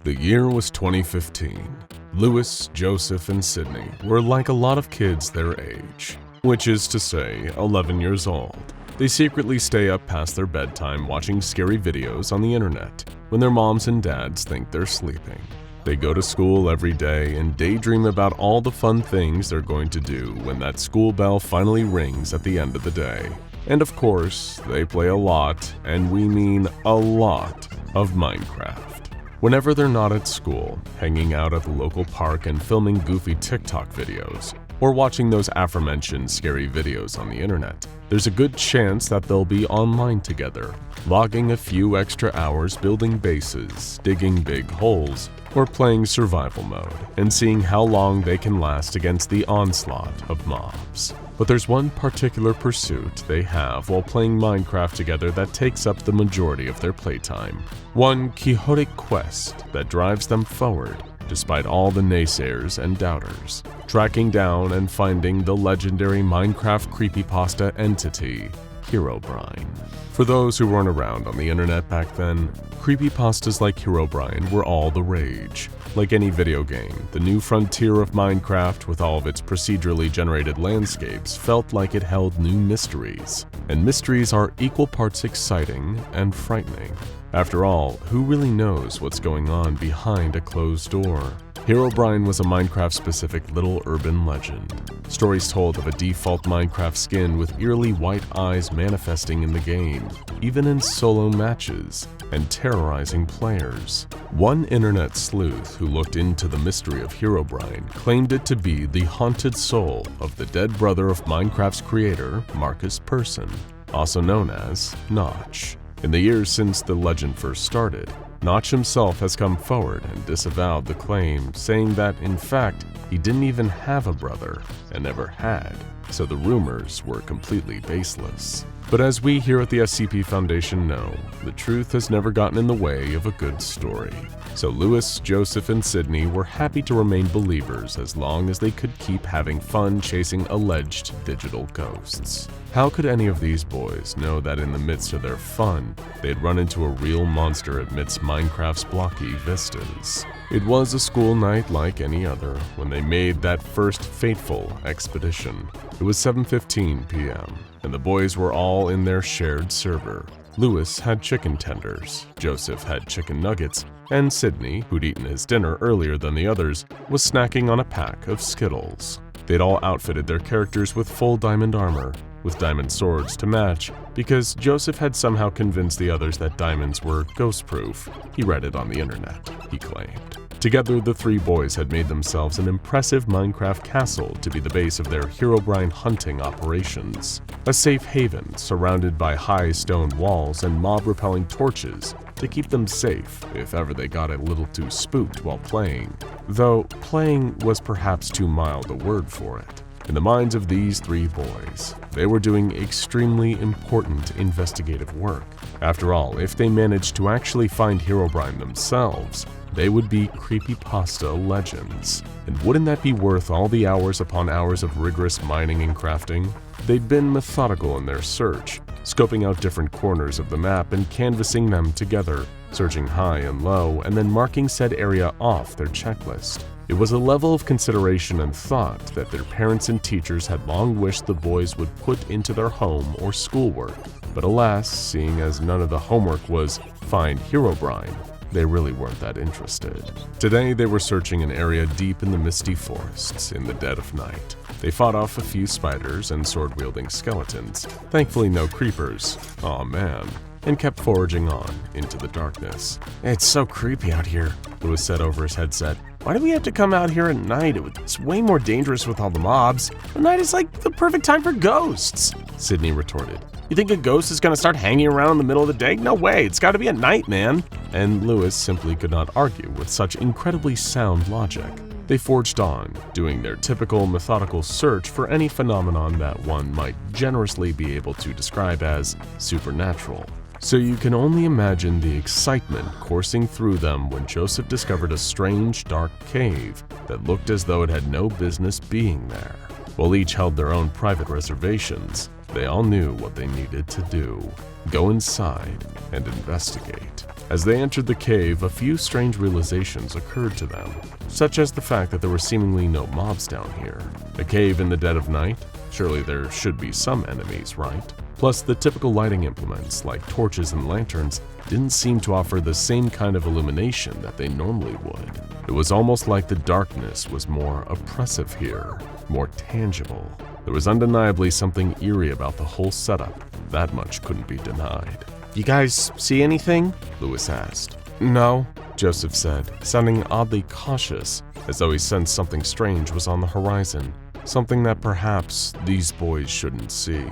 The year was 2015. Lewis, Joseph, and Sydney were like a lot of kids their age, which is to say 11 years old. They secretly stay up past their bedtime watching scary videos on the internet when their moms and dads think they're sleeping. They go to school every day and daydream about all the fun things they're going to do when that school bell finally rings at the end of the day. And of course, they play a lot, and we mean a lot, of Minecraft. Whenever they're not at school, hanging out at the local park and filming goofy TikTok videos, or watching those aforementioned scary videos on the internet, there's a good chance that they'll be online together, logging a few extra hours building bases, digging big holes, or playing survival mode, and seeing how long they can last against the onslaught of mobs. But there's one particular pursuit they have while playing Minecraft together that takes up the majority of their playtime. One quixotic quest that drives them forward, despite all the naysayers and doubters, tracking down and finding the legendary Minecraft creepypasta entity, Herobrine. For those who weren't around on the internet back then, creepypastas like Herobrine were all the rage. Like any video game, the new frontier of Minecraft with all of its procedurally generated landscapes felt like it held new mysteries. And mysteries are equal parts exciting and frightening. After all, who really knows what's going on behind a closed door? Herobrine was a Minecraft-specific little urban legend. Stories told of a default Minecraft skin with eerily white eyes manifesting in the game, even in solo matches, and terrorizing players. One internet sleuth who looked into the mystery of Herobrine claimed it to be the haunted soul of the dead brother of Minecraft's creator, Marcus Persson, also known as Notch. In the years since the legend first started, Notch himself has come forward and disavowed the claim, saying that, in fact, he didn't even have a brother and never had, so the rumors were completely baseless. But as we here at the SCP Foundation know, the truth has never gotten in the way of a good story. So Lewis, Joseph, and Sydney were happy to remain believers as long as they could keep having fun chasing alleged digital ghosts. How could any of these boys know that in the midst of their fun, they'd run into a real monster amidst Minecraft's blocky vistas? It was a school night like any other when they made that first fateful expedition. It was 7:15 p.m., and the boys were all in their shared server. Lewis had chicken tenders, Joseph had chicken nuggets, and Sydney, who'd eaten his dinner earlier than the others, was snacking on a pack of Skittles. They'd all outfitted their characters with full diamond armor, with diamond swords to match, because Joseph had somehow convinced the others that diamonds were ghost-proof. He read it on the internet, he claimed. Together, the three boys had made themselves an impressive Minecraft castle to be the base of their Herobrine hunting operations. A safe haven surrounded by high stone walls and mob-repelling torches to keep them safe if ever they got a little too spooked while playing. Though playing was perhaps too mild a word for it. In the minds of these three boys, they were doing extremely important investigative work. After all, if they managed to actually find Herobrine themselves, they would be creepypasta legends. And wouldn't that be worth all the hours upon hours of rigorous mining and crafting? They'd been methodical in their search, scoping out different corners of the map and canvassing them together, searching high and low, and then marking said area off their checklist. It was a level of consideration and thought that their parents and teachers had long wished the boys would put into their home or schoolwork. But alas, seeing as none of the homework was find Herobrine, they really weren't that interested. Today, they were searching an area deep in the misty forests in the dead of night. They fought off a few spiders and sword-wielding skeletons, thankfully no creepers, aw man, and kept foraging on into the darkness. "It's so creepy out here," Lewis said over his headset. "Why do we have to come out here at night? It's way more dangerous with all the mobs. The night is like the perfect time for ghosts," Sydney retorted. "You think a ghost is gonna start hanging around in the middle of the day? No way, it's gotta be at night, man." And Lewis simply could not argue with such incredibly sound logic. They forged on, doing their typical methodical search for any phenomenon that one might generously be able to describe as supernatural. So you can only imagine the excitement coursing through them when Joseph discovered a strange, dark cave that looked as though it had no business being there. While each held their own private reservations, they all knew what they needed to do: go inside and investigate. As they entered the cave, a few strange realizations occurred to them, such as the fact that there were seemingly no mobs down here. A cave in the dead of night? Surely there should be some enemies, right? Plus, the typical lighting implements, like torches and lanterns, didn't seem to offer the same kind of illumination that they normally would. It was almost like the darkness was more oppressive here, more tangible. There was undeniably something eerie about the whole setup. That much couldn't be denied. You guys see anything? Lewis asked. No, Joseph said, sounding oddly cautious, as though he sensed something strange was on the horizon, something that perhaps these boys shouldn't see.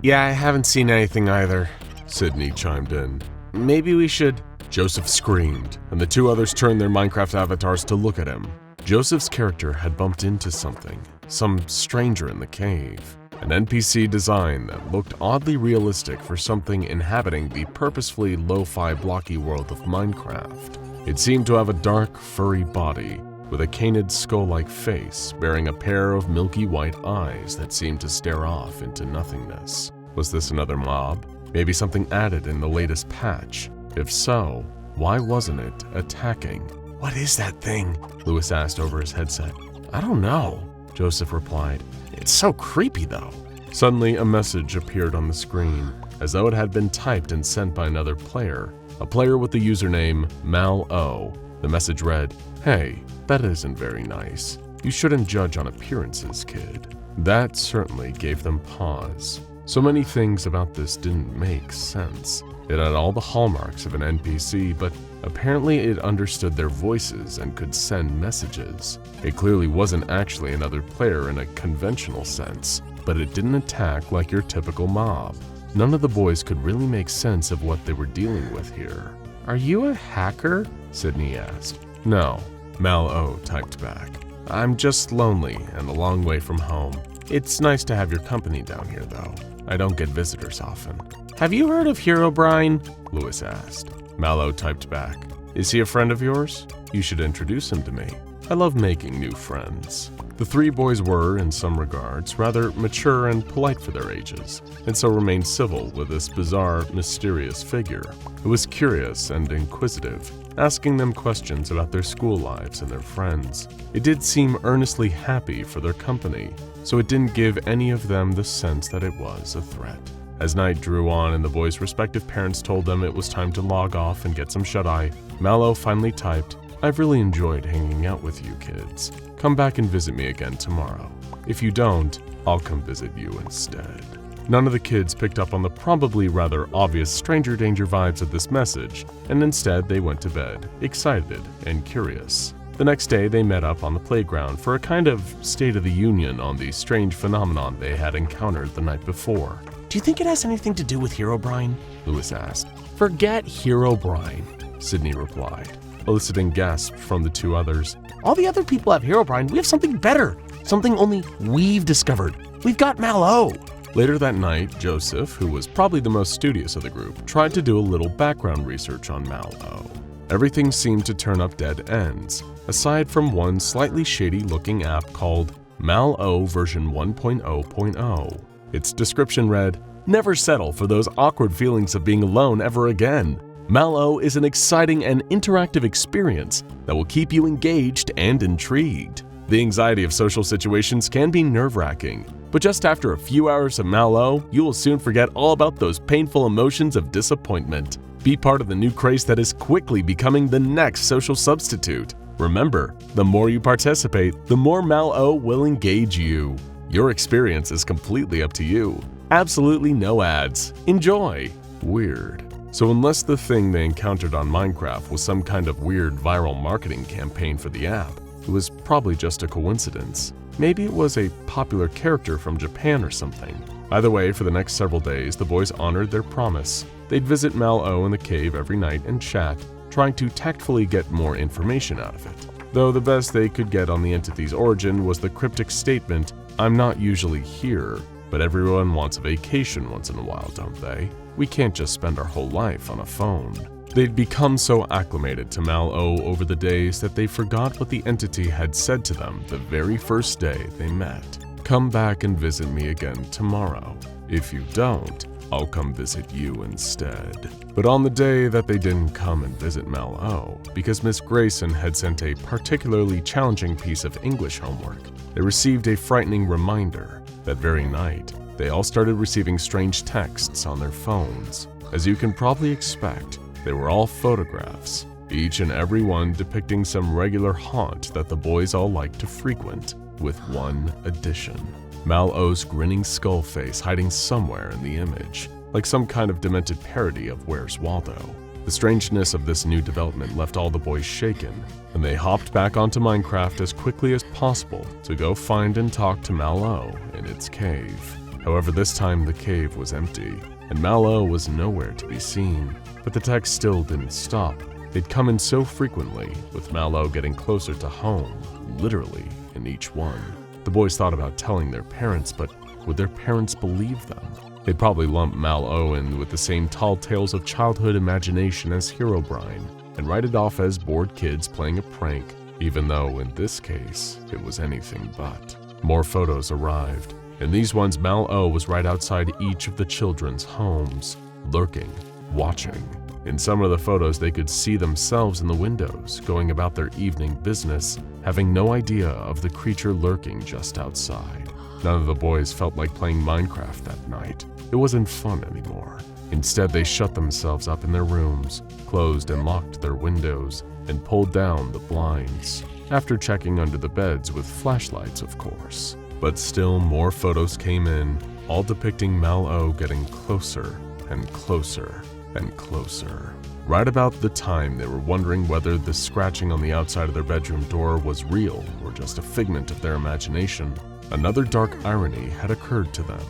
Yeah, I haven't seen anything either. Sydney chimed in. Maybe we should... Joseph screamed, and the two others turned their Minecraft avatars to look at him. Joseph's character had bumped into something, some stranger in the cave. An NPC design that looked oddly realistic for something inhabiting the purposefully lo-fi blocky world of Minecraft. It seemed to have a dark, furry body, with a canid skull-like face bearing a pair of milky white eyes that seemed to stare off into nothingness. Was this another mob? Maybe something added in the latest patch? If so, why wasn't it attacking? What is that thing? Lewis asked over his headset. I don't know, Joseph replied. It's so creepy though. Suddenly, a message appeared on the screen, as though it had been typed and sent by another player, a player with the username MalO. The message read, "Hey, that isn't very nice. You shouldn't judge on appearances, kid." That certainly gave them pause. So many things about this didn't make sense. It had all the hallmarks of an NPC, but apparently it understood their voices and could send messages. It clearly wasn't actually another player in a conventional sense, but it didn't attack like your typical mob. None of the boys could really make sense of what they were dealing with here. Are you a hacker? Sydney asked. No, MalO typed back. I'm just lonely and a long way from home. It's nice to have your company down here, though. I don't get visitors often. Have you heard of Herobrine? Lewis asked. MalO typed back. Is he a friend of yours? You should introduce him to me. I love making new friends. The three boys were, in some regards, rather mature and polite for their ages, and so remained civil with this bizarre, mysterious figure who was curious and inquisitive, asking them questions about their school lives and their friends. It did seem earnestly happy for their company, so it didn't give any of them the sense that it was a threat. As night drew on and the boys' respective parents told them it was time to log off and get some shut-eye, MalO finally typed, "I've really enjoyed hanging out with you kids. Come back and visit me again tomorrow. If you don't, I'll come visit you instead." None of the kids picked up on the probably rather obvious stranger danger vibes of this message, and instead they went to bed, excited and curious. The next day they met up on the playground for a kind of State of the Union on the strange phenomenon they had encountered the night before. Do you think it has anything to do with Herobrine? Lewis asked. Forget Herobrine, Sydney replied, eliciting gasps from the two others. All the other people have Herobrine. We have something better. Something only we've discovered. We've got MalO. Later that night, Joseph, who was probably the most studious of the group, tried to do a little background research on MalO. Everything seemed to turn up dead ends, aside from one slightly shady-looking app called MalO version 1.0.0. Its description read, "Never settle for those awkward feelings of being alone ever again. MalO is an exciting and interactive experience that will keep you engaged and intrigued. The anxiety of social situations can be nerve-wracking, but just after a few hours of MalO, you will soon forget all about those painful emotions of disappointment. Be part of the new craze that is quickly becoming the next social substitute. Remember, the more you participate, the more MalO will engage you. Your experience is completely up to you. Absolutely no ads. Enjoy." Weird. So unless the thing they encountered on Minecraft was some kind of weird viral marketing campaign for the app, it was probably just a coincidence. Maybe it was a popular character from Japan or something. Either way, for the next several days, the boys honored their promise. They'd visit MalO in the cave every night and chat, trying to tactfully get more information out of it. Though the best they could get on the entity's origin was the cryptic statement, "I'm not usually here, but everyone wants a vacation once in a while, don't they?" We can't just spend our whole life on a phone. They'd become so acclimated to MalO over the days that they forgot what the entity had said to them the very first day they met. Come back and visit me again tomorrow. If you don't, I'll come visit you instead. But on the day that they didn't come and visit MalO, because Miss Grayson had sent a particularly challenging piece of English homework, they received a frightening reminder. That very night, they all started receiving strange texts on their phones. As you can probably expect, they were all photographs, each and every one depicting some regular haunt that the boys all liked to frequent, with one addition. MalO's grinning skull face hiding somewhere in the image, like some kind of demented parody of Where's Waldo. The strangeness of this new development left all the boys shaken, and they hopped back onto Minecraft as quickly as possible to go find and talk to MalO in its cave. However, this time the cave was empty, and MalO was nowhere to be seen. But the text still didn't stop. They'd come in so frequently, with MalO getting closer to home, literally in each one. The boys thought about telling their parents, but would their parents believe them? They'd probably lump MalO in with the same tall tales of childhood imagination as Herobrine, and write it off as bored kids playing a prank, even though in this case, it was anything but. More photos arrived. In these ones, MalO was right outside each of the children's homes, lurking, watching. In some of the photos, they could see themselves in the windows, going about their evening business, having no idea of the creature lurking just outside. None of the boys felt like playing Minecraft that night. It wasn't fun anymore. Instead, they shut themselves up in their rooms, closed and locked their windows, and pulled down the blinds, after checking under the beds with flashlights, of course. But still more photos came in, all depicting MalO getting closer and closer and closer. Right about the time they were wondering whether the scratching on the outside of their bedroom door was real or just a figment of their imagination, another dark irony had occurred to them.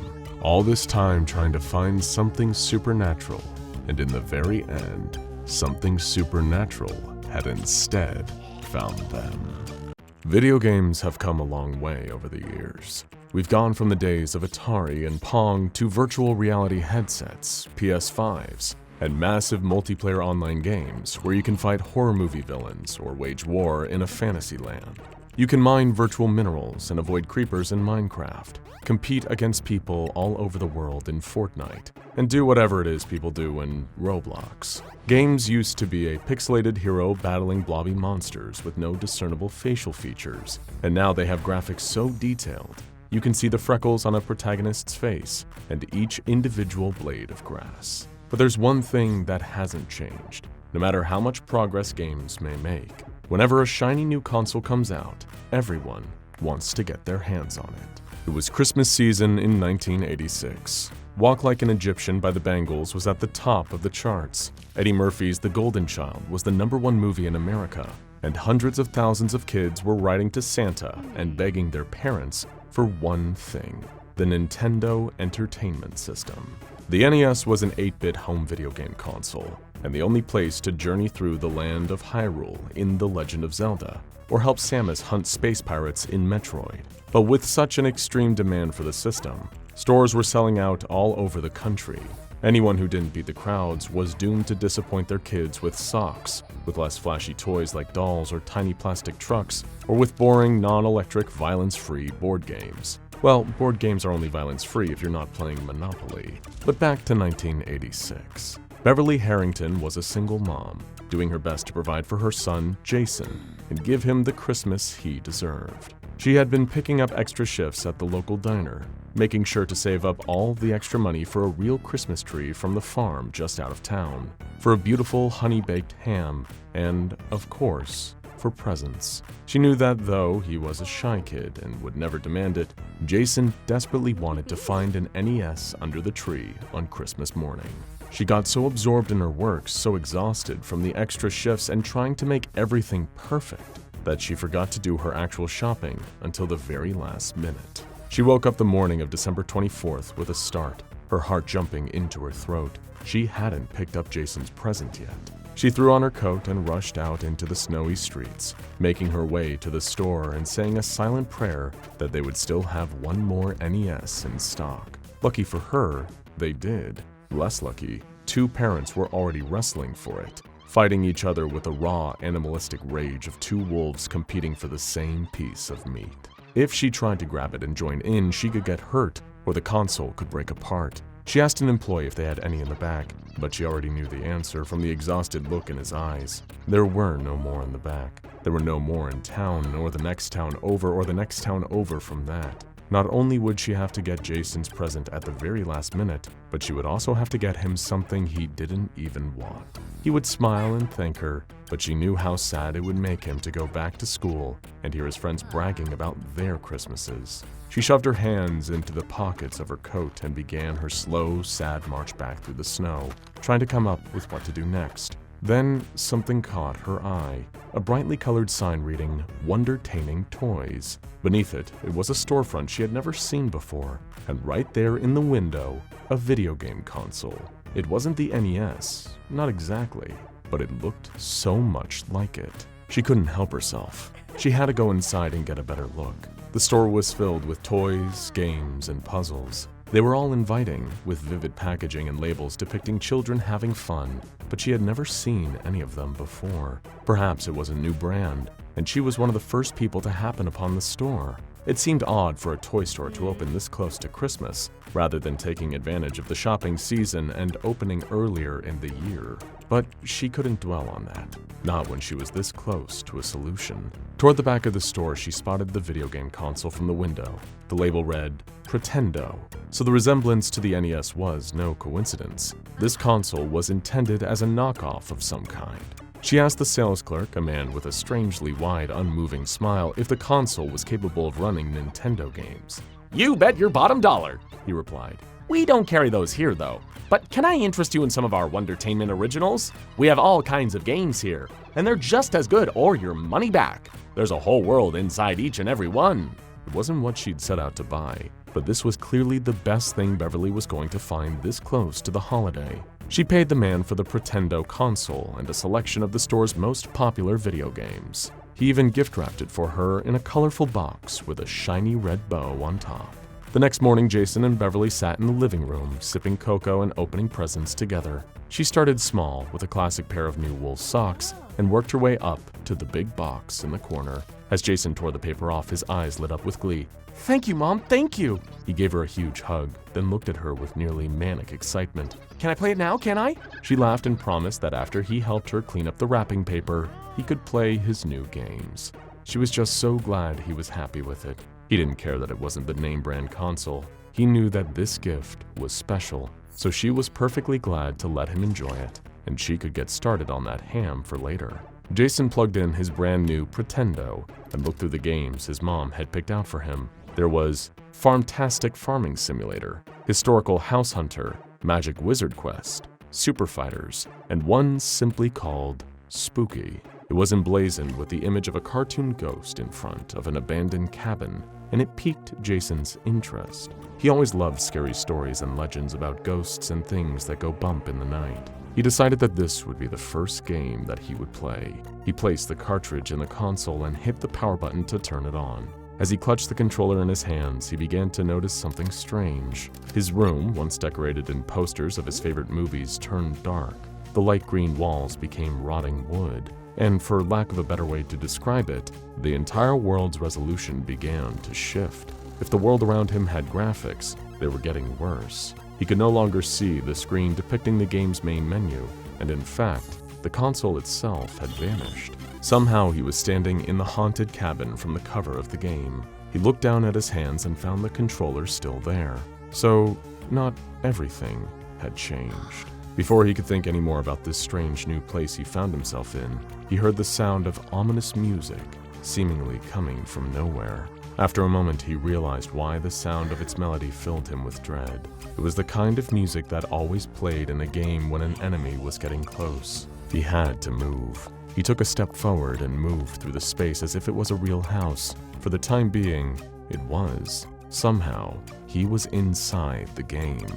All this time trying to find something supernatural, and in the very end, something supernatural had instead found them. Video games have come a long way over the years. We've gone from the days of Atari and Pong to virtual reality headsets, PS5s, and massive multiplayer online games where you can fight horror movie villains or wage war in a fantasy land. You can mine virtual minerals and avoid creepers in Minecraft, compete against people all over the world in Fortnite, and do whatever it is people do in Roblox. Games used to be a pixelated hero battling blobby monsters with no discernible facial features, and now they have graphics so detailed you can see the freckles on a protagonist's face and each individual blade of grass. But there's one thing that hasn't changed, no matter how much progress games may make. Whenever a shiny new console comes out, everyone wants to get their hands on it. It was Christmas season in 1986. Walk Like an Egyptian by the Bangles was at the top of the charts. Eddie Murphy's The Golden Child was the #1 movie in America, and hundreds of thousands of kids were writing to Santa and begging their parents for one thing: the Nintendo Entertainment System. The NES was an 8-bit home video game console, and the only place to journey through the land of Hyrule in The Legend of Zelda, or help Samus hunt space pirates in Metroid. But with such an extreme demand for the system, stores were selling out all over the country. Anyone who didn't beat the crowds was doomed to disappoint their kids with socks, with less flashy toys like dolls or tiny plastic trucks, or with boring, non-electric, violence-free board games. Well, board games are only violence-free if you're not playing Monopoly. But back to 1986. Beverly Harrington was a single mom, doing her best to provide for her son, Jason, and give him the Christmas he deserved. She had been picking up extra shifts at the local diner, making sure to save up all the extra money for a real Christmas tree from the farm just out of town, for a beautiful honey-baked ham, and, of course, for presents. She knew that though he was a shy kid and would never demand it, Jason desperately wanted to find an NES under the tree on Christmas morning. She got so absorbed in her work, so exhausted from the extra shifts and trying to make everything perfect, that she forgot to do her actual shopping until the very last minute. She woke up the morning of December 24th with a start, her heart jumping into her throat. She hadn't picked up Jason's present yet. She threw on her coat and rushed out into the snowy streets, making her way to the store and saying a silent prayer that they would still have one more NES in stock. Lucky for her, they did. Less lucky, 2 parents were already wrestling for it, fighting each other with the raw, animalistic rage of 2 wolves competing for the same piece of meat. If she tried to grab it and join in, she could get hurt, or the console could break apart. She asked an employee if they had any in the back, but she already knew the answer from the exhausted look in his eyes. There were no more in the back. There were no more in town, or the next town over, or the next town over from that. Not only would she have to get Jason's present at the very last minute, but she would also have to get him something he didn't even want. He would smile and thank her, but she knew how sad it would make him to go back to school and hear his friends bragging about their Christmases. She shoved her hands into the pockets of her coat and began her slow, sad march back through the snow, trying to come up with what to do next. Then something caught her eye, a brightly colored sign reading, "Wondertaining Toys." Beneath it, it was a storefront she had never seen before, and right there in the window, a video game console. It wasn't the NES, not exactly, but it looked so much like it. She couldn't help herself. She had to go inside and get a better look. The store was filled with toys, games, and puzzles. They were all inviting, with vivid packaging and labels depicting children having fun, but she had never seen any of them before. Perhaps it was a new brand, and she was one of the first people to happen upon the store. It seemed odd for a toy store to open this close to Christmas, rather than taking advantage of the shopping season and opening earlier in the year. But she couldn't dwell on that, not when she was this close to a solution. Toward the back of the store, she spotted the video game console from the window. The label read, Pretendo, so the resemblance to the NES was no coincidence. This console was intended as a knockoff of some kind. She asked the sales clerk, a man with a strangely wide, unmoving smile, if the console was capable of running Nintendo games. You bet your bottom dollar, he replied. We don't carry those here, though. But can I interest you in some of our Wondertainment originals? We have all kinds of games here, and they're just as good or your money back. There's a whole world inside each and every one. It wasn't what she'd set out to buy, but this was clearly the best thing Beverly was going to find this close to the holiday. She paid the man for the Pretendo console and a selection of the store's most popular video games. He even gift-wrapped it for her in a colorful box with a shiny red bow on top. The next morning, Jason and Beverly sat in the living room, sipping cocoa and opening presents together. She started small with a classic pair of new wool socks and worked her way up to the big box in the corner. As Jason tore the paper off, his eyes lit up with glee. Thank you, Mom, thank you. He gave her a huge hug, then looked at her with nearly manic excitement. Can I play it now, can I? She laughed and promised that after he helped her clean up the wrapping paper, he could play his new games. She was just so glad he was happy with it. He didn't care that it wasn't the name brand console. He knew that this gift was special, so she was perfectly glad to let him enjoy it, and she could get started on that ham for later. Jason plugged in his brand new Pretendo and looked through the games his mom had picked out for him. There was Farmtastic Farming Simulator, Historical House Hunter, Magic Wizard Quest, Super Fighters, and one simply called Spooky. It was emblazoned with the image of a cartoon ghost in front of an abandoned cabin, and it piqued Jason's interest. He always loved scary stories and legends about ghosts and things that go bump in the night. He decided that this would be the first game that he would play. He placed the cartridge in the console and hit the power button to turn it on. As he clutched the controller in his hands, he began to notice something strange. His room, once decorated in posters of his favorite movies, turned dark. The light green walls became rotting wood, and for lack of a better way to describe it, the entire world's resolution began to shift. If the world around him had graphics, they were getting worse. He could no longer see the screen depicting the game's main menu, and in fact, the console itself had vanished. Somehow he was standing in the haunted cabin from the cover of the game. He looked down at his hands and found the controller still there. So, not everything had changed. Before he could think any more about this strange new place he found himself in, he heard the sound of ominous music, seemingly coming from nowhere. After a moment, he realized why the sound of its melody filled him with dread. It was the kind of music that always played in a game when an enemy was getting close. He had to move. He took a step forward and moved through the space as if it was a real house. For the time being, it was. Somehow, he was inside the game,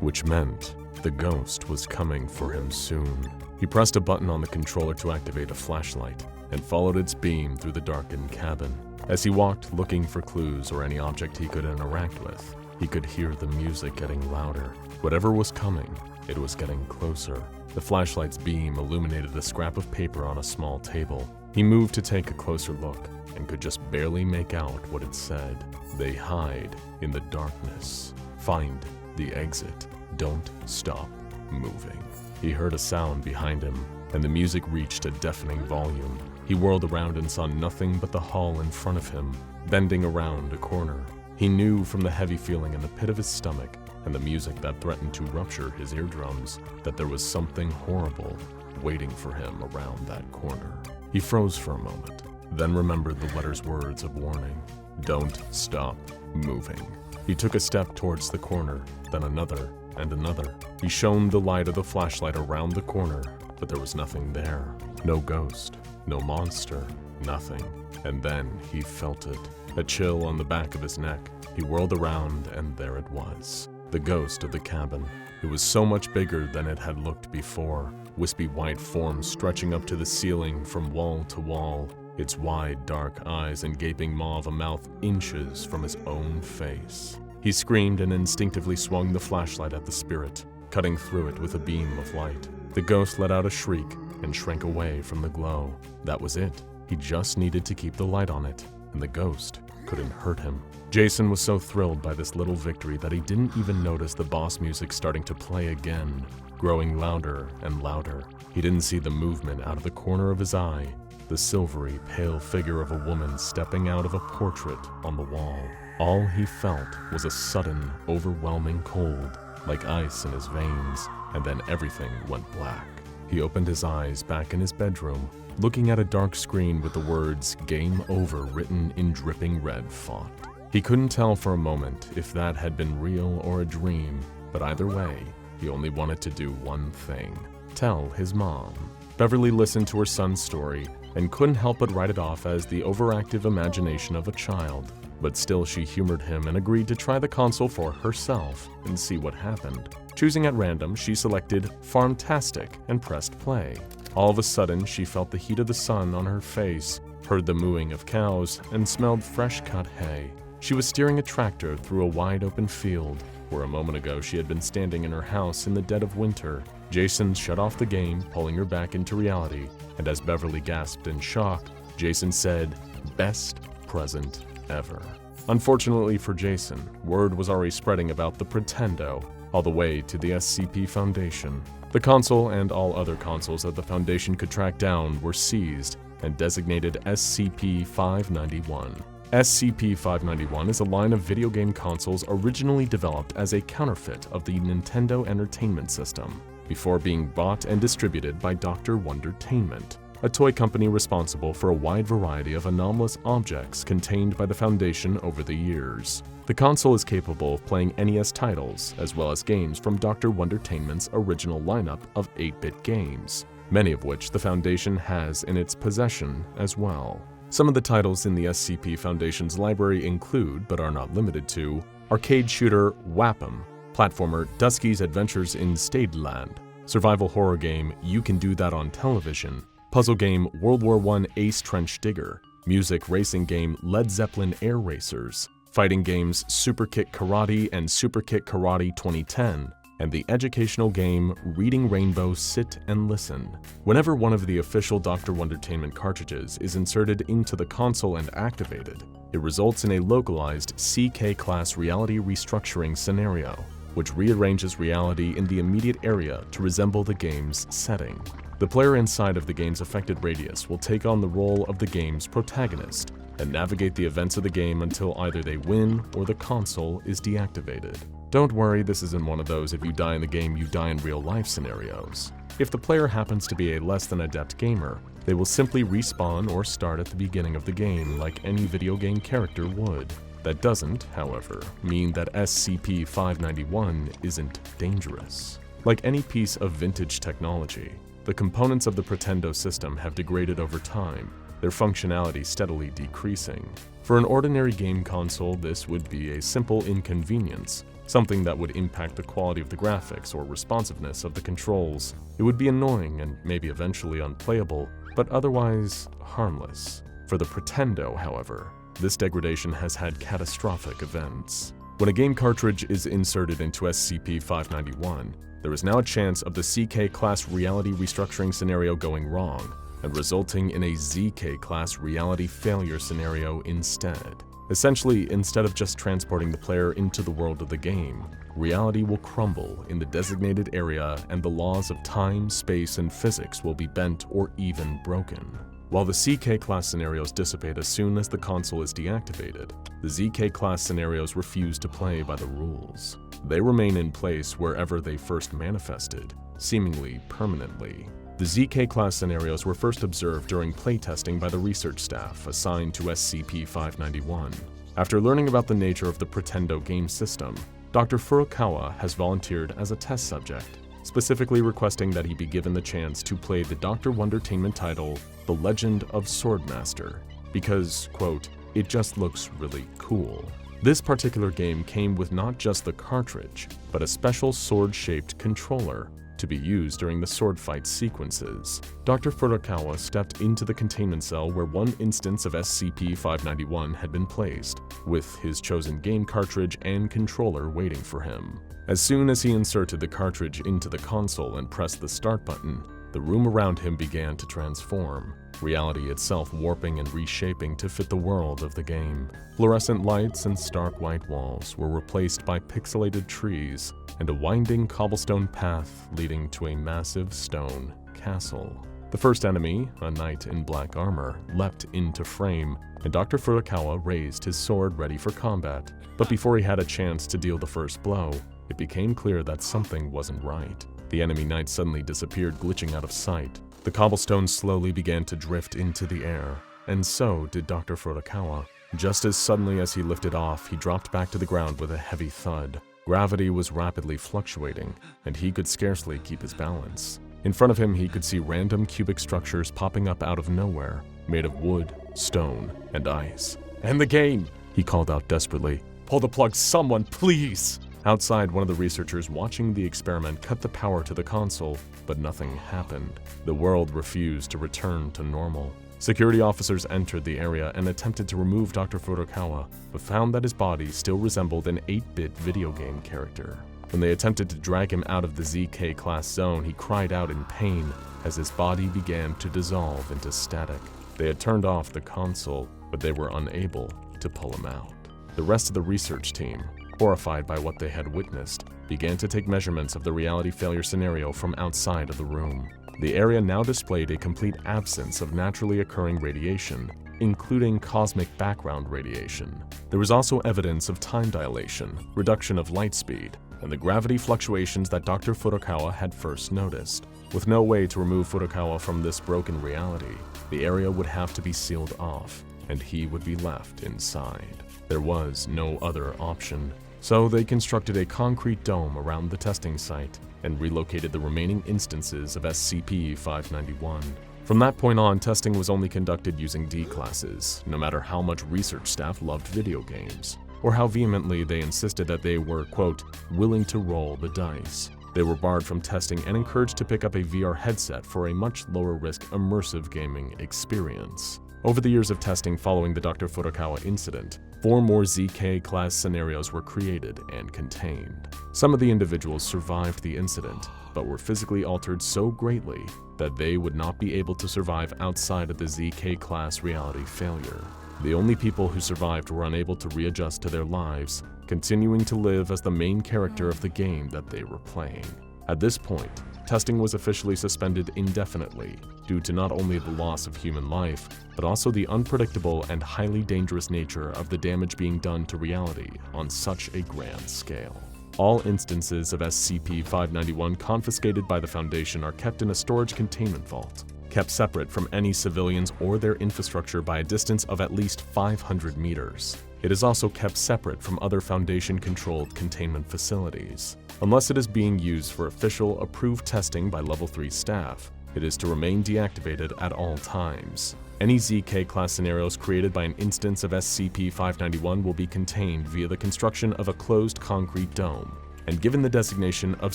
which meant the ghost was coming for him soon. He pressed a button on the controller to activate a flashlight and followed its beam through the darkened cabin. As he walked looking for clues or any object he could interact with, He could hear the music getting louder. Whatever was coming, it was getting closer. The flashlight's beam illuminated a scrap of paper on a small table. He moved to take a closer look and could just barely make out what it said. They hide in the darkness. Find the exit. Don't stop moving. He heard a sound behind him, and the music reached a deafening volume. He whirled around and saw nothing but the hall in front of him, bending around a corner. He knew from the heavy feeling in the pit of his stomach and the music that threatened to rupture his eardrums that there was something horrible waiting for him around that corner. He froze for a moment, then remembered the letter's words of warning. Don't stop moving. He took a step towards the corner, then another and another. He shone the light of the flashlight around the corner, but there was nothing there. No ghost, no monster, nothing. And then he felt it, a chill on the back of his neck. He whirled around and there it was, the ghost of the cabin. It was so much bigger than it had looked before, wispy white form stretching up to the ceiling from wall to wall, its wide dark eyes and gaping maw of a mouth inches from his own face. He screamed and instinctively swung the flashlight at the spirit, cutting through it with a beam of light. The ghost let out a shriek and shrank away from the glow. That was it. He just needed to keep the light on it, and the ghost couldn't hurt him. Jason was so thrilled by this little victory that he didn't even notice the boss music starting to play again, growing louder and louder. He didn't see the movement out of the corner of his eye, the silvery, pale figure of a woman stepping out of a portrait on the wall. All he felt was a sudden, overwhelming cold, like ice in his veins, and then everything went black. He opened his eyes back in his bedroom, looking at a dark screen with the words "Game Over" written in dripping red font. He couldn't tell for a moment if that had been real or a dream, but either way, he only wanted to do one thing: tell his mom. Beverly listened to her son's story and couldn't help but write it off as the overactive imagination of a child. But still she humored him and agreed to try the console for herself and see what happened. Choosing at random, she selected Farmtastic and pressed play. All of a sudden, she felt the heat of the sun on her face, heard the mooing of cows, and smelled fresh-cut hay. She was steering a tractor through a wide-open field, where a moment ago she had been standing in her house in the dead of winter. Jason shut off the game, pulling her back into reality, and as Beverly gasped in shock, Jason said, "Best present ever." Unfortunately for Jason, word was already spreading about the Pretendo, all the way to the SCP Foundation. The console and all other consoles that the Foundation could track down were seized and designated SCP-591. SCP-591 is a line of video game consoles originally developed as a counterfeit of the Nintendo Entertainment System, before being bought and distributed by Dr. Wondertainment, a toy company responsible for a wide variety of anomalous objects contained by the Foundation over the years. The console is capable of playing NES titles, as well as games from Dr. Wondertainment's original lineup of 8-bit games, many of which the Foundation has in its possession as well. Some of the titles in the SCP Foundation's library include, but are not limited to, arcade shooter Wap'em, platformer Dusky's Adventures in Stadeland, survival horror game You Can Do That on Television, puzzle game World War I Ace Trench Digger, music racing game Led Zeppelin Air Racers, fighting games Super Kick Karate and Super Kick Karate 2010, and the educational game Reading Rainbow Sit and Listen. Whenever one of the official Dr. Wondertainment cartridges is inserted into the console and activated, it results in a localized CK-class reality restructuring scenario, which rearranges reality in the immediate area to resemble the game's setting. The player inside of the game's affected radius will take on the role of the game's protagonist and navigate the events of the game until either they win or the console is deactivated. Don't worry, this isn't one of those if you die in the game you die in real life scenarios. If the player happens to be a less than adept gamer, they will simply respawn or start at the beginning of the game like any video game character would. That doesn't, however, mean that SCP-591 isn't dangerous. Like any piece of vintage technology, the components of the Pretendo system have degraded over time, their functionality steadily decreasing. For an ordinary game console, this would be a simple inconvenience, something that would impact the quality of the graphics or responsiveness of the controls. It would be annoying and maybe eventually unplayable, but otherwise harmless. For the Pretendo, however, this degradation has had catastrophic events. When a game cartridge is inserted into SCP-591, there is now a chance of the CK-class reality restructuring scenario going wrong, and resulting in a ZK-class reality failure scenario instead. Essentially, instead of just transporting the player into the world of the game, reality will crumble in the designated area and the laws of time, space, and physics will be bent or even broken. While the CK-class scenarios dissipate as soon as the console is deactivated, the ZK-class scenarios refuse to play by the rules. They remain in place wherever they first manifested, seemingly permanently. The ZK-class scenarios were first observed during playtesting by the research staff assigned to SCP-591. After learning about the nature of the Pretendo game system, Dr. Furukawa has volunteered as a test subject, specifically requesting that he be given the chance to play the Dr. Wondertainment title, The Legend of Swordmaster, because, quote, it just looks really cool. This particular game came with not just the cartridge, but a special sword-shaped controller to be used during the sword fight sequences. Dr. Furukawa stepped into the containment cell where one instance of SCP-591 had been placed, with his chosen game cartridge and controller waiting for him. As soon as he inserted the cartridge into the console and pressed the start button, the room around him began to transform, reality itself warping and reshaping to fit the world of the game. Fluorescent lights and stark white walls were replaced by pixelated trees and a winding cobblestone path leading to a massive stone castle. The first enemy, a knight in black armor, leapt into frame, and Dr. Furukawa raised his sword ready for combat. But before he had a chance to deal the first blow, it became clear that something wasn't right. The enemy knight suddenly disappeared, glitching out of sight. The cobblestone slowly began to drift into the air, and so did Dr. Furukawa. Just as suddenly as he lifted off, he dropped back to the ground with a heavy thud. Gravity was rapidly fluctuating, and he could scarcely keep his balance. In front of him, he could see random cubic structures popping up out of nowhere, made of wood, stone, and ice. "End the game!" he called out desperately. "Pull the plug, someone, please!" Outside, one of the researchers watching the experiment cut the power to the console, but nothing happened. The world refused to return to normal. Security officers entered the area and attempted to remove Dr. Furukawa, but found that his body still resembled an 8-bit video game character. When they attempted to drag him out of the ZK-class zone, he cried out in pain as his body began to dissolve into static. They had turned off the console, but they were unable to pull him out. The rest of the research team, horrified by what they had witnessed, began to take measurements of the reality failure scenario from outside of the room. The area now displayed a complete absence of naturally occurring radiation, including cosmic background radiation. There was also evidence of time dilation, reduction of light speed, and the gravity fluctuations that Dr. Furukawa had first noticed. With no way to remove Furukawa from this broken reality, the area would have to be sealed off, and he would be left inside. There was no other option. So they constructed a concrete dome around the testing site and relocated the remaining instances of SCP-591. From that point on, testing was only conducted using D-classes, no matter how much research staff loved video games, or how vehemently they insisted that they were, quote, willing to roll the dice. They were barred from testing and encouraged to pick up a VR headset for a much lower-risk immersive gaming experience. Over the years of testing following the Dr. Furukawa incident, 4 more ZK-class scenarios were created and contained. Some of the individuals survived the incident, but were physically altered so greatly that they would not be able to survive outside of the ZK-class reality failure. The only people who survived were unable to readjust to their lives, continuing to live as the main character of the game that they were playing. At this point, testing was officially suspended indefinitely due to not only the loss of human life, but also the unpredictable and highly dangerous nature of the damage being done to reality on such a grand scale. All instances of SCP-591 confiscated by the Foundation are kept in a storage containment vault, kept separate from any civilians or their infrastructure by a distance of at least 500 meters. It is also kept separate from other Foundation-controlled containment facilities. Unless it is being used for official, approved testing by Level 3 staff, it is to remain deactivated at all times. Any ZK-class scenarios created by an instance of SCP-591 will be contained via the construction of a closed concrete dome, and given the designation of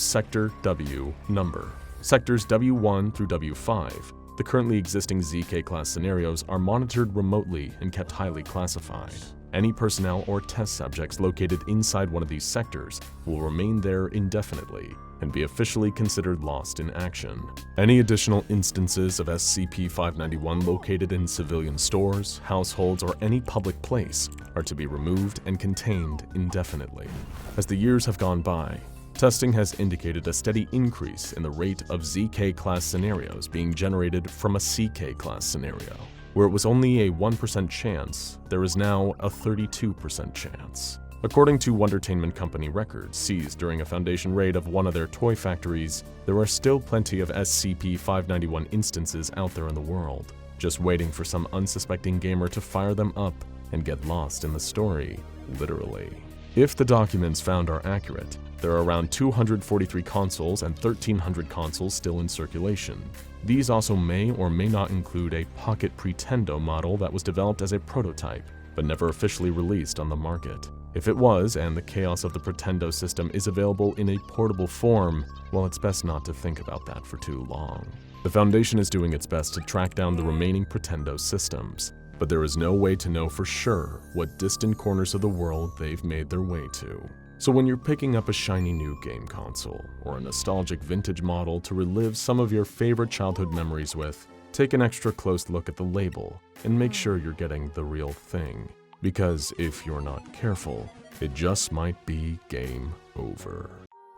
Sector W number. Sectors W1 through W5, the currently existing ZK-class scenarios, are monitored remotely and kept highly classified. Any personnel or test subjects located inside one of these sectors will remain there indefinitely and be officially considered lost in action. Any additional instances of SCP-591 located in civilian stores, households, or any public place are to be removed and contained indefinitely. As the years have gone by, testing has indicated a steady increase in the rate of ZK-class scenarios being generated from a CK-class scenario. Where it was only a 1% chance, there is now a 32% chance. According to Wondertainment Company records seized during a Foundation raid of one of their toy factories, there are still plenty of SCP-591 instances out there in the world, just waiting for some unsuspecting gamer to fire them up and get lost in the story, literally. If the documents found are accurate, there are around 243 consoles and 1,300 consoles still in circulation. These also may or may not include a Pocket Pretendo model that was developed as a prototype, but never officially released on the market. If it was, and the chaos of the Pretendo system is available in a portable form, well, it's best not to think about that for too long. The Foundation is doing its best to track down the remaining Pretendo systems, but there is no way to know for sure what distant corners of the world they've made their way to. So when you're picking up a shiny new game console, or a nostalgic vintage model to relive some of your favorite childhood memories with, take an extra close look at the label and make sure you're getting the real thing. Because if you're not careful, it just might be game over.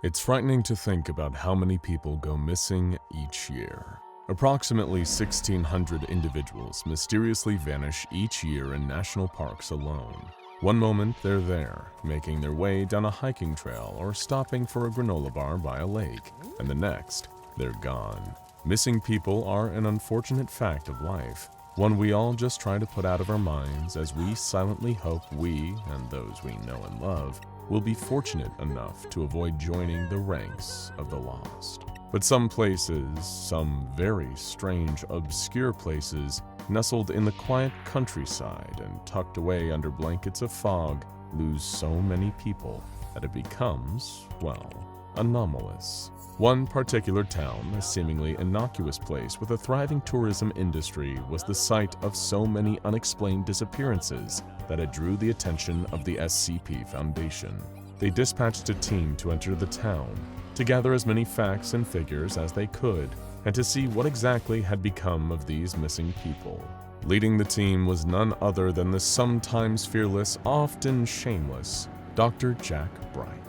It's frightening to think about how many people go missing each year. Approximately 1,600 individuals mysteriously vanish each year in national parks alone. One moment they're there, making their way down a hiking trail or stopping for a granola bar by a lake, and the next, they're gone. Missing people are an unfortunate fact of life, one we all just try to put out of our minds as we silently hope we, and those we know and love, will be fortunate enough to avoid joining the ranks of the lost. But some places, some very strange, obscure places, nestled in the quiet countryside and tucked away under blankets of fog, lose so many people that it becomes, well, anomalous. One particular town, a seemingly innocuous place with a thriving tourism industry, was the site of so many unexplained disappearances that it drew the attention of the SCP Foundation. They dispatched a team to enter the town, to gather as many facts and figures as they could, and to see what exactly had become of these missing people. Leading the team was none other than the sometimes fearless, often shameless, Dr. Jack Bright.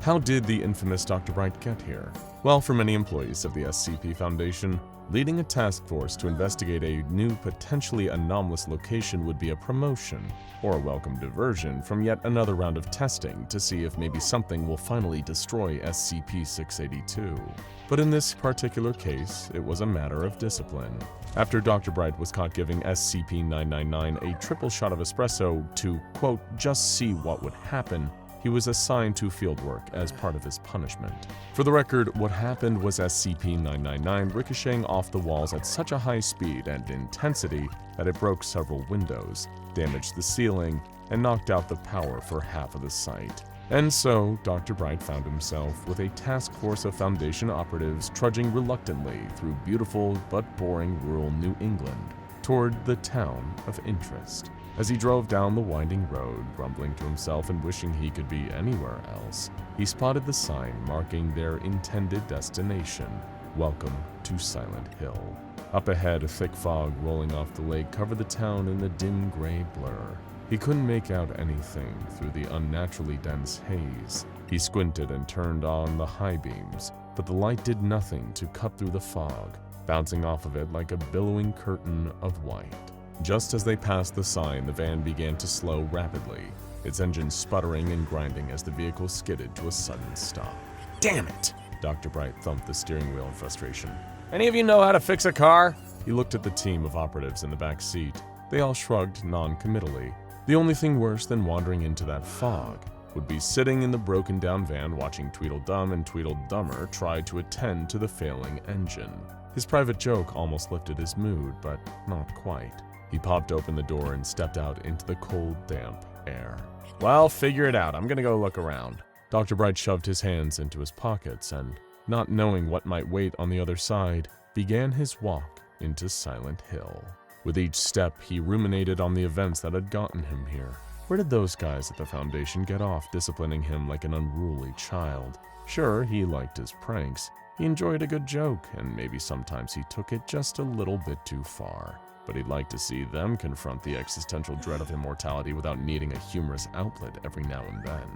How did the infamous Dr. Bright get here? Well, for many employees of the SCP Foundation, leading a task force to investigate a new, potentially anomalous location would be a promotion, or a welcome diversion from yet another round of testing to see if maybe something will finally destroy SCP-682. But in this particular case, it was a matter of discipline. After Dr. Bright was caught giving SCP-999 a triple shot of espresso to, quote, just see what would happen, he was assigned to fieldwork as part of his punishment. For the record, what happened was SCP-999 ricocheting off the walls at such a high speed and intensity that it broke several windows, damaged the ceiling, and knocked out the power for half of the site. And so, Dr. Bright found himself with a task force of Foundation operatives trudging reluctantly through beautiful but boring rural New England toward the town of interest. As he drove down the winding road, grumbling to himself and wishing he could be anywhere else, he spotted the sign marking their intended destination, Welcome to Silent Hill. Up ahead, a thick fog rolling off the lake covered the town in a dim gray blur. He couldn't make out anything through the unnaturally dense haze. He squinted and turned on the high beams, but the light did nothing to cut through the fog, bouncing off of it like a billowing curtain of white. Just as they passed the sign, the van began to slow rapidly, its engine sputtering and grinding as the vehicle skidded to a sudden stop. Damn it! Dr. Bright thumped the steering wheel in frustration. Any of you know how to fix a car? He looked at the team of operatives in the back seat. They all shrugged non-committally. The only thing worse than wandering into that fog would be sitting in the broken-down van watching Tweedledum and Tweedledummer try to attend to the failing engine. His private joke almost lifted his mood, but not quite. He popped open the door and stepped out into the cold, damp air. Well, figure it out. I'm gonna go look around. Dr. Bright shoved his hands into his pockets and, not knowing what might wait on the other side, began his walk into Silent Hill. With each step, he ruminated on the events that had gotten him here. Where did those guys at the Foundation get off disciplining him like an unruly child? Sure, he liked his pranks. He enjoyed a good joke, and maybe sometimes he took it just a little bit too far. But he'd like to see them confront the existential dread of immortality without needing a humorous outlet every now and then.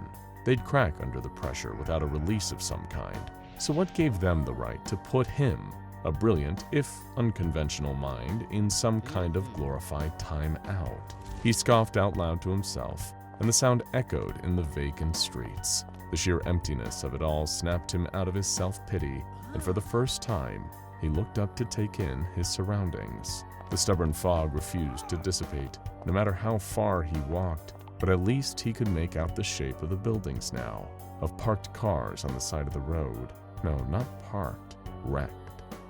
They'd crack under the pressure without a release of some kind. So what gave them the right to put him, a brilliant, if unconventional mind, in some kind of glorified time out? He scoffed out loud to himself, and the sound echoed in the vacant streets. The sheer emptiness of it all snapped him out of his self-pity, and for the first time, he looked up to take in his surroundings. The stubborn fog refused to dissipate, no matter how far he walked, but at least he could make out the shape of the buildings now, of parked cars on the side of the road. No, not parked, wrecked,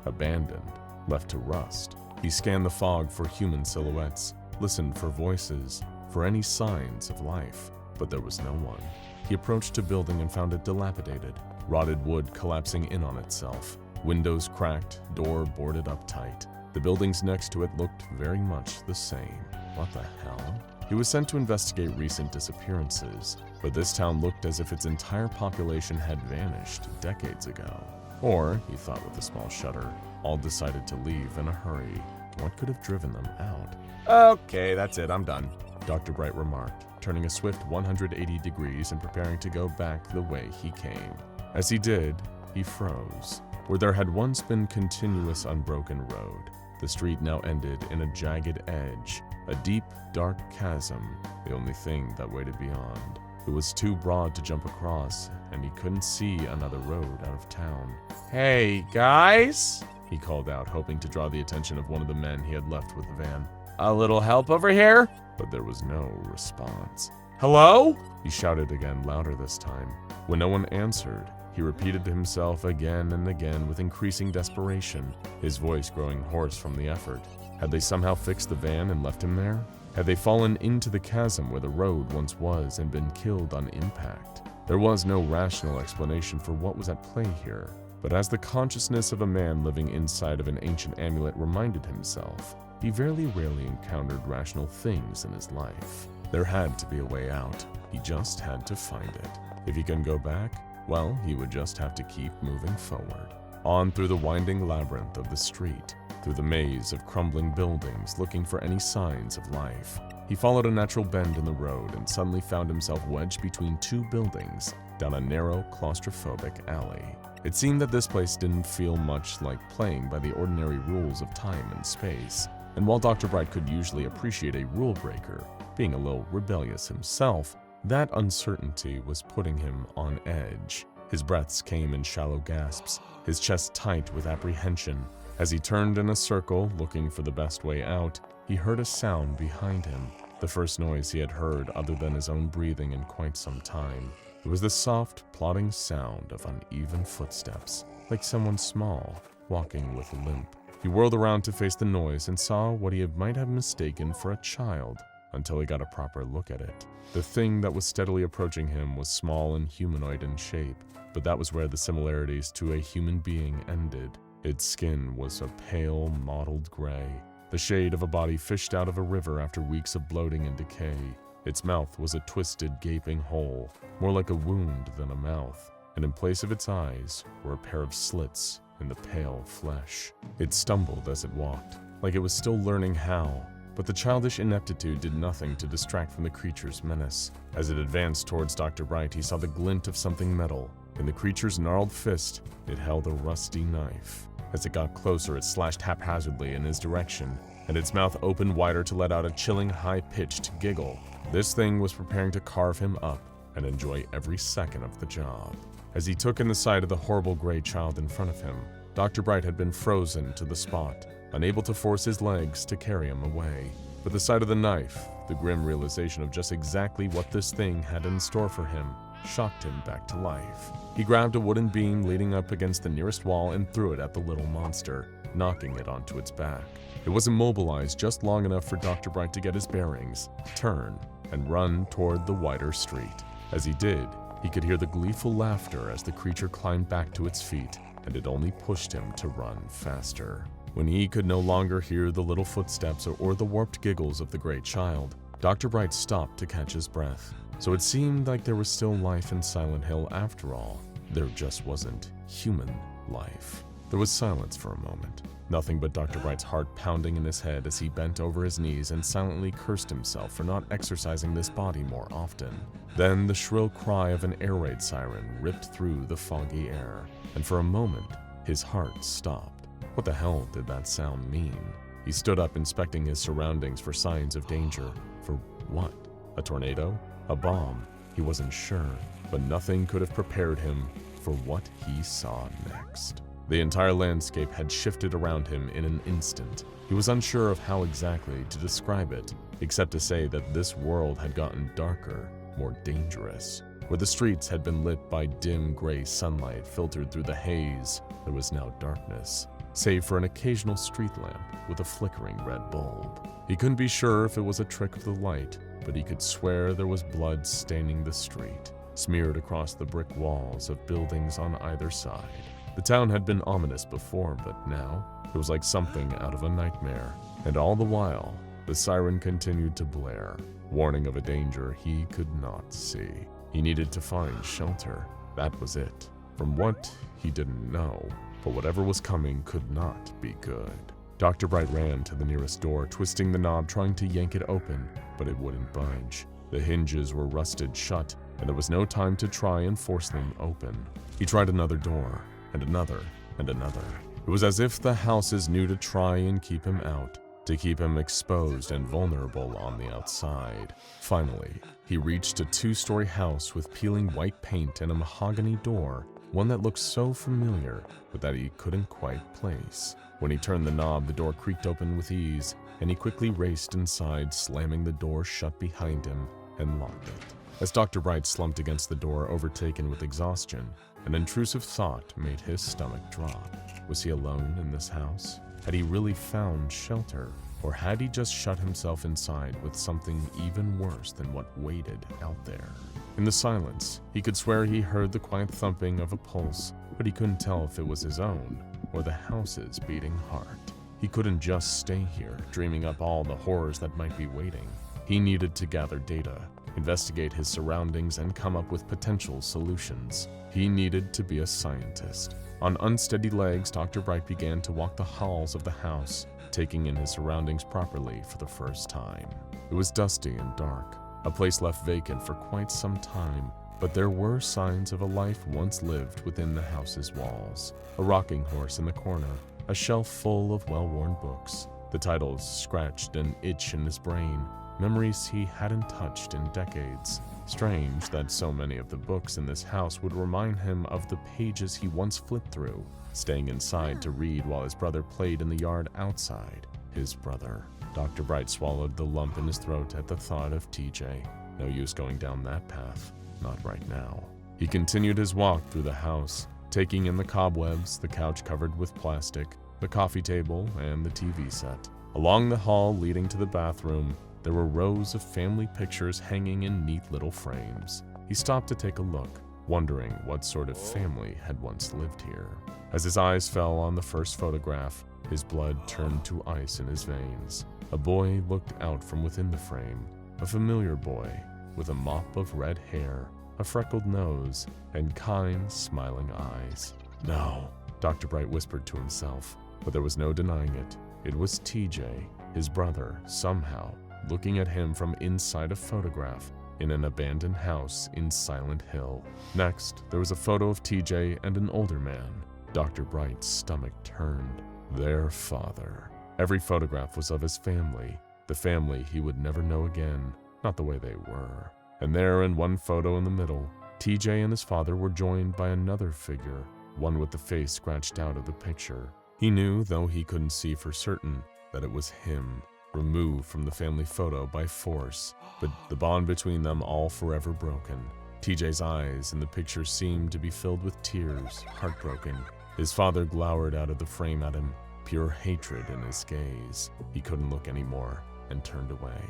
abandoned, left to rust. He scanned the fog for human silhouettes, listened for voices, for any signs of life, but there was no one. He approached a building and found it dilapidated, rotted wood collapsing in on itself, windows cracked, door boarded up tight. The buildings next to it looked very much the same. What the hell? He was sent to investigate recent disappearances, but this town looked as if its entire population had vanished decades ago. Or, he thought with a small shudder, all decided to leave in a hurry. What could have driven them out? Okay, that's it, I'm done. Dr. Bright remarked, turning a swift 180 degrees and preparing to go back the way he came. As he did, he froze. Where there had once been continuous unbroken road, the street now ended in a jagged edge, a deep, dark chasm, the only thing that waited beyond. It was too broad to jump across, and he couldn't see another road out of town. Hey, guys? He called out, hoping to draw the attention of one of the men he had left with the van. A little help over here? But there was no response. Hello? He shouted again, louder this time. When no one answered, he repeated to himself again and again with increasing desperation, his voice growing hoarse from the effort. Had they somehow fixed the van and left him there? Had they fallen into the chasm where the road once was and been killed on impact? There was no rational explanation for what was at play here, but as the consciousness of a man living inside of an ancient amulet reminded himself, he very rarely encountered rational things in his life. There had to be a way out. He just had to find it. If he can go back, well, he would just have to keep moving forward. On through the winding labyrinth of the street, through the maze of crumbling buildings looking for any signs of life. He followed a natural bend in the road and suddenly found himself wedged between two buildings down a narrow, claustrophobic alley. It seemed that this place didn't feel much like playing by the ordinary rules of time and space. And while Dr. Bright could usually appreciate a rule breaker, being a little rebellious himself, that uncertainty was putting him on edge. His breaths came in shallow gasps, his chest tight with apprehension. As he turned in a circle, looking for the best way out, he heard a sound behind him, the first noise he had heard other than his own breathing in quite some time. It was the soft, plodding sound of uneven footsteps, like someone small, walking with a limp. He whirled around to face the noise and saw what he might have mistaken for a child, until he got a proper look at it. The thing that was steadily approaching him was small and humanoid in shape, but that was where the similarities to a human being ended. Its skin was a pale, mottled gray, the shade of a body fished out of a river after weeks of bloating and decay. Its mouth was a twisted, gaping hole, more like a wound than a mouth, and in place of its eyes were a pair of slits in the pale flesh. It stumbled as it walked, like it was still learning how, but the childish ineptitude did nothing to distract from the creature's menace. As it advanced towards Dr. Bright, he saw the glint of something metal. In the creature's gnarled fist, it held a rusty knife. As it got closer, it slashed haphazardly in his direction, and its mouth opened wider to let out a chilling, high-pitched giggle. This thing was preparing to carve him up and enjoy every second of the job. As he took in the sight of the horrible gray child in front of him, Dr. Bright had been frozen to the spot, unable to force his legs to carry him away. But the sight of the knife, the grim realization of just exactly what this thing had in store for him, shocked him back to life. He grabbed a wooden beam leaning up against the nearest wall and threw it at the little monster, knocking it onto its back. It was immobilized just long enough for Dr. Bright to get his bearings, turn, and run toward the wider street. As he did, he could hear the gleeful laughter as the creature climbed back to its feet, and it only pushed him to run faster. When he could no longer hear the little footsteps or the warped giggles of the great child, Dr. Bright stopped to catch his breath. So it seemed like there was still life in Silent Hill after all. There just wasn't human life. There was silence for a moment. Nothing but Dr. Bright's heart pounding in his head as he bent over his knees and silently cursed himself for not exercising this body more often. Then the shrill cry of an air raid siren ripped through the foggy air, and for a moment, his heart stopped. What the hell did that sound mean? He stood up, inspecting his surroundings for signs of danger. For what? A tornado? A bomb? He wasn't sure, but nothing could have prepared him for what he saw next. The entire landscape had shifted around him in an instant. He was unsure of how exactly to describe it, except to say that this world had gotten darker, more dangerous. Where the streets had been lit by dim gray sunlight filtered through the haze, there was now darkness, save for an occasional street lamp with a flickering red bulb. He couldn't be sure if it was a trick of the light, but he could swear there was blood staining the street, smeared across the brick walls of buildings on either side. The town had been ominous before, but now it was like something out of a nightmare. And all the while, the siren continued to blare, warning of a danger he could not see. He needed to find shelter. That was it. From what, he didn't know, but whatever was coming could not be good. Dr. Bright ran to the nearest door, twisting the knob, trying to yank it open, but it wouldn't budge. The hinges were rusted shut, and there was no time to try and force them open. He tried another door, and another, and another. It was as if the houses knew to try and keep him out, to keep him exposed and vulnerable on the outside. Finally, he reached a 2-story house with peeling white paint and a mahogany door, one that looked so familiar, but that he couldn't quite place. When he turned the knob, the door creaked open with ease, and he quickly raced inside, slamming the door shut behind him and locked it. As Dr. Bright slumped against the door, overtaken with exhaustion, an intrusive thought made his stomach drop. Was he alone in this house? Had he really found shelter? Or had he just shut himself inside with something even worse than what waited out there? In the silence, he could swear he heard the quiet thumping of a pulse, but he couldn't tell if it was his own or the house's beating heart. He couldn't just stay here, dreaming up all the horrors that might be waiting. He needed to gather data, investigate his surroundings, and come up with potential solutions. He needed to be a scientist. On unsteady legs, Dr. Bright began to walk the halls of the house, taking in his surroundings properly for the first time. It was dusty and dark, a place left vacant for quite some time, but there were signs of a life once lived within the house's walls. A rocking horse in the corner, a shelf full of well-worn books. The titles scratched an itch in his brain, memories he hadn't touched in decades. Strange that so many of the books in this house would remind him of the pages he once flipped through, staying inside to read while his brother played in the yard outside. His brother. Dr. Bright swallowed the lump in his throat at the thought of TJ. No use going down that path. Not right now. He continued his walk through the house, taking in the cobwebs, the couch covered with plastic, the coffee table, and the TV set. Along the hall leading to the bathroom, there were rows of family pictures hanging in neat little frames. He stopped to take a look, wondering what sort of family had once lived here. As his eyes fell on the first photograph, his blood turned to ice in his veins. A boy looked out from within the frame, a familiar boy with a mop of red hair, a freckled nose, and kind, smiling eyes. No, Dr. Bright whispered to himself, but there was no denying it. It was TJ, his brother, somehow, looking at him from inside a photograph in an abandoned house in Silent Hill. Next, there was a photo of TJ and an older man. Dr. Bright's stomach turned. Their father. Every photograph was of his family, the family he would never know again, not the way they were. And there, in one photo in the middle, TJ and his father were joined by another figure, one with the face scratched out of the picture. He knew, though he couldn't see for certain, that it was him, removed from the family photo by force, but the bond between them all forever broken. TJ's eyes in the picture seemed to be filled with tears, heartbroken. His father glowered out of the frame at him, pure hatred in his gaze. He couldn't look anymore and turned away.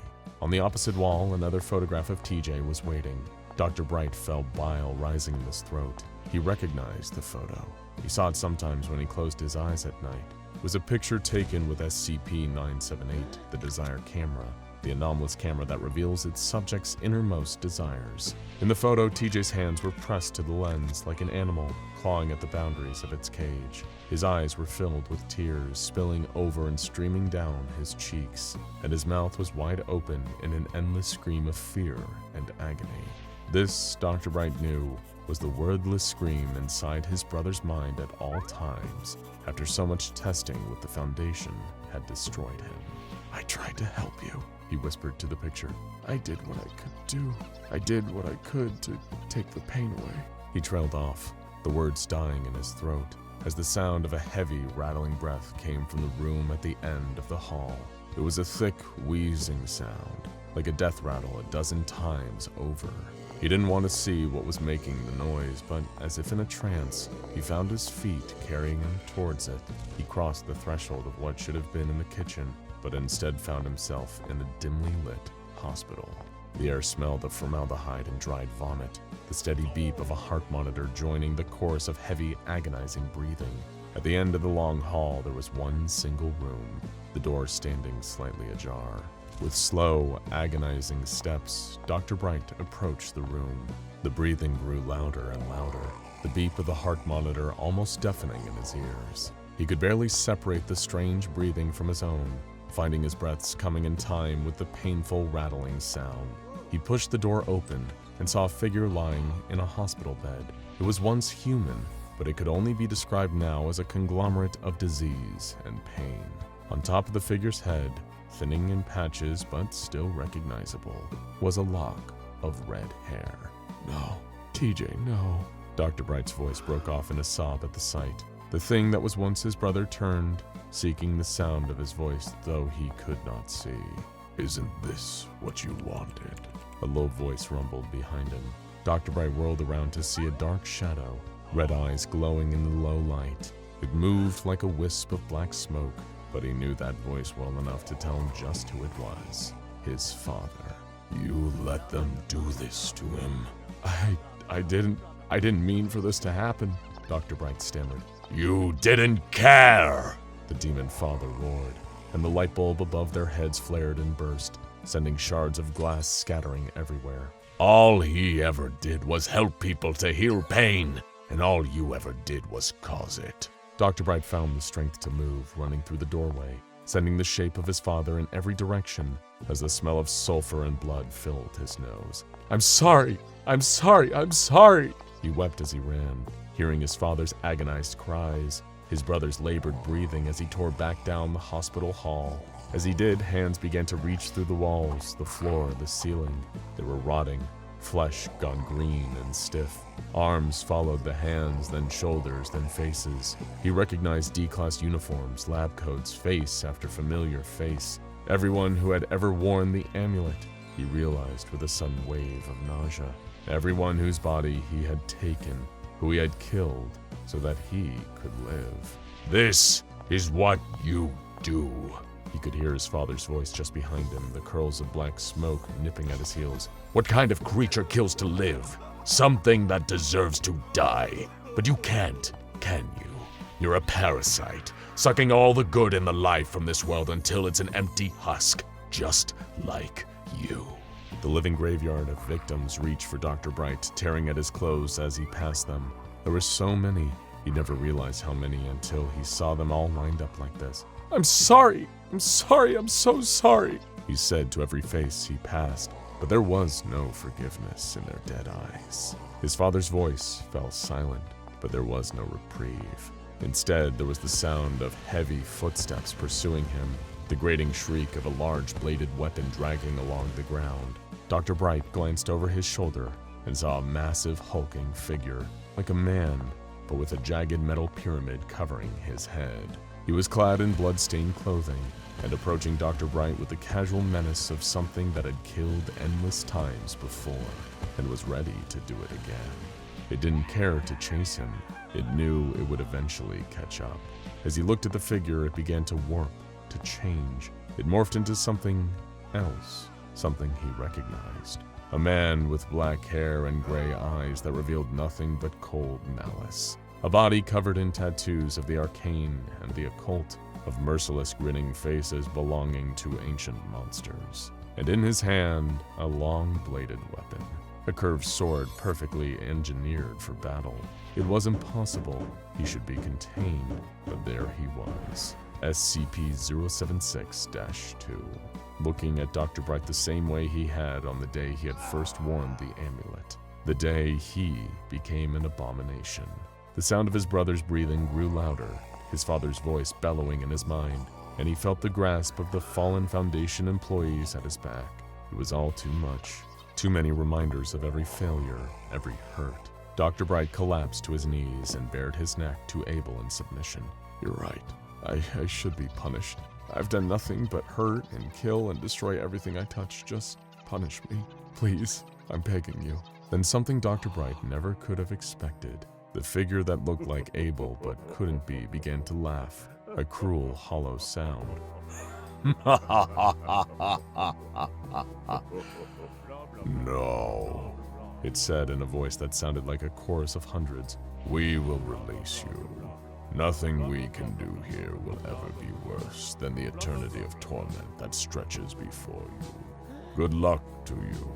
On the opposite wall, another photograph of TJ was waiting. Dr. Bright felt bile rising in his throat. He recognized the photo. He saw it sometimes when he closed his eyes at night. It was a picture taken with SCP-978, the desired camera. the anomalous camera that reveals its subject's innermost desires. In the photo, TJ's hands were pressed to the lens like an animal clawing at the boundaries of its cage. His eyes were filled with tears spilling over and streaming down his cheeks, and his mouth was wide open in an endless scream of fear and agony. This, Dr. Bright knew, was the wordless scream inside his brother's mind at all times, after so much testing with the Foundation had destroyed him. "I tried to help you," he whispered to the picture. "I did what I could do. I did what I could to take the pain away." He trailed off, the words dying in his throat, as the sound of a heavy, rattling breath came from the room at the end of the hall. It was a thick, wheezing sound, like a death rattle a dozen times over. He didn't want to see what was making the noise, but as if in a trance, he found his feet carrying him towards it. He crossed the threshold of what should have been in the kitchen, but instead found himself in a dimly lit hospital. The air smelled of formaldehyde and dried vomit, the steady beep of a heart monitor joining the chorus of heavy, agonizing breathing. At the end of the long hall, there was one single room, the door standing slightly ajar. With slow, agonizing steps, Dr. Bright approached the room. The breathing grew louder and louder, the beep of the heart monitor almost deafening in his ears. He could barely separate the strange breathing from his own, finding his breaths coming in time with the painful, rattling sound. He pushed the door open and saw a figure lying in a hospital bed. It was once human, but it could only be described now as a conglomerate of disease and pain. On top of the figure's head, thinning in patches but still recognizable, was a lock of red hair. "No, TJ, no." Dr. Bright's voice broke off in a sob at the sight. The thing that was once his brother turned, seeking the sound of his voice though he could not see. "Isn't this what you wanted?" A low voice rumbled behind him. Dr. Bright whirled around to see a dark shadow, red eyes glowing in the low light. It moved like a wisp of black smoke, but he knew that voice well enough to tell him just who it was. His father. "You let them do this to him." I didn't mean for this to happen," Dr. Bright stammered. "You didn't care!" The demon father roared, and the light bulb above their heads flared and burst, sending shards of glass scattering everywhere. "All he ever did was help people to heal pain, and all you ever did was cause it." Dr. Bright found the strength to move, running through the doorway, sending the shape of his father in every direction as the smell of sulfur and blood filled his nose. I'm sorry, I'm sorry. He wept as he ran, hearing his father's agonized cries, his brother's labored breathing as he tore back down the hospital hall. As he did, hands began to reach through the walls, the floor, the ceiling. They were rotting, flesh gone green and stiff. Arms followed the hands, then shoulders, then faces. He recognized D-class uniforms, lab coats, face after familiar face. Everyone who had ever worn the amulet, he realized with a sudden wave of nausea. Everyone whose body he had taken, who he had killed, so that he could live. "This is what you do." He could hear his father's voice just behind him, the curls of black smoke nipping at his heels. "What kind of creature kills to live? Something that deserves to die. But you can't, can you? You're a parasite, sucking all the good and the life from this world until it's an empty husk, just like you." The living graveyard of victims reached for Dr. Bright, tearing at his clothes as he passed them. There were so many, he never realized how many until he saw them all lined up like this. I'm so sorry, he said to every face he passed, but there was no forgiveness in their dead eyes. His father's voice fell silent, but there was no reprieve. Instead, there was the sound of heavy footsteps pursuing him, the grating shriek of a large bladed weapon dragging along the ground. Dr. Bright glanced over his shoulder and saw a massive hulking figure, like a man, but with a jagged metal pyramid covering his head. He was clad in blood-stained clothing and approaching Dr. Bright with the casual menace of something that had killed endless times before and was ready to do it again. It didn't care to chase him. It knew it would eventually catch up. As he looked at the figure, it began to warp, to change. It morphed into something else, something he recognized. A man with black hair and gray eyes that revealed nothing but cold malice. A body covered in tattoos of the arcane and the occult, of merciless grinning faces belonging to ancient monsters. and in his hand, a long-bladed weapon. A curved sword perfectly engineered for battle. It was impossible he should be contained, but there he was. SCP-076-2, looking at Dr. Bright the same way he had on the day he had first worn the amulet. The day he became an abomination. The sound of his brother's breathing grew louder, his father's voice bellowing in his mind, and he felt the grasp of the fallen Foundation employees at his back. It was all too much. Too many reminders of every failure, every hurt. Dr. Bright collapsed to his knees and bared his neck to Abel in submission. You're right. I should be punished. I've done nothing but hurt and kill and destroy everything I touch. Just punish me. Please, I'm begging you. Then something Dr. Bright never could have expected. The figure that looked like Abel but couldn't be began to laugh, a cruel, hollow sound. No, It said in a voice that sounded like a chorus of hundreds. we will release you. Nothing we can do here will ever be worse than the eternity of torment that stretches before you. Good luck to you,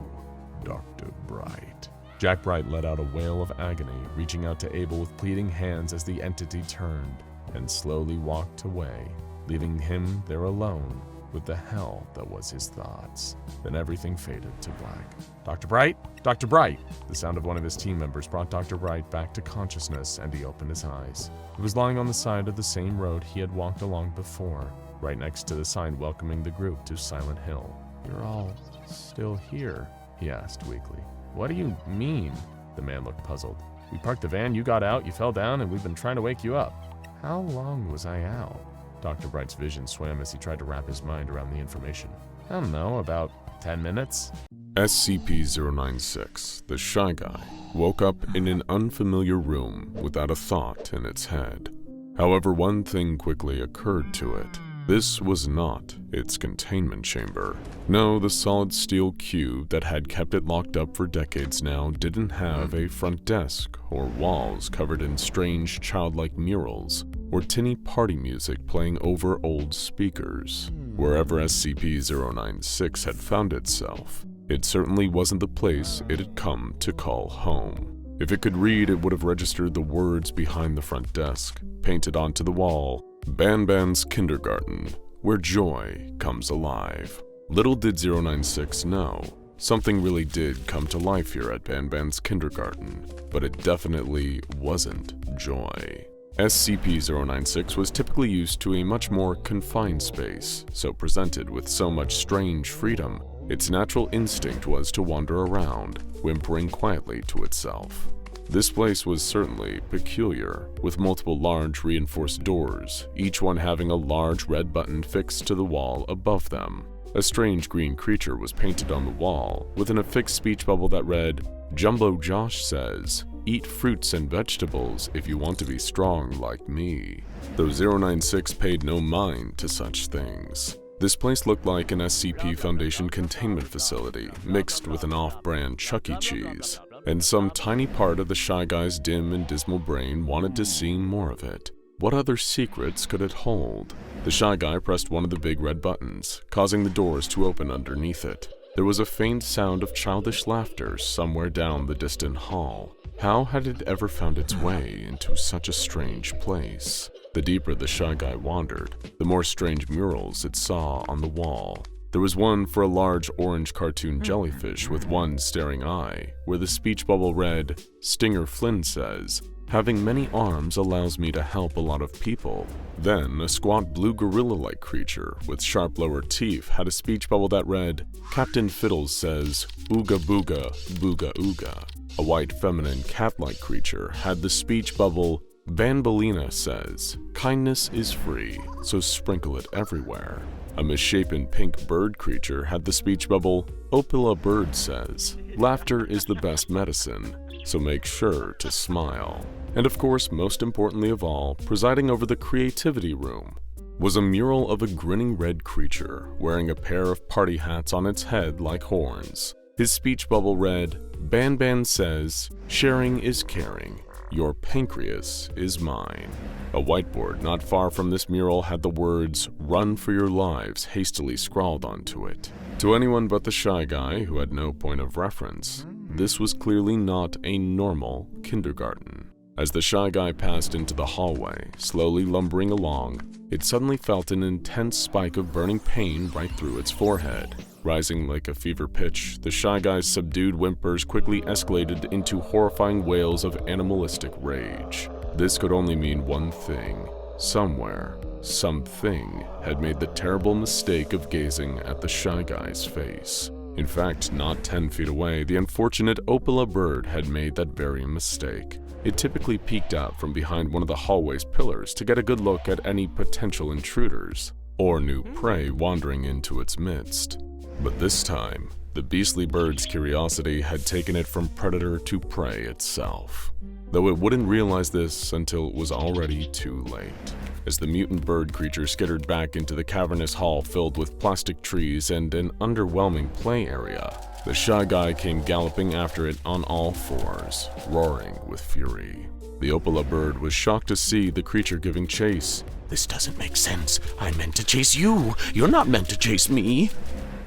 Dr. Bright. Jack Bright let out a wail of agony, reaching out to Abel with pleading hands as the entity turned and slowly walked away, leaving him there alone with the hell that was his thoughts. Then everything faded to black. Dr. Bright? Dr. Bright! The sound of one of his team members brought Dr. Bright back to consciousness, and he opened his eyes. He was lying on the side of the same road he had walked along before, right next to the sign welcoming the group to Silent Hill. "You're all still here?" he asked weakly. "What do you mean?" The man looked puzzled. "We parked the van, you got out, you fell down, and we've been trying to wake you up." "How long was I out?" Dr. Bright's vision swam as he tried to wrap his mind around the information. "I don't know, about 10 minutes? SCP-096, the Shy Guy, woke up in an unfamiliar room without a thought in its head. However, one thing quickly occurred to it. This was not its containment chamber. No, the solid steel cube that had kept it locked up for decades now didn't have a front desk or walls covered in strange childlike murals or tinny party music playing over old speakers. Wherever SCP-096 had found itself, it certainly wasn't the place it had come to call home. If it could read, it would have registered the words behind the front desk, painted onto the wall: "Banban's Kindergarten, where joy comes alive." Little did 096 know, something really did come to life here at Banban's Kindergarten, but it definitely wasn't joy. SCP-096 was typically used to a much more confined space, so presented with so much strange freedom, its natural instinct was to wander around, whimpering quietly to itself. This place was certainly peculiar, with multiple large reinforced doors, each one having a large red button fixed to the wall above them. A strange green creature was painted on the wall, with an affixed speech bubble that read, "Jumbo Josh says, eat fruits and vegetables if you want to be strong like me." Though 096 paid no mind to such things. This place looked like an SCP Foundation containment facility, mixed with an off-brand Chuck E. Cheese. And some tiny part of the Shy Guy's dim and dismal brain wanted to see more of it. What other secrets could it hold? The Shy Guy pressed one of the big red buttons, causing the doors to open underneath it. There was a faint sound of childish laughter somewhere down the distant hall. How had it ever found its way into such a strange place? The deeper the Shy Guy wandered, the more strange murals it saw on the wall. There was one for a large orange cartoon jellyfish with one staring eye, where the speech bubble read, "Stinger Flynn says, having many arms allows me to help a lot of people." Then a squat blue gorilla-like creature with sharp lower teeth had a speech bubble that read, "Captain Fiddles says, ooga booga, booga ooga." A white feminine cat-like creature had the speech bubble, "Bambalina says, kindness is free, so sprinkle it everywhere." A misshapen pink bird creature had the speech bubble, "Opila Bird says, laughter is the best medicine, so make sure to smile." And of course, most importantly of all, presiding over the creativity room, was a mural of a grinning red creature wearing a pair of party hats on its head like horns. His speech bubble read, "Banban says, sharing is caring. "Your pancreas is mine." A whiteboard not far from this mural had the words, "Run for your lives," hastily scrawled onto it. To anyone but the shy guy, who had no point of reference, this was clearly not a normal kindergarten. As the shy guy passed into the hallway, slowly lumbering along, it suddenly felt an intense spike of burning pain right through its forehead. Rising like a fever pitch, the shy guy's subdued whimpers quickly escalated into horrifying wails of animalistic rage. This could only mean one thing. Somewhere, something had made the terrible mistake of gazing at the shy guy's face. In fact, not 10 feet away, the unfortunate Opala bird had made that very mistake. It typically peeked out from behind one of the hallway's pillars to get a good look at any potential intruders or new prey wandering into its midst. But this time, the beastly bird's curiosity had taken it from predator to prey itself. Though it wouldn't realize this until it was already too late. As the mutant bird creature skittered back into the cavernous hall filled with plastic trees and an underwhelming play area, the shy guy came galloping after it on all fours, roaring with fury. The Opala bird was shocked to see the creature giving chase. "This doesn't make sense. I meant to chase you. You're not meant to chase me."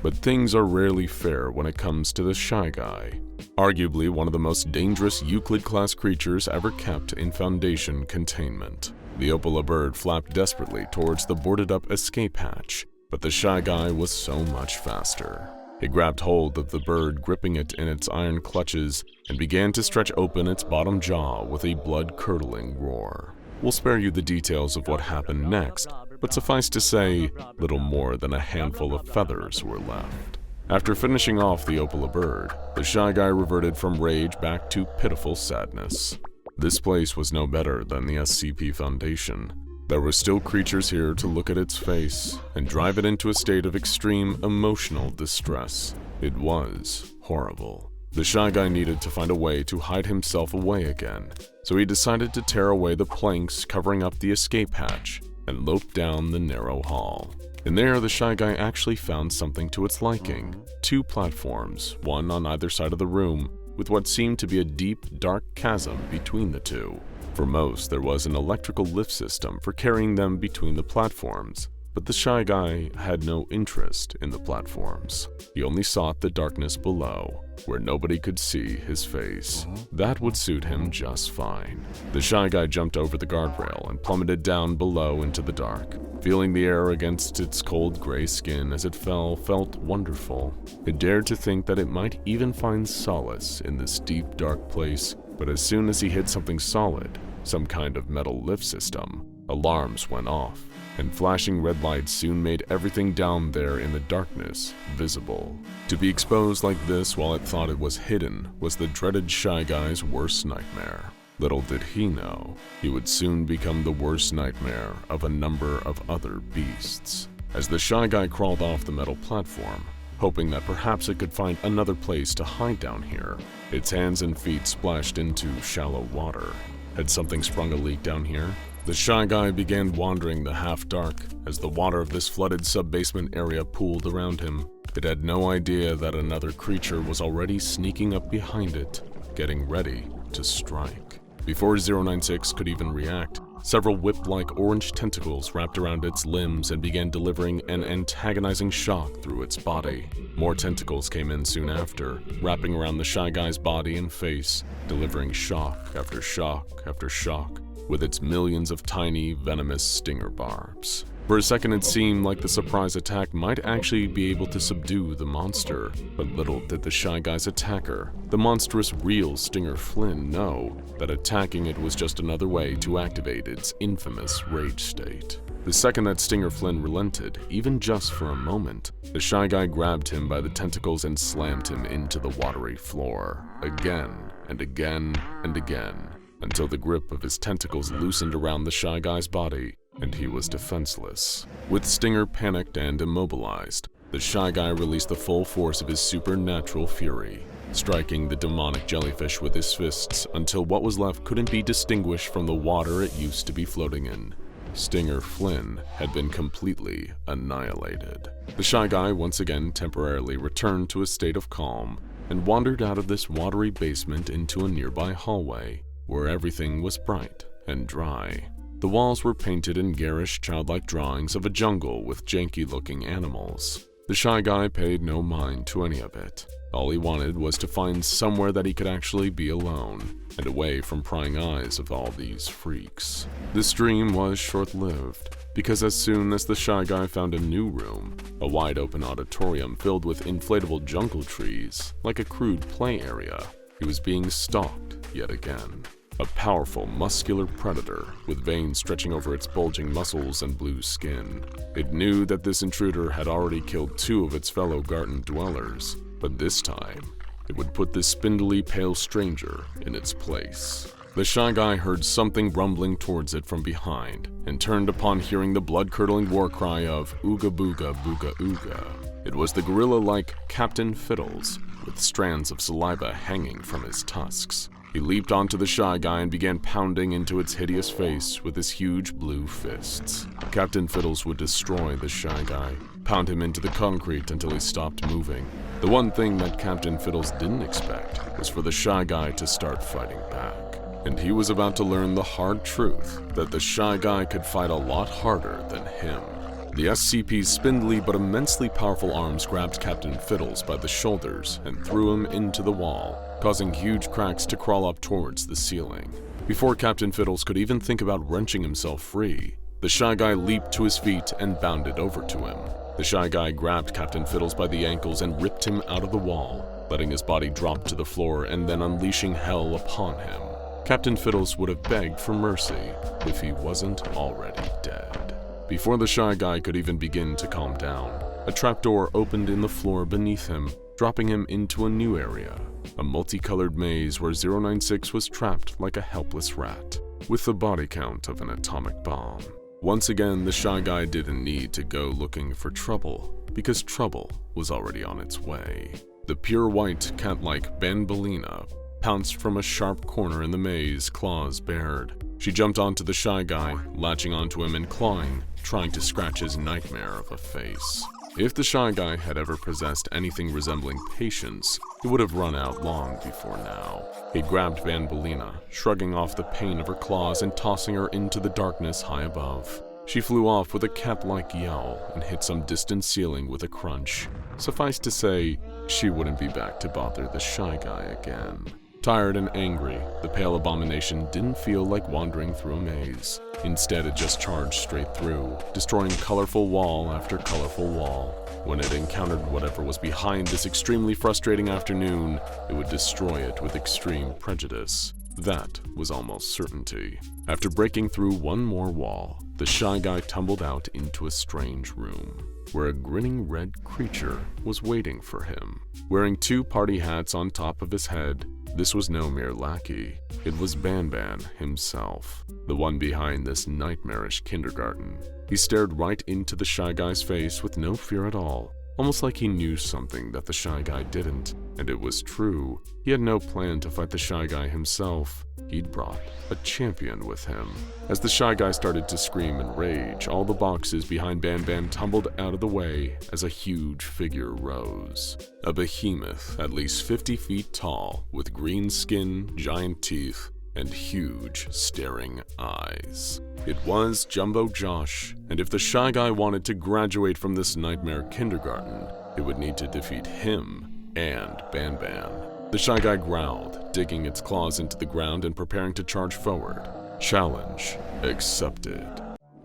But things are rarely fair when it comes to the shy guy. Arguably one of the most dangerous Euclid-class creatures ever kept in Foundation containment. The Opala bird flapped desperately towards the boarded-up escape hatch, but the shy guy was so much faster. He grabbed hold of the bird, gripping it in its iron clutches, and began to stretch open its bottom jaw with a blood-curdling roar. We'll spare you the details of what happened next, but suffice to say, little more than a handful of feathers were left. After finishing off the Opala bird, the shy guy reverted from rage back to pitiful sadness. This place was no better than the SCP Foundation. There were still creatures here to look at its face and drive it into a state of extreme emotional distress. It was horrible. The shy guy needed to find a way to hide himself away again, so he decided to tear away the planks covering up the escape hatch and lope down the narrow hall. In there, the shy guy actually found something to its liking. 2 platforms, one on either side of the room, with what seemed to be a deep, dark chasm between the two. For most, there was an electrical lift system for carrying them between the platforms, but the shy guy had no interest in the platforms. He only sought the darkness below, where nobody could see his face. That would suit him just fine. The shy guy jumped over the guardrail and plummeted down below into the dark. Feeling the air against its cold gray skin as it felt wonderful. It dared to think that it might even find solace in this deep, dark place, but as soon as he hit something solid, some kind of metal lift system, alarms went off, and flashing red lights soon made everything down there in the darkness visible. To be exposed like this while it thought it was hidden was the dreaded shy guy's worst nightmare. Little did he know, he would soon become the worst nightmare of a number of other beasts. As the shy guy crawled off the metal platform, hoping that perhaps it could find another place to hide down here, its hands and feet splashed into shallow water. Had something sprung a leak down here? The shy guy began wandering the half-dark as the water of this flooded sub-basement area pooled around him. It had no idea that another creature was already sneaking up behind it, getting ready to strike. Before 096 could even react, several whip-like orange tentacles wrapped around its limbs and began delivering an antagonizing shock through its body. More tentacles came in soon after, wrapping around the shy guy's body and face, delivering shock after shock after shock, with its millions of tiny, venomous stinger barbs. For a second it seemed like the surprise attack might actually be able to subdue the monster, but little did the shy guy's attacker, the monstrous real Stinger Flynn, know that attacking it was just another way to activate its infamous rage state. The second that Stinger Flynn relented, even just for a moment, the shy guy grabbed him by the tentacles and slammed him into the watery floor, again and again and again, until the grip of his tentacles loosened around the shy guy's body, and he was defenseless. With Stinger panicked and immobilized, the shy guy released the full force of his supernatural fury, striking the demonic jellyfish with his fists until what was left couldn't be distinguished from the water it used to be floating in. Stinger Flynn had been completely annihilated. The shy guy once again temporarily returned to a state of calm and wandered out of this watery basement into a nearby hallway. where everything was bright and dry. The walls were painted in garish, childlike drawings of a jungle with janky-looking animals. The shy guy paid no mind to any of it. All he wanted was to find somewhere that he could actually be alone, and away from prying eyes of all these freaks. This dream was short-lived, because as soon as the shy guy found a new room, a wide-open auditorium filled with inflatable jungle trees, like a crude play area, he was being stalked yet again. A powerful, muscular predator with veins stretching over its bulging muscles and blue skin. It knew that this intruder had already killed 2 of its fellow garden dwellers, but this time, it would put this spindly, pale stranger in its place. The shy guy heard something rumbling towards it from behind, and turned upon hearing the blood-curdling war cry of Ooga Booga Booga Ooga. It was the gorilla-like Captain Fiddles, with strands of saliva hanging from his tusks. He leaped onto the shy guy and began pounding into its hideous face with his huge blue fists. Captain Fiddles would destroy the shy guy, pound him into the concrete until he stopped moving. The one thing that Captain Fiddles didn't expect was for the shy guy to start fighting back. And he was about to learn the hard truth that the shy guy could fight a lot harder than him. The SCP's spindly but immensely powerful arms grabbed Captain Fiddles by the shoulders and threw him into the wall, causing huge cracks to crawl up towards the ceiling. Before Captain Fiddles could even think about wrenching himself free, the shy guy leaped to his feet and bounded over to him. The shy guy grabbed Captain Fiddles by the ankles and ripped him out of the wall, letting his body drop to the floor and then unleashing hell upon him. Captain Fiddles would have begged for mercy if he wasn't already dead. Before the shy guy could even begin to calm down, a trapdoor opened in the floor beneath him, dropping him into a new area, a multicolored maze where 096 was trapped like a helpless rat, with the body count of an atomic bomb. Once again, the shy guy didn't need to go looking for trouble, because trouble was already on its way. The pure white, cat-like Bambalina pounced from a sharp corner in the maze, claws bared. She jumped onto the shy guy, latching onto him and clawing, trying to scratch his nightmare of a face. If the shy guy had ever possessed anything resembling patience, he would have run out long before now. He grabbed Bambalina, shrugging off the pain of her claws and tossing her into the darkness high above. She flew off with a cat-like yell and hit some distant ceiling with a crunch. Suffice to say, she wouldn't be back to bother the shy guy again. Tired and angry, the pale abomination didn't feel like wandering through a maze. Instead, it just charged straight through, destroying colorful wall after colorful wall. When it encountered whatever was behind this extremely frustrating afternoon, it would destroy it with extreme prejudice. That was almost certainty. After breaking through one more wall, the shy guy tumbled out into a strange room, where a grinning red creature was waiting for him. Wearing 2 party hats on top of his head, this was no mere lackey. It was Banban himself, the one behind this nightmarish kindergarten. He stared right into the shy guy's face with no fear at all, almost like he knew something that the shy guy didn't. And it was true. He had no plan to fight the shy guy himself. He'd brought a champion with him. As the shy guy started to scream in rage, all the boxes behind Banban tumbled out of the way as a huge figure rose. A behemoth at least 50 feet tall, with green skin, giant teeth, and huge, staring eyes. It was Jumbo Josh, and if the shy guy wanted to graduate from this nightmare kindergarten, it would need to defeat him and Banban. The shy guy growled, digging its claws into the ground and preparing to charge forward. Challenge accepted.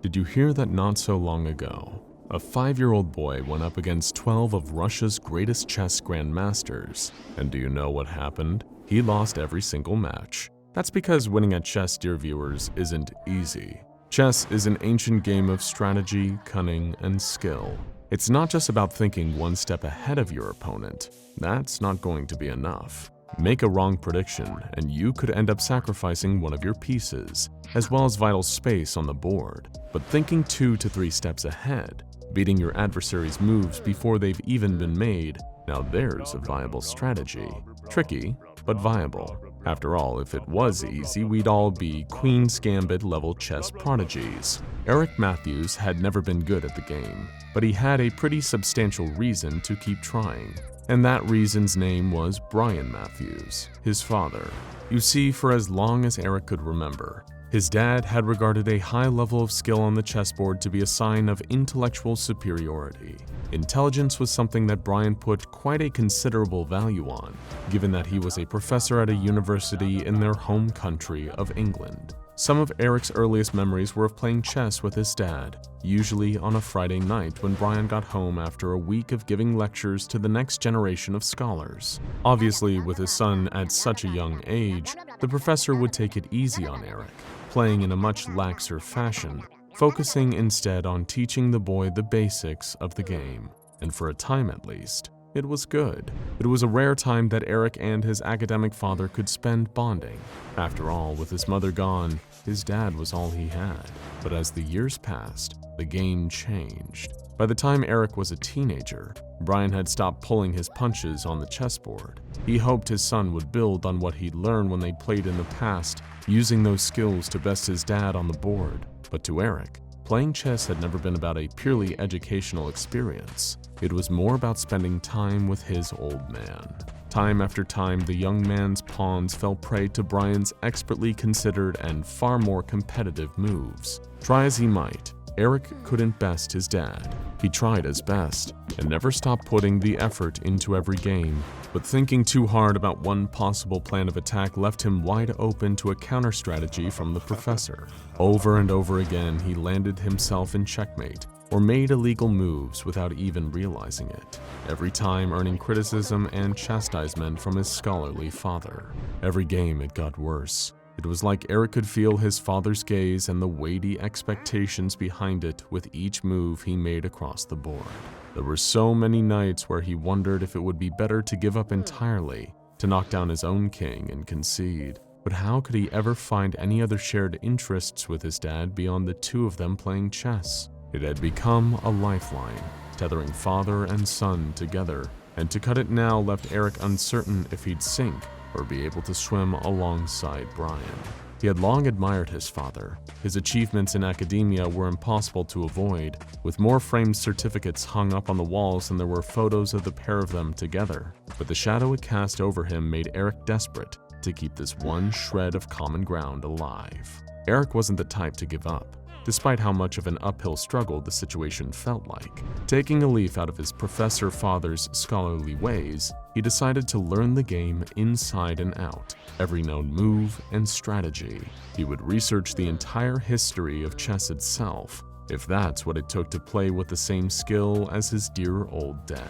Did you hear that not so long ago, a 5-year-old boy went up against 12 of Russia's greatest chess grandmasters? And do you know what happened? He lost every single match. That's because winning at chess, dear viewers, isn't easy. Chess is an ancient game of strategy, cunning, and skill. It's not just about thinking one step ahead of your opponent. That's not going to be enough. Make a wrong prediction, and you could end up sacrificing one of your pieces, as well as vital space on the board. But thinking 2 to 3 steps ahead, beating your adversary's moves before they've even been made, now there's a viable strategy. Tricky, but viable. After all, if it was easy, we'd all be Queen's Gambit level chess prodigies. Eric Matthews had never been good at the game, but he had a pretty substantial reason to keep trying. and that reason's name was Brian Matthews, his father. You see, for as long as Eric could remember, his dad had regarded a high level of skill on the chessboard to be a sign of intellectual superiority. Intelligence was something that Brian put quite a considerable value on, given that he was a professor at a university in their home country of England. Some of Eric's earliest memories were of playing chess with his dad, usually on a Friday night when Brian got home after a week of giving lectures to the next generation of scholars. Obviously, with his son at such a young age, the professor would take it easy on Eric, playing in a much laxer fashion, focusing instead on teaching the boy the basics of the game. And for a time at least, it was good. It was a rare time that Eric and his academic father could spend bonding. After all, with his mother gone, his dad was all he had. But as the years passed, the game changed. By the time Eric was a teenager, Brian had stopped pulling his punches on the chessboard. He hoped his son would build on what he'd learned when they played in the past, using those skills to best his dad on the board. But to Eric, playing chess had never been about a purely educational experience. It was more about spending time with his old man. Time after time, the young man's pawns fell prey to Brian's expertly considered and far more competitive moves. Try as he might, Eric couldn't best his dad. He tried his best and never stopped putting the effort into every game, but thinking too hard about one possible plan of attack left him wide open to a counter strategy from the professor. Over and over again, he landed himself in checkmate or made illegal moves without even realizing it, every time earning criticism and chastisement from his scholarly father. Every game it got worse. It was like Eric could feel his father's gaze and the weighty expectations behind it with each move he made across the board. There were so many nights where he wondered if it would be better to give up entirely, to knock down his own king and concede. But how could he ever find any other shared interests with his dad beyond the two of them playing chess? It had become a lifeline, tethering father and son together, and to cut it now left Eric uncertain if he'd sink or be able to swim alongside Brian. He had long admired his father. His achievements in academia were impossible to avoid, with more framed certificates hung up on the walls than there were photos of the pair of them together. But the shadow it cast over him made Eric desperate to keep this one shred of common ground alive. Eric wasn't the type to give up, despite how much of an uphill struggle the situation felt like. Taking a leaf out of his professor father's scholarly ways, he decided to learn the game inside and out, every known move and strategy. He would research the entire history of chess itself, if that's what it took to play with the same skill as his dear old dad.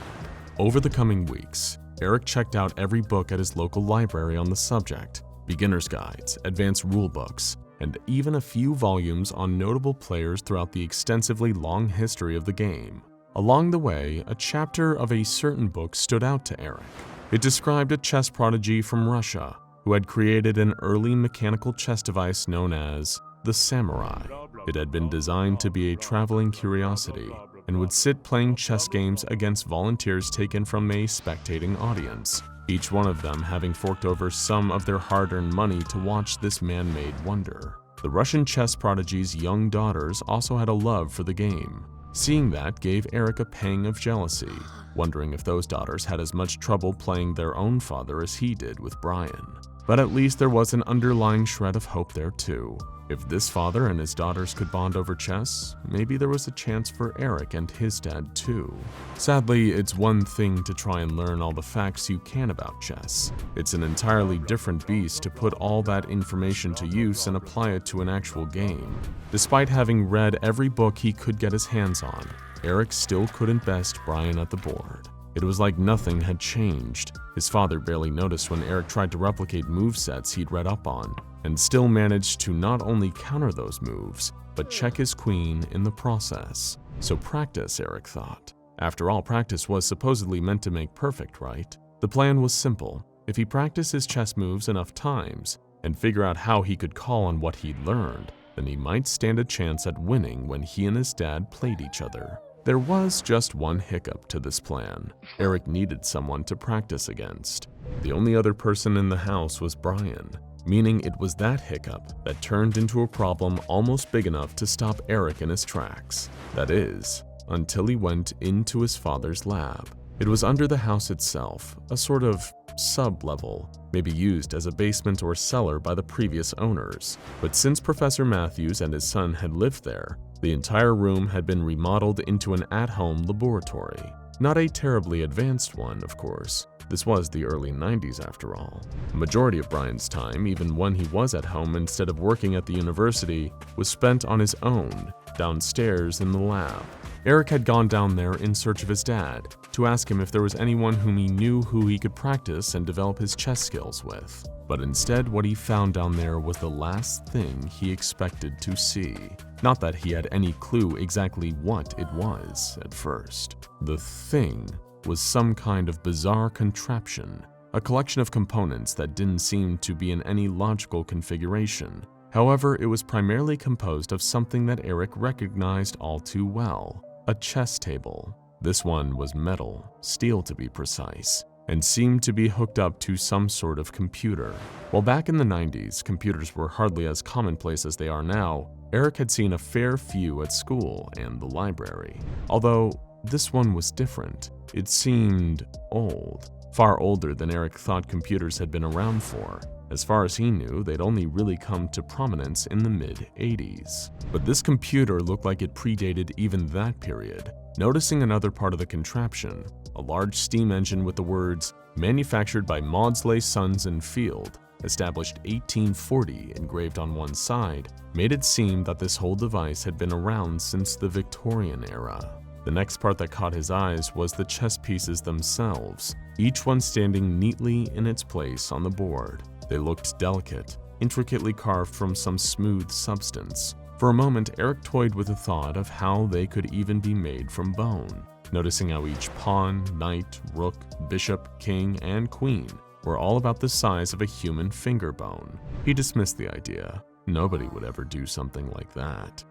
Over the coming weeks, Eric checked out every book at his local library on the subject, beginner's guides, advanced rulebooks, and even a few volumes on notable players throughout the extensively long history of the game. Along the way, a chapter of a certain book stood out to Eric. It described a chess prodigy from Russia who had created an early mechanical chess device known as the Samurai. It had been designed to be a traveling curiosity and would sit playing chess games against volunteers taken from a spectating audience, each one of them having forked over some of their hard-earned money to watch this man-made wonder. The Russian chess prodigy's young daughters also had a love for the game. Seeing that gave Eric a pang of jealousy, wondering if those daughters had as much trouble playing their own father as he did with Brian. But at least there was an underlying shred of hope there too. If this father and his daughters could bond over chess, maybe there was a chance for Eric and his dad too. Sadly, it's one thing to try and learn all the facts you can about chess. It's an entirely different beast to put all that information to use and apply it to an actual game. Despite having read every book he could get his hands on, Eric still couldn't best Brian at the board. It was like nothing had changed. His father barely noticed when Eric tried to replicate movesets he'd read up on, and still managed to not only counter those moves, but check his queen in the process. So practice, Eric thought. After all, practice was supposedly meant to make perfect, right? The plan was simple. If he practiced his chess moves enough times, and figure out how he could call on what he'd learned, then he might stand a chance at winning when he and his dad played each other. There was just one hiccup to this plan. Eric needed someone to practice against. The only other person in the house was Brian, meaning it was that hiccup that turned into a problem almost big enough to stop Eric in his tracks. That is, until he went into his father's lab. It was under the house itself, a sort of sub-level, maybe used as a basement or cellar by the previous owners. But since Professor Matthews and his son had lived there, the entire room had been remodeled into an at-home laboratory. Not a terribly advanced one, of course. This was the early 90s after all. The majority of Brian's time, even when he was at home instead of working at the university, was spent on his own, downstairs in the lab. Eric had gone down there in search of his dad, to ask him if there was anyone whom he knew who he could practice and develop his chess skills with. But instead, what he found down there was the last thing he expected to see. Not that he had any clue exactly what it was at first. The thing was some kind of bizarre contraption, a collection of components that didn't seem to be in any logical configuration. However, it was primarily composed of something that Eric recognized all too well. A chess table. This one was metal, steel to be precise, and seemed to be hooked up to some sort of computer. While back in the 90s, computers were hardly as commonplace as they are now, Eric had seen a fair few at school and the library. Although this one was different. It seemed old, far older than Eric thought computers had been around for. As far as he knew, they'd only really come to prominence in the mid-80s. But this computer looked like it predated even that period. Noticing another part of the contraption, a large steam engine with the words, "Manufactured by Maudsley, Sons and Field, established 1840" engraved on one side, made it seem that this whole device had been around since the Victorian era. The next part that caught his eyes was the chess pieces themselves, each one standing neatly in its place on the board. They looked delicate, intricately carved from some smooth substance. For a moment, Eric toyed with the thought of how they could even be made from bone, noticing how each pawn, knight, rook, bishop, king, and queen were all about the size of a human finger bone. He dismissed the idea. Nobody would ever do something like that.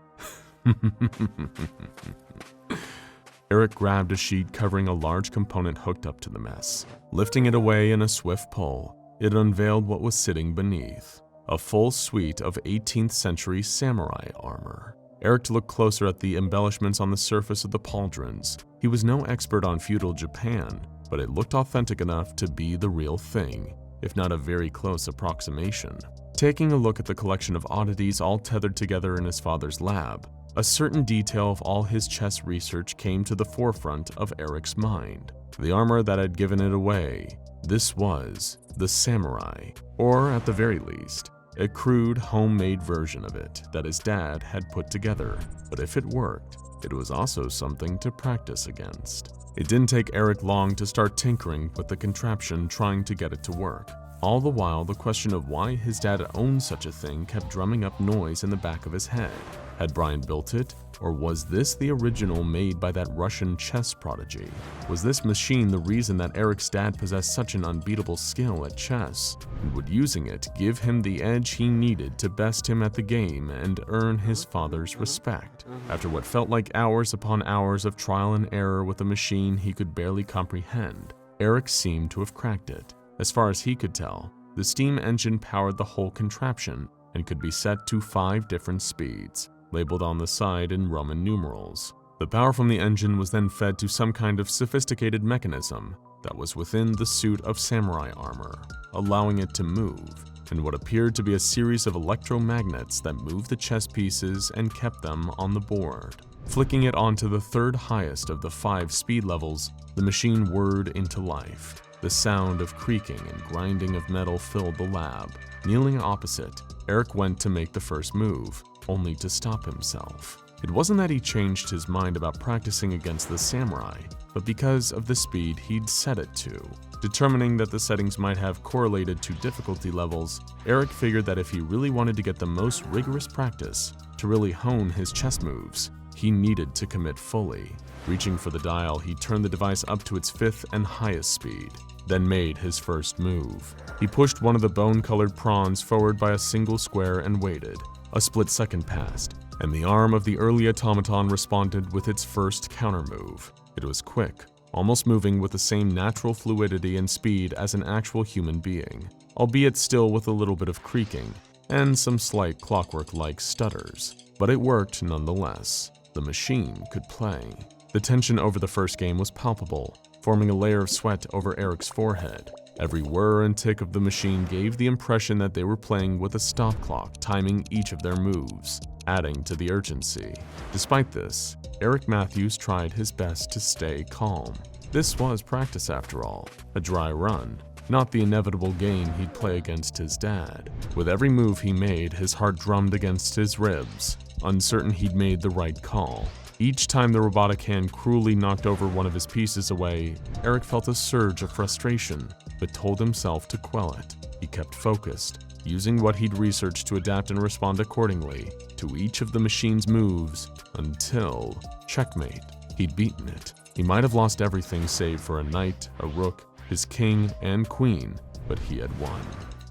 Eric grabbed a sheet covering a large component hooked up to the mess. Lifting it away in a swift pull, it unveiled what was sitting beneath, a full suite of 18th century samurai armor. Eric looked closer at the embellishments on the surface of the pauldrons. He was no expert on feudal Japan, but it looked authentic enough to be the real thing, if not a very close approximation. Taking a look at the collection of oddities all tethered together in his father's lab, a certain detail of all his chess research came to the forefront of Eric's mind. The armor that had given it away. This was the samurai, or at the very least, a crude homemade version of it that his dad had put together. But if it worked, it was also something to practice against. It didn't take Eric long to start tinkering with the contraption, trying to get it to work. All the while, the question of why his dad owned such a thing kept drumming up noise in the back of his head. Had Brian built it, or was this the original made by that Russian chess prodigy? Was this machine the reason that Eric's dad possessed such an unbeatable skill at chess? And would using it give him the edge he needed to best him at the game and earn his father's respect? After what felt like hours upon hours of trial and error with a machine he could barely comprehend, Eric seemed to have cracked it. As far as he could tell, the steam engine powered the whole contraption and could be set to 5 different speeds, labeled on the side in Roman numerals. The power from the engine was then fed to some kind of sophisticated mechanism that was within the suit of samurai armor, allowing it to move, and what appeared to be a series of electromagnets that moved the chess pieces and kept them on the board. Flicking it onto the 3rd highest of the 5 speed levels, the machine whirred into life. The sound of creaking and grinding of metal filled the lab. Kneeling opposite, Eric went to make the first move, only to stop himself. It wasn't that he changed his mind about practicing against the samurai, but because of the speed he'd set it to. Determining that the settings might have correlated to difficulty levels, Eric figured that if he really wanted to get the most rigorous practice, to really hone his chess moves, he needed to commit fully. Reaching for the dial, he turned the device up to its 5th and highest speed, then made his first move. He pushed one of the bone-colored prawns forward by a single square and waited. A split second passed, and the arm of the early automaton responded with its first counter-move. It was quick, almost moving with the same natural fluidity and speed as an actual human being, albeit still with a little bit of creaking and some slight clockwork-like stutters. But it worked nonetheless. The machine could play. The tension over the first game was palpable. forming a layer of sweat over Eric's forehead. Every whir and tick of the machine gave the impression that they were playing with a stop clock, timing each of their moves, adding to the urgency. Despite this, Eric Matthews tried his best to stay calm. This was practice after all, a dry run, not the inevitable game he'd play against his dad. With every move he made, his heart drummed against his ribs, uncertain he'd made the right call. Each time the robotic hand cruelly knocked over one of his pieces away, Eric felt a surge of frustration, but told himself to quell it. He kept focused, using what he'd researched to adapt and respond accordingly to each of the machine's moves until checkmate. He'd beaten it. He might have lost everything save for a knight, a rook, his king, and queen, but he had won.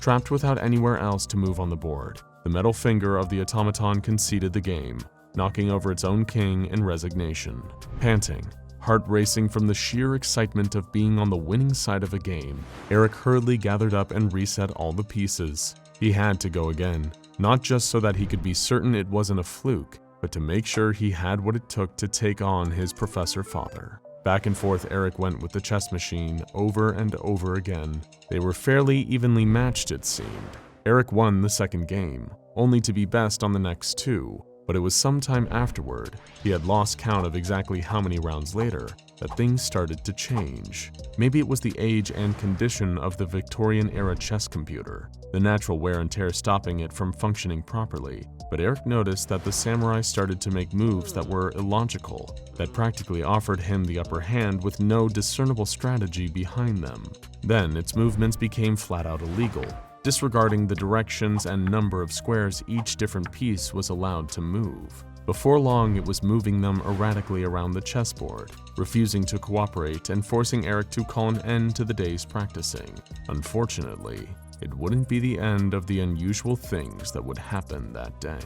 Trapped without anywhere else to move on the board, the metal finger of the automaton conceded the game, knocking over its own king in resignation. Panting, heart racing from the sheer excitement of being on the winning side of a game, Eric hurriedly gathered up and reset all the pieces. He had to go again, not just so that he could be certain it wasn't a fluke, but to make sure he had what it took to take on his professor father. Back and forth Eric went with the chess machine over and over again. They were fairly evenly matched, it seemed. Eric won the second game, only to be best on the next two, but it was sometime afterward, he had lost count of exactly how many rounds later, that things started to change. Maybe it was the age and condition of the Victorian-era chess computer, the natural wear and tear stopping it from functioning properly, but Eric noticed that the samurai started to make moves that were illogical, that practically offered him the upper hand with no discernible strategy behind them. Then its movements became flat-out illegal, disregarding the directions and number of squares each different piece was allowed to move. Before long, it was moving them erratically around the chessboard, refusing to cooperate and forcing Eric to call an end to the day's practicing. Unfortunately, it wouldn't be the end of the unusual things that would happen that day.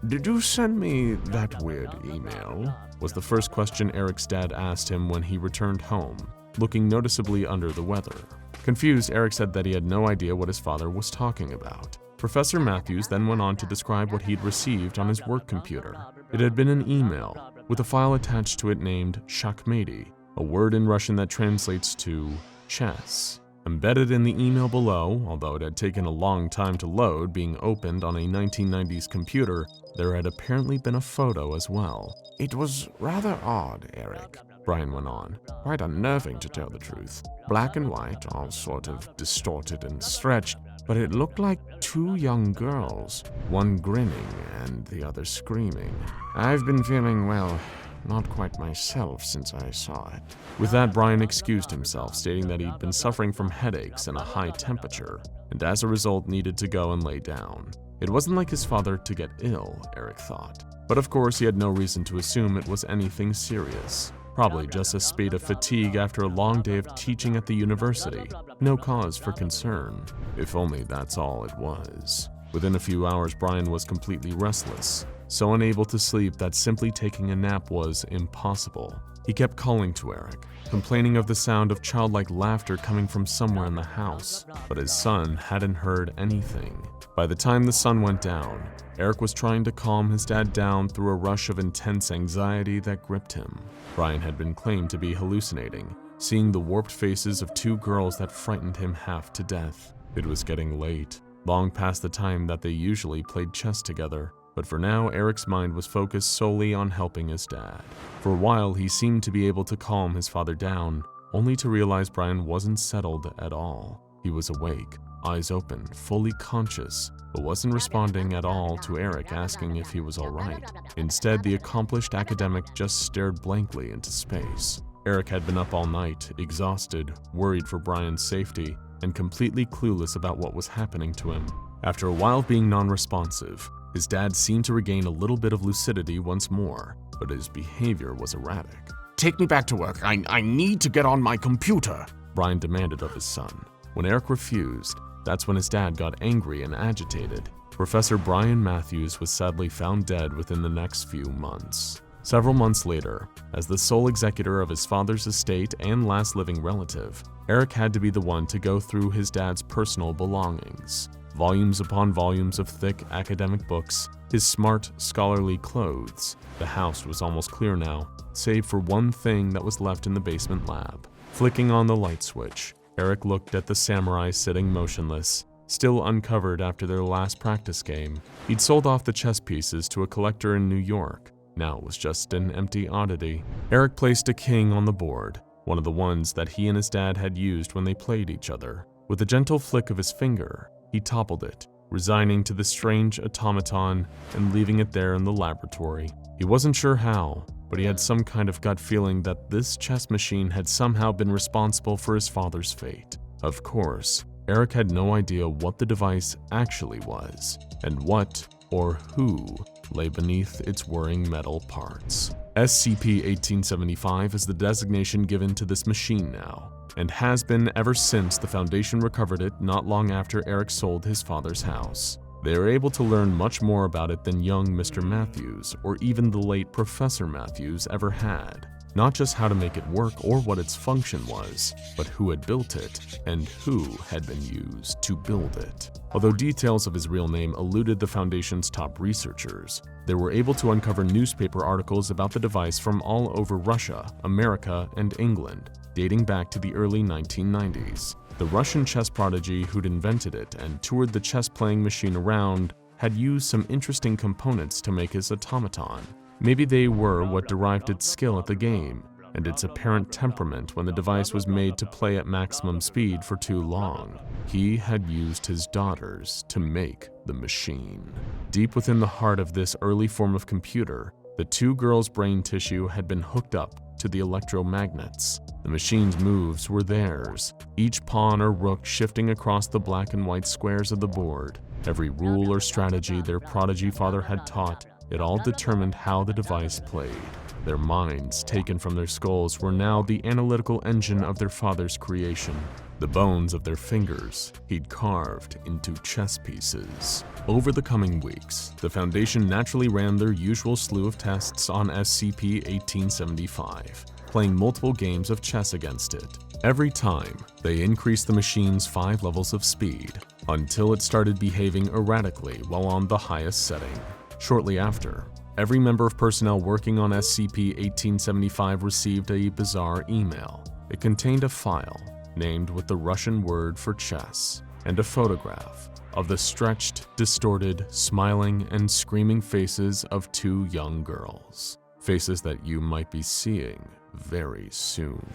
"Did you send me that weird email?" was the first question Eric's dad asked him when he returned home, looking noticeably under the weather. Confused, Eric said that he had no idea what his father was talking about. Professor Matthews then went on to describe what he'd received on his work computer. It had been an email, with a file attached to it named Shakmati, a word in Russian that translates to chess. Embedded in the email below, although it had taken a long time to load, being opened on a 1990s computer, there had apparently been a photo as well. "It was rather odd, Eric," Brian went on. "Quite unnerving, to tell the truth. Black and white, all sort of distorted and stretched, but it looked like two young girls, one grinning and the other screaming. I've been feeling, well, not quite myself since I saw it." With that, Brian excused himself, stating that he'd been suffering from headaches and a high temperature, and as a result needed to go and lay down. It wasn't like his father to get ill, Eric thought. But of course he had no reason to assume it was anything serious. Probably just a spate of fatigue after a long day of teaching at the university. No cause for concern. If only that's all it was. Within a few hours, Brian was completely restless, so unable to sleep that simply taking a nap was impossible. He kept calling to Eric, complaining of the sound of childlike laughter coming from somewhere in the house, but his son hadn't heard anything. By the time the sun went down, Eric was trying to calm his dad down through a rush of intense anxiety that gripped him. Brian had been claimed to be hallucinating, seeing the warped faces of two girls that frightened him half to death. It was getting late, long past the time that they usually played chess together, but for now Eric's mind was focused solely on helping his dad. For a while he seemed to be able to calm his father down, only to realize Brian wasn't settled at all. He was awake, eyes open, fully conscious, but wasn't responding at all to Eric asking if he was alright. Instead, the accomplished academic just stared blankly into space. Eric had been up all night, exhausted, worried for Brian's safety, and completely clueless about what was happening to him. After a while of being non-responsive, his dad seemed to regain a little bit of lucidity once more, but his behavior was erratic. "Take me back to work. I need to get on my computer," Brian demanded of his son. When Eric refused, that's when his dad got angry and agitated. Professor Brian Matthews was sadly found dead within the next few months. Several months later, as the sole executor of his father's estate and last living relative, Eric had to be the one to go through his dad's personal belongings. Volumes upon volumes of thick academic books, his smart, scholarly clothes. The house was almost clear now, save for one thing that was left in the basement lab. Flicking on the light switch, Eric looked at the samurai sitting motionless, still uncovered after their last practice game. He'd sold off the chess pieces to a collector in New York. Now it was just an empty oddity. Eric placed a king on the board, one of the ones that he and his dad had used when they played each other. With a gentle flick of his finger, he toppled it, resigning to the strange automaton and leaving it there in the laboratory. He wasn't sure how, but he had some kind of gut feeling that this chess machine had somehow been responsible for his father's fate. Of course, Eric had no idea what the device actually was, and what or who lay beneath its whirring metal parts. SCP-1875 is the designation given to this machine now, and has been ever since the Foundation recovered it not long after Eric sold his father's house. They were able to learn much more about it than young Mr. Matthews or even the late Professor Matthews ever had. Not just how to make it work or what its function was, but who had built it and who had been used to build it. Although details of his real name eluded the Foundation's top researchers, they were able to uncover newspaper articles about the device from all over Russia, America, and England, dating back to the early 1990s. The Russian chess prodigy who'd invented it and toured the chess-playing machine around had used some interesting components to make his automaton. Maybe they were what derived its skill at the game, and its apparent temperament when the device was made to play at maximum speed for too long. He had used his daughters to make the machine. Deep within the heart of this early form of computer, the two girls' brain tissue had been hooked up to the electromagnets. The machine's moves were theirs, each pawn or rook shifting across the black and white squares of the board. Every rule or strategy their prodigy father had taught, it all determined how the device played. Their minds, taken from their skulls, were now the analytical engine of their father's creation. The bones of their fingers he'd carved into chess pieces. Over the coming weeks, the Foundation naturally ran their usual slew of tests on SCP-1875, playing multiple games of chess against it. Every time, they increased the machine's 5 levels of speed, until it started behaving erratically while on the highest setting. Shortly after, every member of personnel working on SCP-1875 received a bizarre email. It contained a file named with the Russian word for chess, and a photograph of the stretched, distorted, smiling, and screaming faces of 2 young girls. Faces that you might be seeing very soon.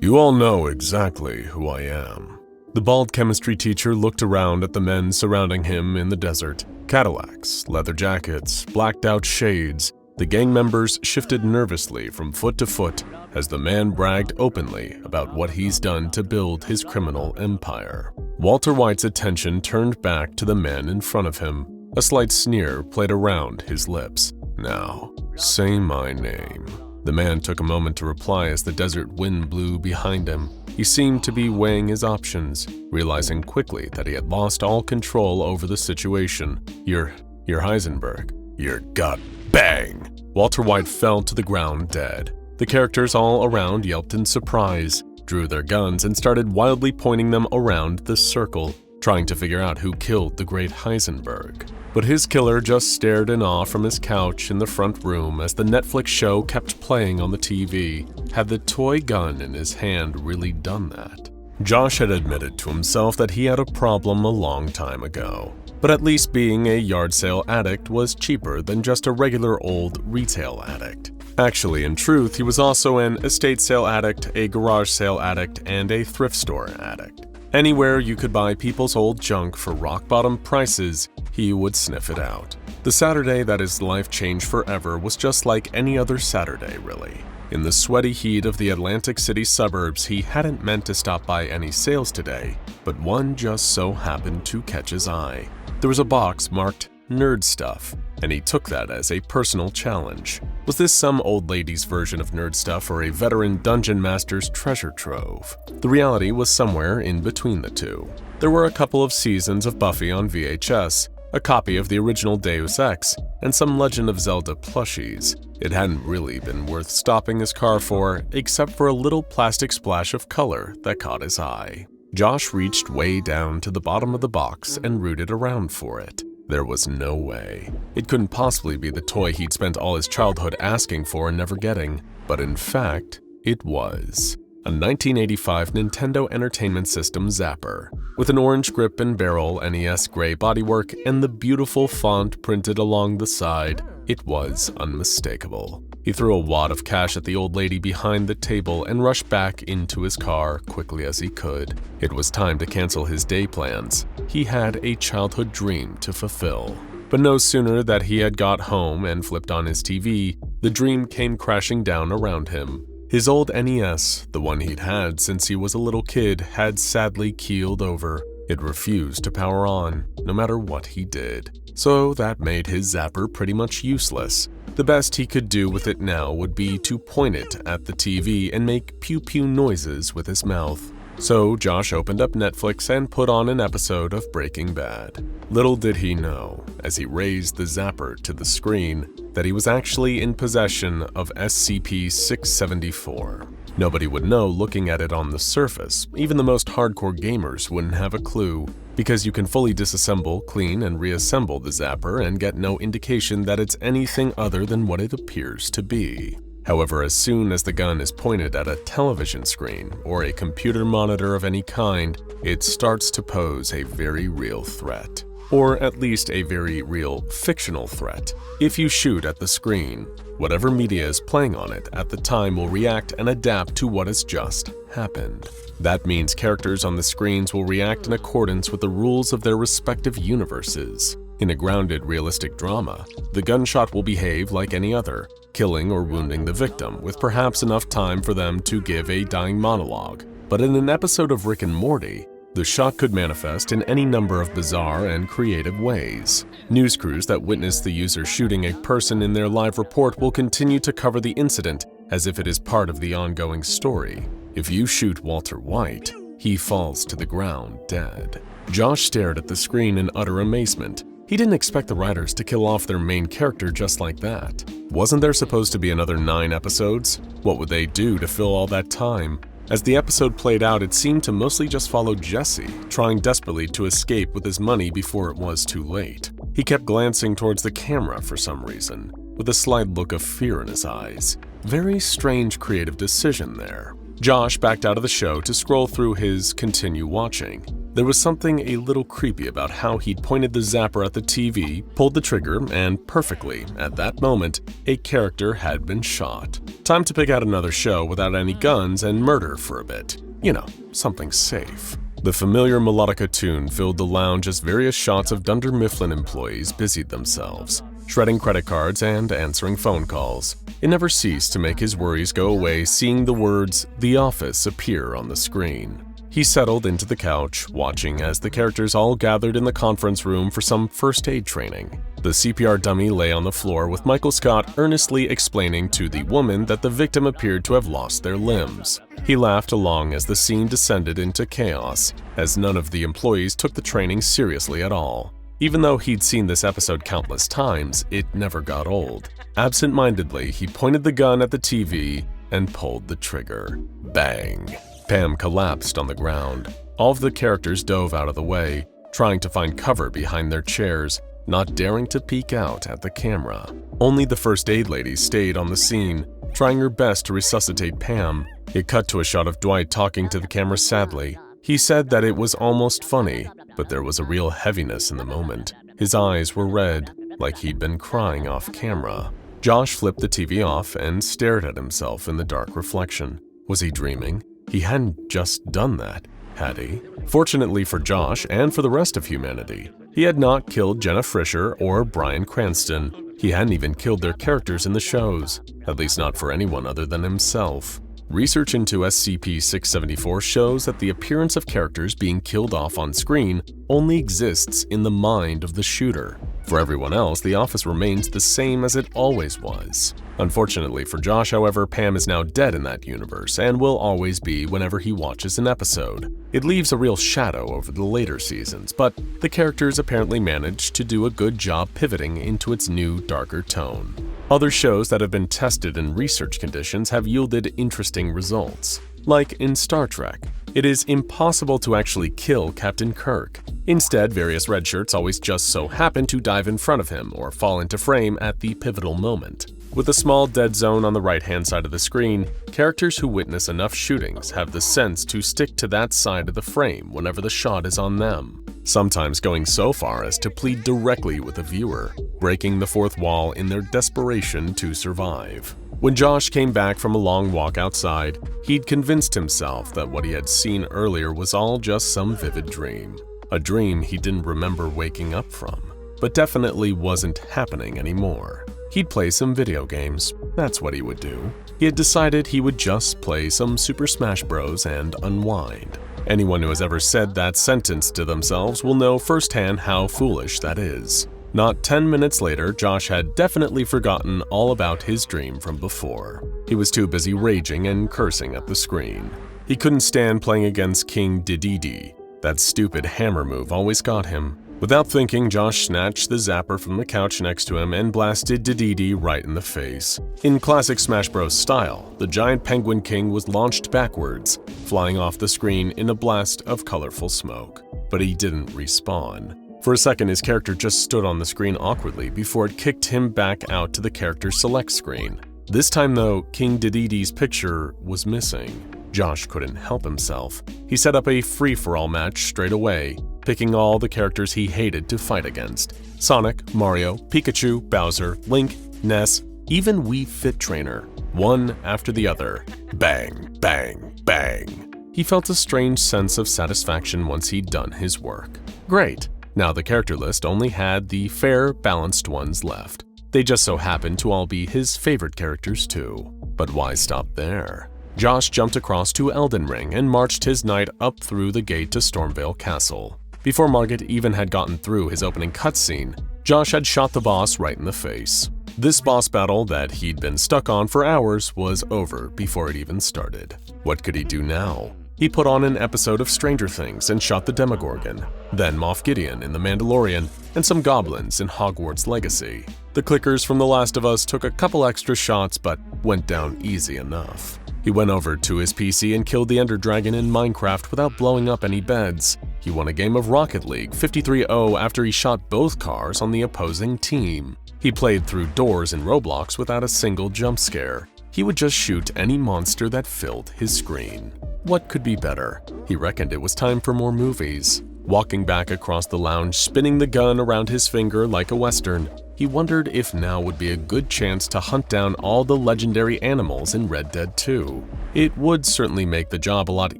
You all know exactly who I am. The bald chemistry teacher looked around at the men surrounding him in the desert. Cadillacs, leather jackets, blacked-out shades. The gang members shifted nervously from foot to foot as the man bragged openly about what he's done to build his criminal empire. Walter White's attention turned back to the man in front of him. A slight sneer played around his lips. Now, say my name. The man took a moment to reply as the desert wind blew behind him. He seemed to be weighing his options, realizing quickly that he had lost all control over the situation. You're Heisenberg. You're God. Bang! Walter White fell to the ground dead. The characters all around yelped in surprise, drew their guns, and started wildly pointing them around the circle, trying to figure out who killed the great Heisenberg. But his killer just stared in awe from his couch in the front room as the Netflix show kept playing on the TV. Had the toy gun in his hand really done that? Josh had admitted to himself that he had a problem a long time ago. But at least being a yard sale addict was cheaper than just a regular old retail addict. Actually, in truth, he was also an estate sale addict, a garage sale addict, and a thrift store addict. Anywhere you could buy people's old junk for rock-bottom prices, he would sniff it out. The Saturday that his life changed forever was just like any other Saturday, really. In the sweaty heat of the Atlantic City suburbs, he hadn't meant to stop by any sales today, but one just so happened to catch his eye. There was a box marked Nerd Stuff, and he took that as a personal challenge. Was this some old lady's version of Nerd Stuff or a veteran dungeon master's treasure trove? The reality was somewhere in between the two. There were a couple of seasons of Buffy on VHS, a copy of the original Deus Ex, and some Legend of Zelda plushies. It hadn't really been worth stopping his car for, except for a little plastic splash of color that caught his eye. Josh reached way down to the bottom of the box and rooted around for it. There was no way. It couldn't possibly be the toy he'd spent all his childhood asking for and never getting, but in fact, it was. a 1985 Nintendo Entertainment System zapper. With an orange grip and barrel, NES gray bodywork, and the beautiful font printed along the side, it was unmistakable. He threw a wad of cash at the old lady behind the table and rushed back into his car quickly as he could. It was time to cancel his day plans. He had a childhood dream to fulfill. But no sooner that he had got home and flipped on his TV, the dream came crashing down around him. His old NES, the one he'd had since he was a little kid, had sadly keeled over. It refused to power on, no matter what he did. So that made his zapper pretty much useless. The best he could do with it now would be to point it at the TV and make pew-pew noises with his mouth. So Josh opened up Netflix and put on an episode of Breaking Bad. Little did he know, as he raised the zapper to the screen, that he was actually in possession of SCP-674. Nobody would know looking at it on the surface. Even the most hardcore gamers wouldn't have a clue, because you can fully disassemble, clean, and reassemble the zapper and get no indication that it's anything other than what it appears to be. However, as soon as the gun is pointed at a television screen or a computer monitor of any kind, it starts to pose a very real threat. Or at least a very real fictional threat. If you shoot at the screen, whatever media is playing on it at the time will react and adapt to what has just happened. That means characters on the screens will react in accordance with the rules of their respective universes. In a grounded, realistic drama, the gunshot will behave like any other, killing or wounding the victim, with perhaps enough time for them to give a dying monologue. But in an episode of Rick and Morty, the shot could manifest in any number of bizarre and creative ways. News crews that witness the user shooting a person in their live report will continue to cover the incident as if it is part of the ongoing story. If you shoot Walter White, he falls to the ground dead. Josh stared at the screen in utter amazement. He didn't expect the writers to kill off their main character just like that. Wasn't there supposed to be another 9 episodes? What would they do to fill all that time? As the episode played out, it seemed to mostly just follow Jesse, trying desperately to escape with his money before it was too late. He kept glancing towards the camera for some reason, with a slight look of fear in his eyes. Very strange creative decision there. Josh backed out of the show to scroll through his continue watching. There was something a little creepy about how he'd pointed the zapper at the TV, pulled the trigger, and perfectly, at that moment, a character had been shot. Time to pick out another show without any guns and murder for a bit. You know, something safe. The familiar melodica tune filled the lounge as various shots of Dunder Mifflin employees busied themselves, shredding credit cards and answering phone calls. It never ceased to make his worries go away seeing the words "The Office" appear on the screen. He settled into the couch, watching as the characters all gathered in the conference room for some first aid training. The CPR dummy lay on the floor with Michael Scott earnestly explaining to the woman that the victim appeared to have lost their limbs. He laughed along as the scene descended into chaos, as none of the employees took the training seriously at all. Even though he'd seen this episode countless times, it never got old. Absent-mindedly, he pointed the gun at the TV and pulled the trigger. Bang! Pam collapsed on the ground. All of the characters dove out of the way, trying to find cover behind their chairs, not daring to peek out at the camera. Only the first aid lady stayed on the scene, trying her best to resuscitate Pam. It cut to a shot of Dwight talking to the camera sadly. He said that it was almost funny, but there was a real heaviness in the moment. His eyes were red, like he'd been crying off camera. Josh flipped the TV off and stared at himself in the dark reflection. Was he dreaming? He hadn't just done that, had he? Fortunately for Josh and for the rest of humanity, he had not killed Jenna Fischer or Bryan Cranston. He hadn't even killed their characters in the shows, at least not for anyone other than himself. Research into SCP-674 shows that the appearance of characters being killed off on screen only exists in the mind of the shooter. For everyone else, the office remains the same as it always was. Unfortunately for Josh, however, Pam is now dead in that universe and will always be whenever he watches an episode. It leaves a real shadow over the later seasons, but the characters apparently managed to do a good job pivoting into its new, darker tone. Other shows that have been tested in research conditions have yielded interesting results. Like in Star Trek, it is impossible to actually kill Captain Kirk. Instead, various red shirts always just so happen to dive in front of him or fall into frame at the pivotal moment. With a small dead zone on the right-hand side of the screen, characters who witness enough shootings have the sense to stick to that side of the frame whenever the shot is on them, sometimes going so far as to plead directly with the viewer, breaking the fourth wall in their desperation to survive. When Josh came back from a long walk outside, he'd convinced himself that what he had seen earlier was all just some vivid dream. A dream he didn't remember waking up from, but definitely wasn't happening anymore. He'd play some video games, that's what he would do. He had decided he would just play some Super Smash Bros. And unwind. Anyone who has ever said that sentence to themselves will know firsthand how foolish that is. Not 10 minutes later, Josh had definitely forgotten all about his dream from before. He was too busy raging and cursing at the screen. He couldn't stand playing against King Dedede. That stupid hammer move always got him. Without thinking, Josh snatched the zapper from the couch next to him and blasted Dedede right in the face. In classic Smash Bros. Style, the giant Penguin King was launched backwards, flying off the screen in a blast of colorful smoke. But he didn't respawn. For a second, his character just stood on the screen awkwardly before it kicked him back out to the character select screen. This time though, King Dedede's picture was missing. Josh couldn't help himself. He set up a free-for-all match straight away, picking all the characters he hated to fight against. Sonic, Mario, Pikachu, Bowser, Link, Ness, even Wii Fit Trainer. One after the other. Bang, bang, bang. He felt a strange sense of satisfaction once he'd done his work. Great. Now the character list only had the fair, balanced ones left. They just so happened to all be his favorite characters too. But why stop there? Josh jumped across to Elden Ring and marched his knight up through the gate to Stormvale Castle. Before Margit even had gotten through his opening cutscene, Josh had shot the boss right in the face. This boss battle that he'd been stuck on for hours was over before it even started. What could he do now? He put on an episode of Stranger Things and shot the Demogorgon, then Moff Gideon in The Mandalorian, and some goblins in Hogwarts Legacy. The clickers from The Last of Us took a couple extra shots but went down easy enough. He went over to his PC and killed the Ender Dragon in Minecraft without blowing up any beds. He won a game of Rocket League 53-0 after he shot both cars on the opposing team. He played through doors in Roblox without a single jump scare. He would just shoot any monster that filled his screen. What could be better? He reckoned it was time for more movies. Walking back across the lounge, spinning the gun around his finger like a western, he wondered if now would be a good chance to hunt down all the legendary animals in Red Dead 2. It would certainly make the job a lot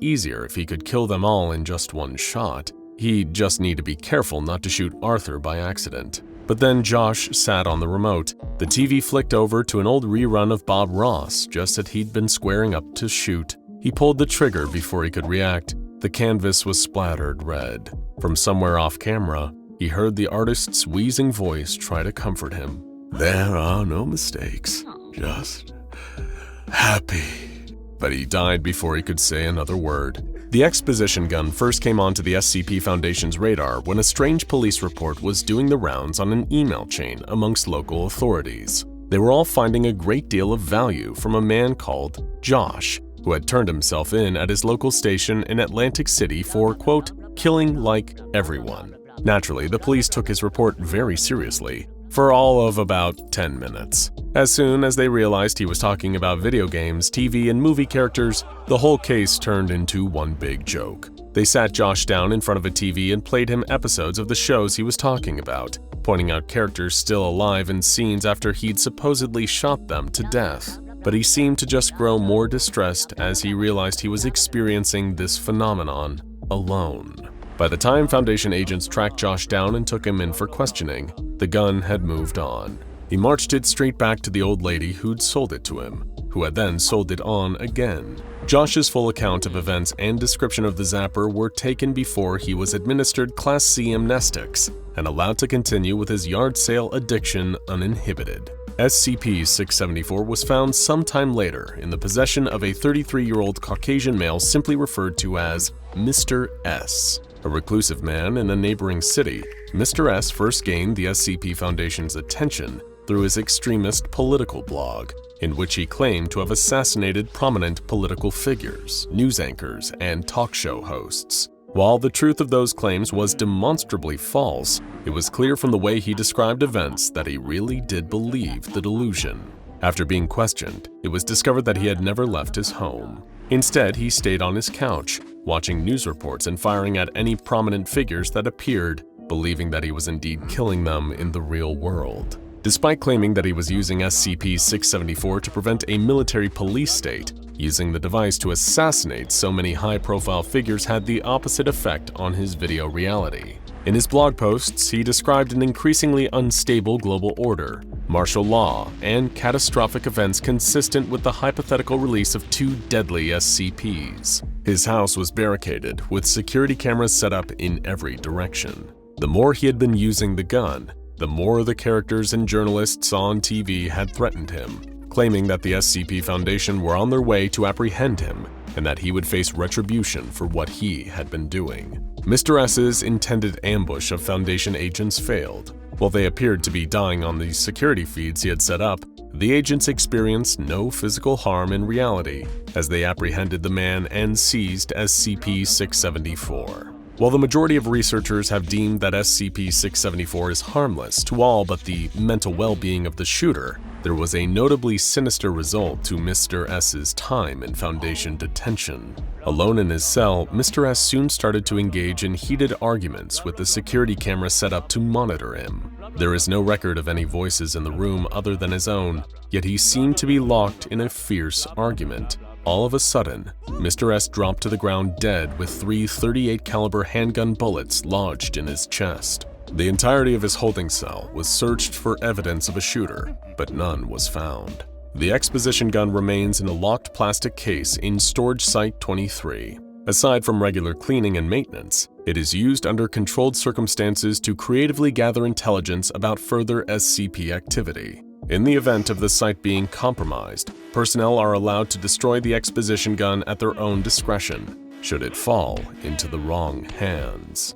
easier if he could kill them all in just one shot. He'd just need to be careful not to shoot Arthur by accident. But then Josh sat on the remote. The TV flicked over to an old rerun of Bob Ross just as he'd been squaring up to shoot. He pulled the trigger before he could react. The canvas was splattered red. From somewhere off camera, he heard the artist's wheezing voice try to comfort him. There are no mistakes, just happy. But he died before he could say another word. The Exposition Gun first came onto the SCP Foundation's radar when a strange police report was doing the rounds on an email chain amongst local authorities. They were all finding a great deal of value from a man called Josh, who had turned himself in at his local station in Atlantic City for, quote, killing like everyone. Naturally, the police took his report very seriously, for all of about 10 minutes. As soon as they realized he was talking about video games, TV, and movie characters, the whole case turned into one big joke. They sat Josh down in front of a TV and played him episodes of the shows he was talking about, pointing out characters still alive in scenes after he'd supposedly shot them to death. But he seemed to just grow more distressed as he realized he was experiencing this phenomenon alone. By the time Foundation agents tracked Josh down and took him in for questioning, the gun had moved on. He marched it straight back to the old lady who'd sold it to him, who had then sold it on again. Josh's full account of events and description of the zapper were taken before he was administered Class C amnestics and allowed to continue with his yard sale addiction uninhibited. SCP-674 was found sometime later in the possession of a 33-year-old Caucasian male simply referred to as Mr. S. A reclusive man in a neighboring city, Mr. S first gained the SCP Foundation's attention through his extremist political blog, in which he claimed to have assassinated prominent political figures, news anchors, and talk show hosts. While the truth of those claims was demonstrably false, it was clear from the way he described events that he really did believe the delusion. After being questioned, it was discovered that he had never left his home. Instead, he stayed on his couch, watching news reports and firing at any prominent figures that appeared, believing that he was indeed killing them in the real world. Despite claiming that he was using SCP-674 to prevent a military police state, using the device to assassinate so many high-profile figures had the opposite effect on his video reality. In his blog posts, he described an increasingly unstable global order, martial law, and catastrophic events consistent with the hypothetical release of 2 deadly SCPs. His house was barricaded, with security cameras set up in every direction. The more he had been using the gun, the more the characters and journalists on TV had threatened him, claiming that the SCP Foundation were on their way to apprehend him and that he would face retribution for what he had been doing. Mr. S's intended ambush of Foundation agents failed. While they appeared to be dying on the security feeds he had set up, the agents experienced no physical harm in reality as they apprehended the man and seized SCP-674. While the majority of researchers have deemed that SCP-674 is harmless to all but the mental well-being of the shooter, there was a notably sinister result to Mr. S's time in Foundation detention. Alone in his cell, Mr. S soon started to engage in heated arguments with the security camera set up to monitor him. There is no record of any voices in the room other than his own, yet he seemed to be locked in a fierce argument. All of a sudden, Mr. S dropped to the ground dead with 3 .38 caliber handgun bullets lodged in his chest. The entirety of his holding cell was searched for evidence of a shooter, but none was found. The Exposition Gun remains in a locked plastic case in Storage Site 23. Aside from regular cleaning and maintenance, it is used under controlled circumstances to creatively gather intelligence about further SCP activity. In the event of the site being compromised, personnel are allowed to destroy the Exposition Gun at their own discretion, should it fall into the wrong hands.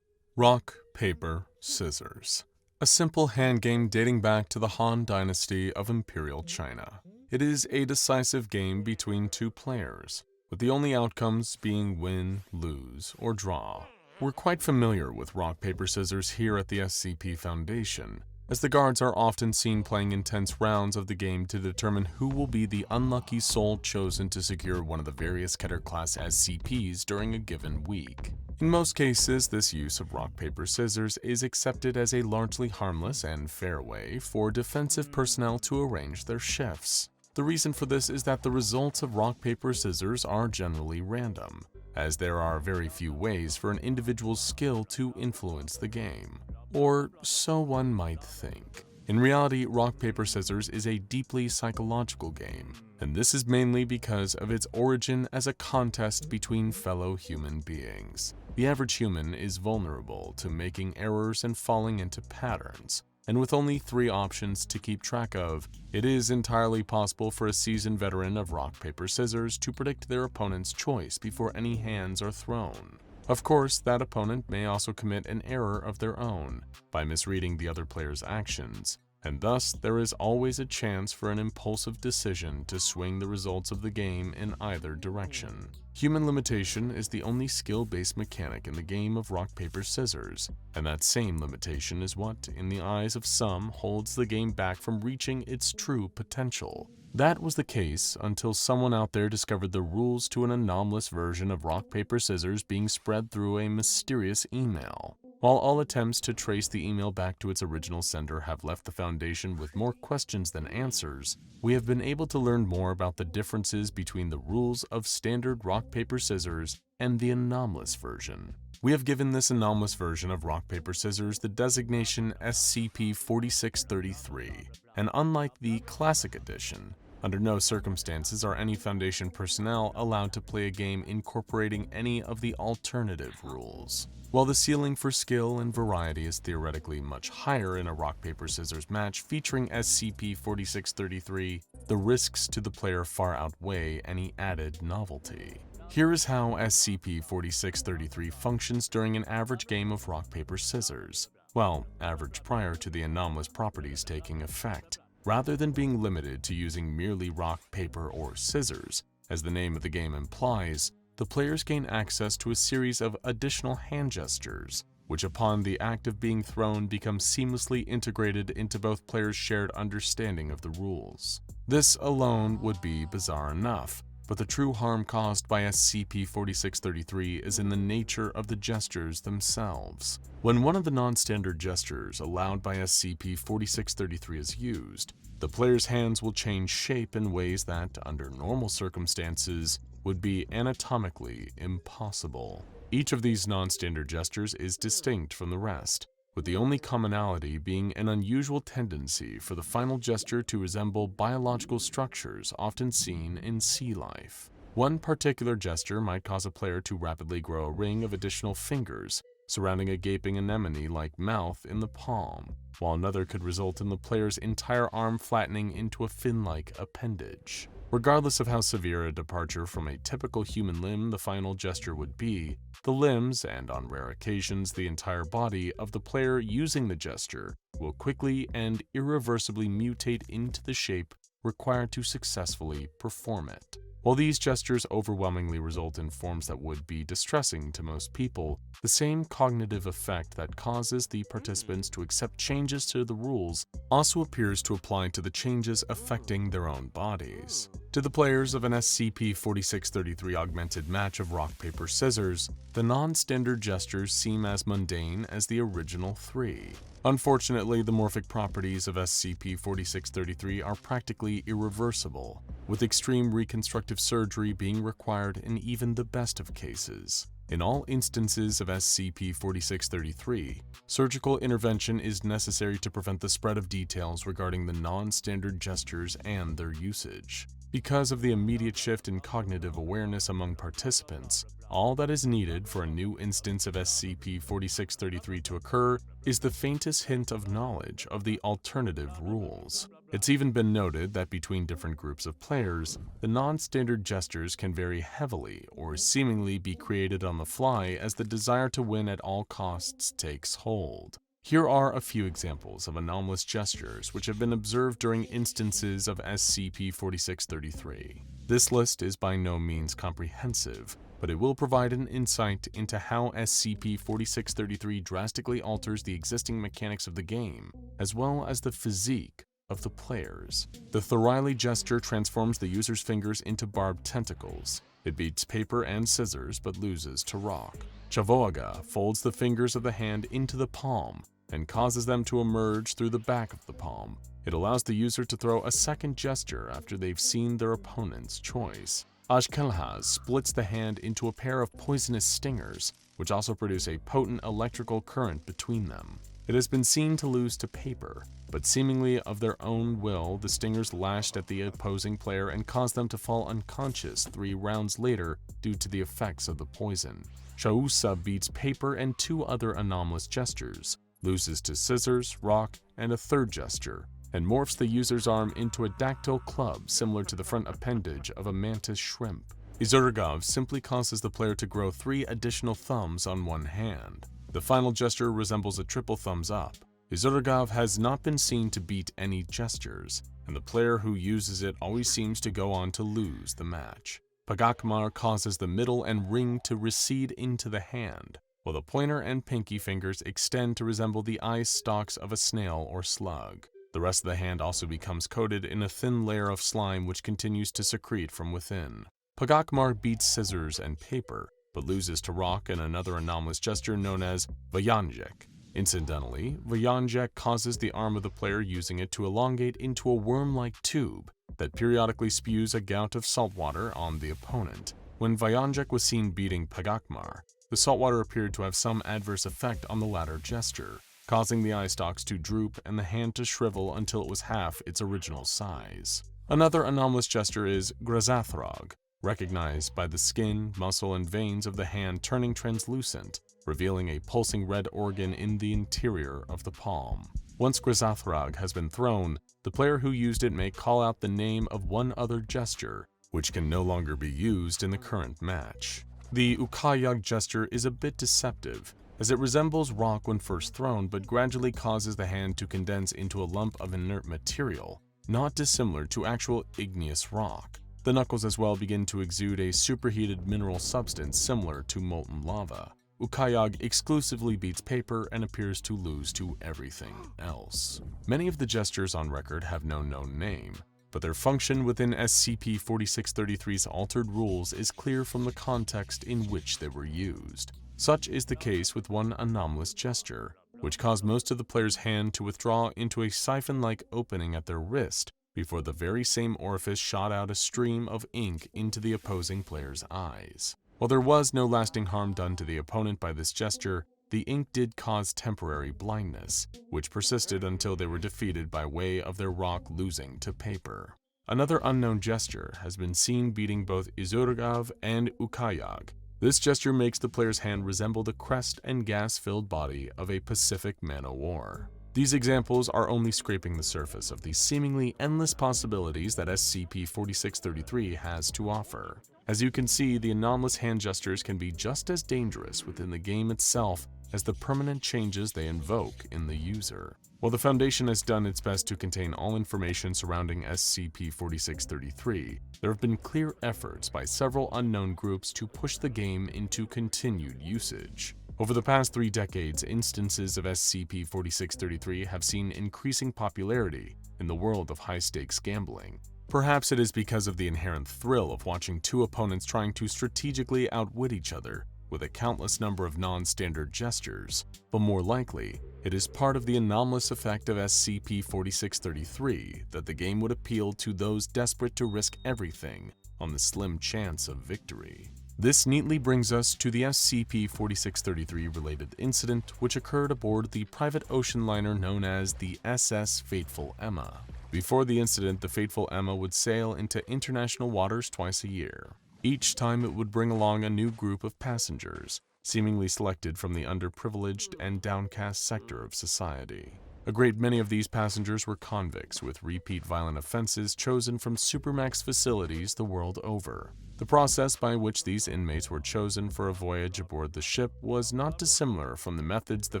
Rock, Paper, Scissors. A simple hand game dating back to the Han Dynasty of Imperial China. It is a decisive game between 2 players, with the only outcomes being win, lose, or draw. We're quite familiar with Rock, Paper, Scissors here at the SCP Foundation, as the guards are often seen playing intense rounds of the game to determine who will be the unlucky soul chosen to secure one of the various Keter-class SCPs during a given week. In most cases, this use of rock, paper, scissors is accepted as a largely harmless and fair way for defensive personnel to arrange their shifts. The reason for this is that the results of rock, paper, scissors are generally random, as there are very few ways for an individual's skill to influence the game. Or so one might think. In reality, rock, paper, scissors is a deeply psychological game, and this is mainly because of its origin as a contest between fellow human beings. The average human is vulnerable to making errors and falling into patterns, and with only 3 options to keep track of, it is entirely possible for a seasoned veteran of rock, paper, scissors to predict their opponent's choice before any hands are thrown. Of course, that opponent may also commit an error of their own by misreading the other player's actions, and thus there is always a chance for an impulsive decision to swing the results of the game in either direction. Human limitation is the only skill-based mechanic in the game of rock, paper, scissors, and that same limitation is what, in the eyes of some, holds the game back from reaching its true potential. That was the case until someone out there discovered the rules to an anomalous version of rock, paper, scissors being spread through a mysterious email. While all attempts to trace the email back to its original sender have left the Foundation with more questions than answers, we have been able to learn more about the differences between the rules of standard rock, paper, scissors and the anomalous version. We have given this anomalous version of rock, paper, scissors the designation SCP-4633, and unlike the Classic Edition, under no circumstances are any Foundation personnel allowed to play a game incorporating any of the alternative rules. While the ceiling for skill and variety is theoretically much higher in a rock, paper, scissors match featuring SCP-4633, the risks to the player far outweigh any added novelty. Here is how SCP-4633 functions during an average game of rock, paper, scissors. Well, average prior to the anomalous properties taking effect. Rather than being limited to using merely rock, paper, or scissors, as the name of the game implies, the players gain access to a series of additional hand gestures, which upon the act of being thrown becomes seamlessly integrated into both players' shared understanding of the rules. This alone would be bizarre enough, but the true harm caused by SCP-4633 is in the nature of the gestures themselves. When one of the non-standard gestures allowed by SCP-4633 is used, the player's hands will change shape in ways that, under normal circumstances, would be anatomically impossible. Each of these non-standard gestures is distinct from the rest, with the only commonality being an unusual tendency for the final gesture to resemble biological structures often seen in sea life. One particular gesture might cause a player to rapidly grow a ring of additional fingers surrounding a gaping anemone-like mouth in the palm, while another could result in the player's entire arm flattening into a fin-like appendage. Regardless of how severe a departure from a typical human limb the final gesture would be, the limbs, and on rare occasions the entire body, of the player using the gesture will quickly and irreversibly mutate into the shape required to successfully perform it. While these gestures overwhelmingly result in forms that would be distressing to most people, the same cognitive effect that causes the participants to accept changes to the rules also appears to apply to the changes affecting their own bodies. To the players of an SCP-4633 augmented match of rock, paper, scissors, the non-standard gestures seem as mundane as the original three. Unfortunately, the morphic properties of SCP-4633 are practically irreversible, with extreme reconstructive surgery being required in even the best of cases. In all instances of SCP-4633, surgical intervention is necessary to prevent the spread of details regarding the non-standard gestures and their usage. Because of the immediate shift in cognitive awareness among participants, all that is needed for a new instance of SCP-4633 to occur is the faintest hint of knowledge of the alternative rules. It's even been noted that between different groups of players, the non-standard gestures can vary heavily or seemingly be created on the fly as the desire to win at all costs takes hold. Here are a few examples of anomalous gestures which have been observed during instances of SCP-4633. This list is by no means comprehensive, but it will provide an insight into how SCP-4633 drastically alters the existing mechanics of the game, as well as the physique of the players. The Thoriley gesture transforms the user's fingers into barbed tentacles. It beats paper and scissors but loses to rock. Chavoaga folds the fingers of the hand into the palm and causes them to emerge through the back of the palm. It allows the user to throw a second gesture after they've seen their opponent's choice. Ashkelhaz splits the hand into a pair of poisonous stingers, which also produce a potent electrical current between them. It has been seen to lose to paper, but seemingly of their own will, the stingers lashed at the opposing player and caused them to fall unconscious 3 rounds later due to the effects of the poison. Shausa beats paper and 2 other anomalous gestures, loses to scissors, rock, and a third gesture, and morphs the user's arm into a dactyl club similar to the front appendage of a mantis shrimp. Izurgov simply causes the player to grow 3 additional thumbs on one hand. The final gesture resembles a triple thumbs up. Izurgov has not been seen to beat any gestures, and the player who uses it always seems to go on to lose the match. Pagakmar causes the middle and ring to recede into the hand, while the pointer and pinky fingers extend to resemble the eye stalks of a snail or slug. The rest of the hand also becomes coated in a thin layer of slime which continues to secrete from within. Pagakmar beats scissors and paper, but loses to rock and another anomalous gesture known as Vayanjek. Incidentally, Vayanjek causes the arm of the player using it to elongate into a worm-like tube that periodically spews a gout of salt water on the opponent. When Vayanjek was seen beating Pagakmar, the saltwater appeared to have some adverse effect on the latter gesture, causing the eye stalks to droop and the hand to shrivel until it was half its original size. Another anomalous gesture is Grazathrog, recognized by the skin, muscle, and veins of the hand turning translucent, revealing a pulsing red organ in the interior of the palm. Once Grazathrog has been thrown, the player who used it may call out the name of one other gesture, which can no longer be used in the current match. The Ukayag gesture is a bit deceptive, as it resembles rock when first thrown but gradually causes the hand to condense into a lump of inert material, not dissimilar to actual igneous rock. The knuckles as well begin to exude a superheated mineral substance similar to molten lava. Ukayag exclusively beats paper and appears to lose to everything else. Many of the gestures on record have no known name, but their function within SCP-4633's altered rules is clear from the context in which they were used. Such is the case with one anomalous gesture, which caused most of the player's hand to withdraw into a siphon-like opening at their wrist before the very same orifice shot out a stream of ink into the opposing player's eyes. While there was no lasting harm done to the opponent by this gesture, the ink did cause temporary blindness, which persisted until they were defeated by way of their rock losing to paper. Another unknown gesture has been seen beating both Izurgav and Ukayag. This gesture makes the player's hand resemble the crest and gas-filled body of a Pacific man-o'-war. These examples are only scraping the surface of the seemingly endless possibilities that SCP-4633 has to offer. As you can see, the anomalous hand gestures can be just as dangerous within the game itself as the permanent changes they invoke in the user. While the Foundation has done its best to contain all information surrounding SCP-4633, there have been clear efforts by several unknown groups to push the game into continued usage. Over the past 3 decades, instances of SCP-4633 have seen increasing popularity in the world of high-stakes gambling. Perhaps it is because of the inherent thrill of watching 2 opponents trying to strategically outwit each other with a countless number of non-standard gestures, but more likely, it is part of the anomalous effect of SCP-4633 that the game would appeal to those desperate to risk everything on the slim chance of victory. This neatly brings us to the SCP-4633 related incident which occurred aboard the private ocean liner known as the SS Fateful Emma. Before the incident, the Fateful Emma would sail into international waters twice a year. Each time it would bring along a new group of passengers, seemingly selected from the underprivileged and downcast sector of society. A great many of these passengers were convicts with repeat violent offenses chosen from supermax facilities the world over. The process by which these inmates were chosen for a voyage aboard the ship was not dissimilar from the methods the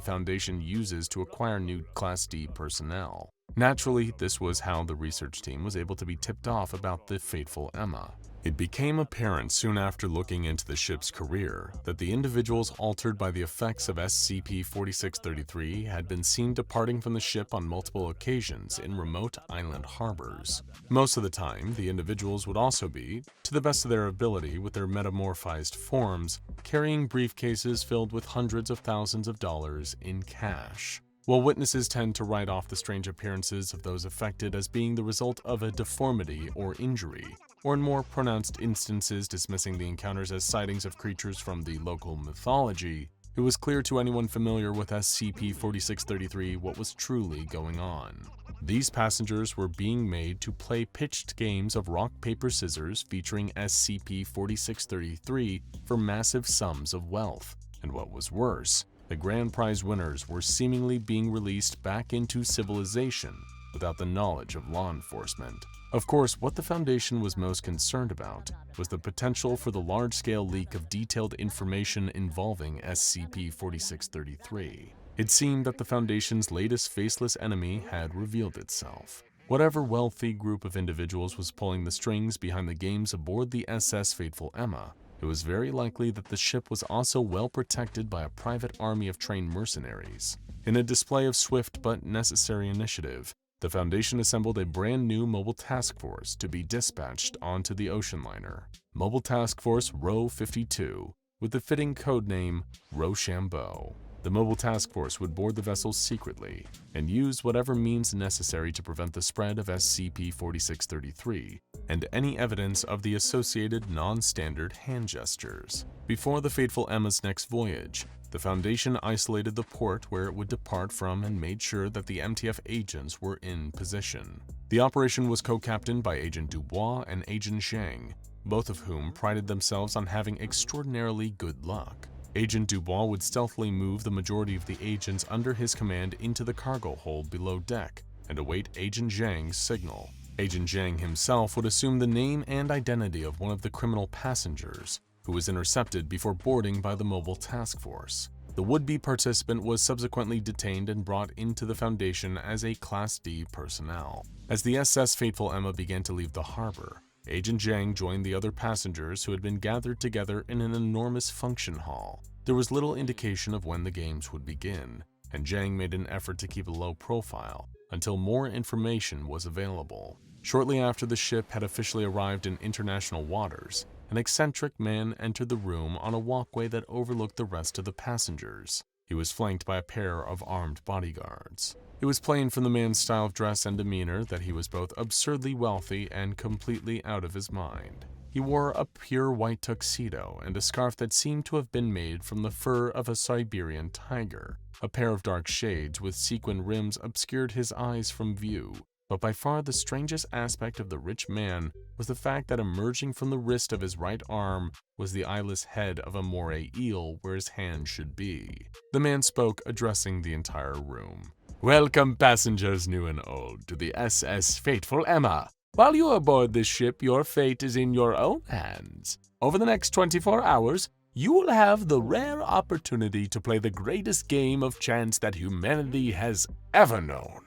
Foundation uses to acquire new Class D personnel. Naturally, this was how the research team was able to be tipped off about the Fateful Emma. It became apparent soon after looking into the ship's career that the individuals altered by the effects of SCP-4633 had been seen departing from the ship on multiple occasions in remote island harbors. Most of the time, the individuals would also be, to the best of their ability with their metamorphized forms, carrying briefcases filled with hundreds of thousands of dollars in cash. While witnesses tend to write off the strange appearances of those affected as being the result of a deformity or injury, or in more pronounced instances dismissing the encounters as sightings of creatures from the local mythology, it was clear to anyone familiar with SCP-4633 what was truly going on. These passengers were being made to play pitched games of rock, paper, scissors featuring SCP-4633 for massive sums of wealth, and what was worse, the grand prize winners were seemingly being released back into civilization without the knowledge of law enforcement. Of course, what the Foundation was most concerned about was the potential for the large-scale leak of detailed information involving SCP-4633. It seemed that the Foundation's latest faceless enemy had revealed itself. Whatever wealthy group of individuals was pulling the strings behind the games aboard the SS Fateful Emma, it was very likely that the ship was also well protected by a private army of trained mercenaries. In a display of swift but necessary initiative, the Foundation assembled a brand new mobile task force to be dispatched onto the ocean liner. Mobile Task Force Row 52, with the fitting codename Rochambeau. The Mobile Task Force would board the vessel secretly and use whatever means necessary to prevent the spread of SCP-4633 and any evidence of the associated non-standard hand gestures. Before the Fateful Emma's next voyage, the Foundation isolated the port where it would depart from and made sure that the MTF agents were in position. The operation was co-captained by Agent Dubois and Agent Zhang, both of whom prided themselves on having extraordinarily good luck. Agent Dubois would stealthily move the majority of the agents under his command into the cargo hold below deck and await Agent Zhang's signal. Agent Zhang himself would assume the name and identity of one of the criminal passengers, who was intercepted before boarding by the Mobile Task Force. The would-be participant was subsequently detained and brought into the Foundation as a Class D personnel. As the SS Fateful Emma began to leave the harbor, Agent Zhang joined the other passengers who had been gathered together in an enormous function hall. There was little indication of when the games would begin, and Zhang made an effort to keep a low profile until more information was available. Shortly after the ship had officially arrived in international waters, an eccentric man entered the room on a walkway that overlooked the rest of the passengers. He was flanked by a pair of armed bodyguards. It was plain from the man's style of dress and demeanor that he was both absurdly wealthy and completely out of his mind. He wore a pure white tuxedo and a scarf that seemed to have been made from the fur of a Siberian tiger. A pair of dark shades with sequin rims obscured his eyes from view. But by far the strangest aspect of the rich man was the fact that emerging from the wrist of his right arm was the eyeless head of a moray eel where his hand should be. The man spoke, addressing the entire room. "Welcome, passengers new and old, to the SS Fateful Emma. While you are aboard this ship, your fate is in your own hands. Over the next 24 hours, you will have the rare opportunity to play the greatest game of chance that humanity has ever known.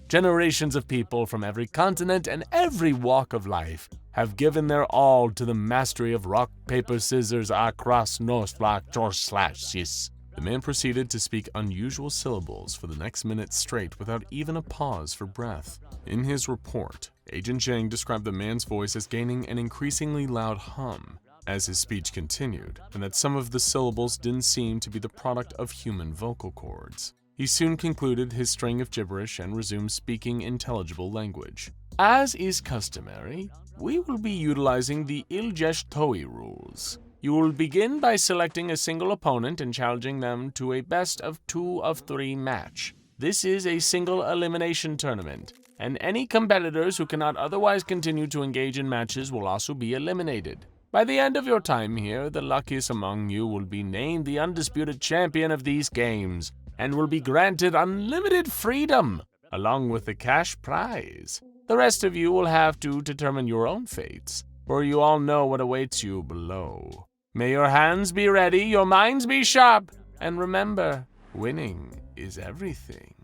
Generations of people from every continent and every walk of life have given their all to the mastery of rock, paper, scissors, across, north, slash, //. The man proceeded to speak unusual syllables for the next minute straight without even a pause for breath. In his report, Agent Zhang described the man's voice as gaining an increasingly loud hum as his speech continued, and that some of the syllables didn't seem to be the product of human vocal cords. He soon concluded his string of gibberish and resumed speaking intelligible language. As is customary, we will be utilizing the Iljesh Toi rules. You will begin by selecting a single opponent and challenging them to a best of 2 of 3 match. This is a single elimination tournament, and any competitors who cannot otherwise continue to engage in matches will also be eliminated. By the end of your time here, the luckiest among you will be named the undisputed champion of these games, and will be granted unlimited freedom, along with the cash prize. The rest of you will have to determine your own fates, for you all know what awaits you below. May your hands be ready, your minds be sharp, and remember, winning is everything."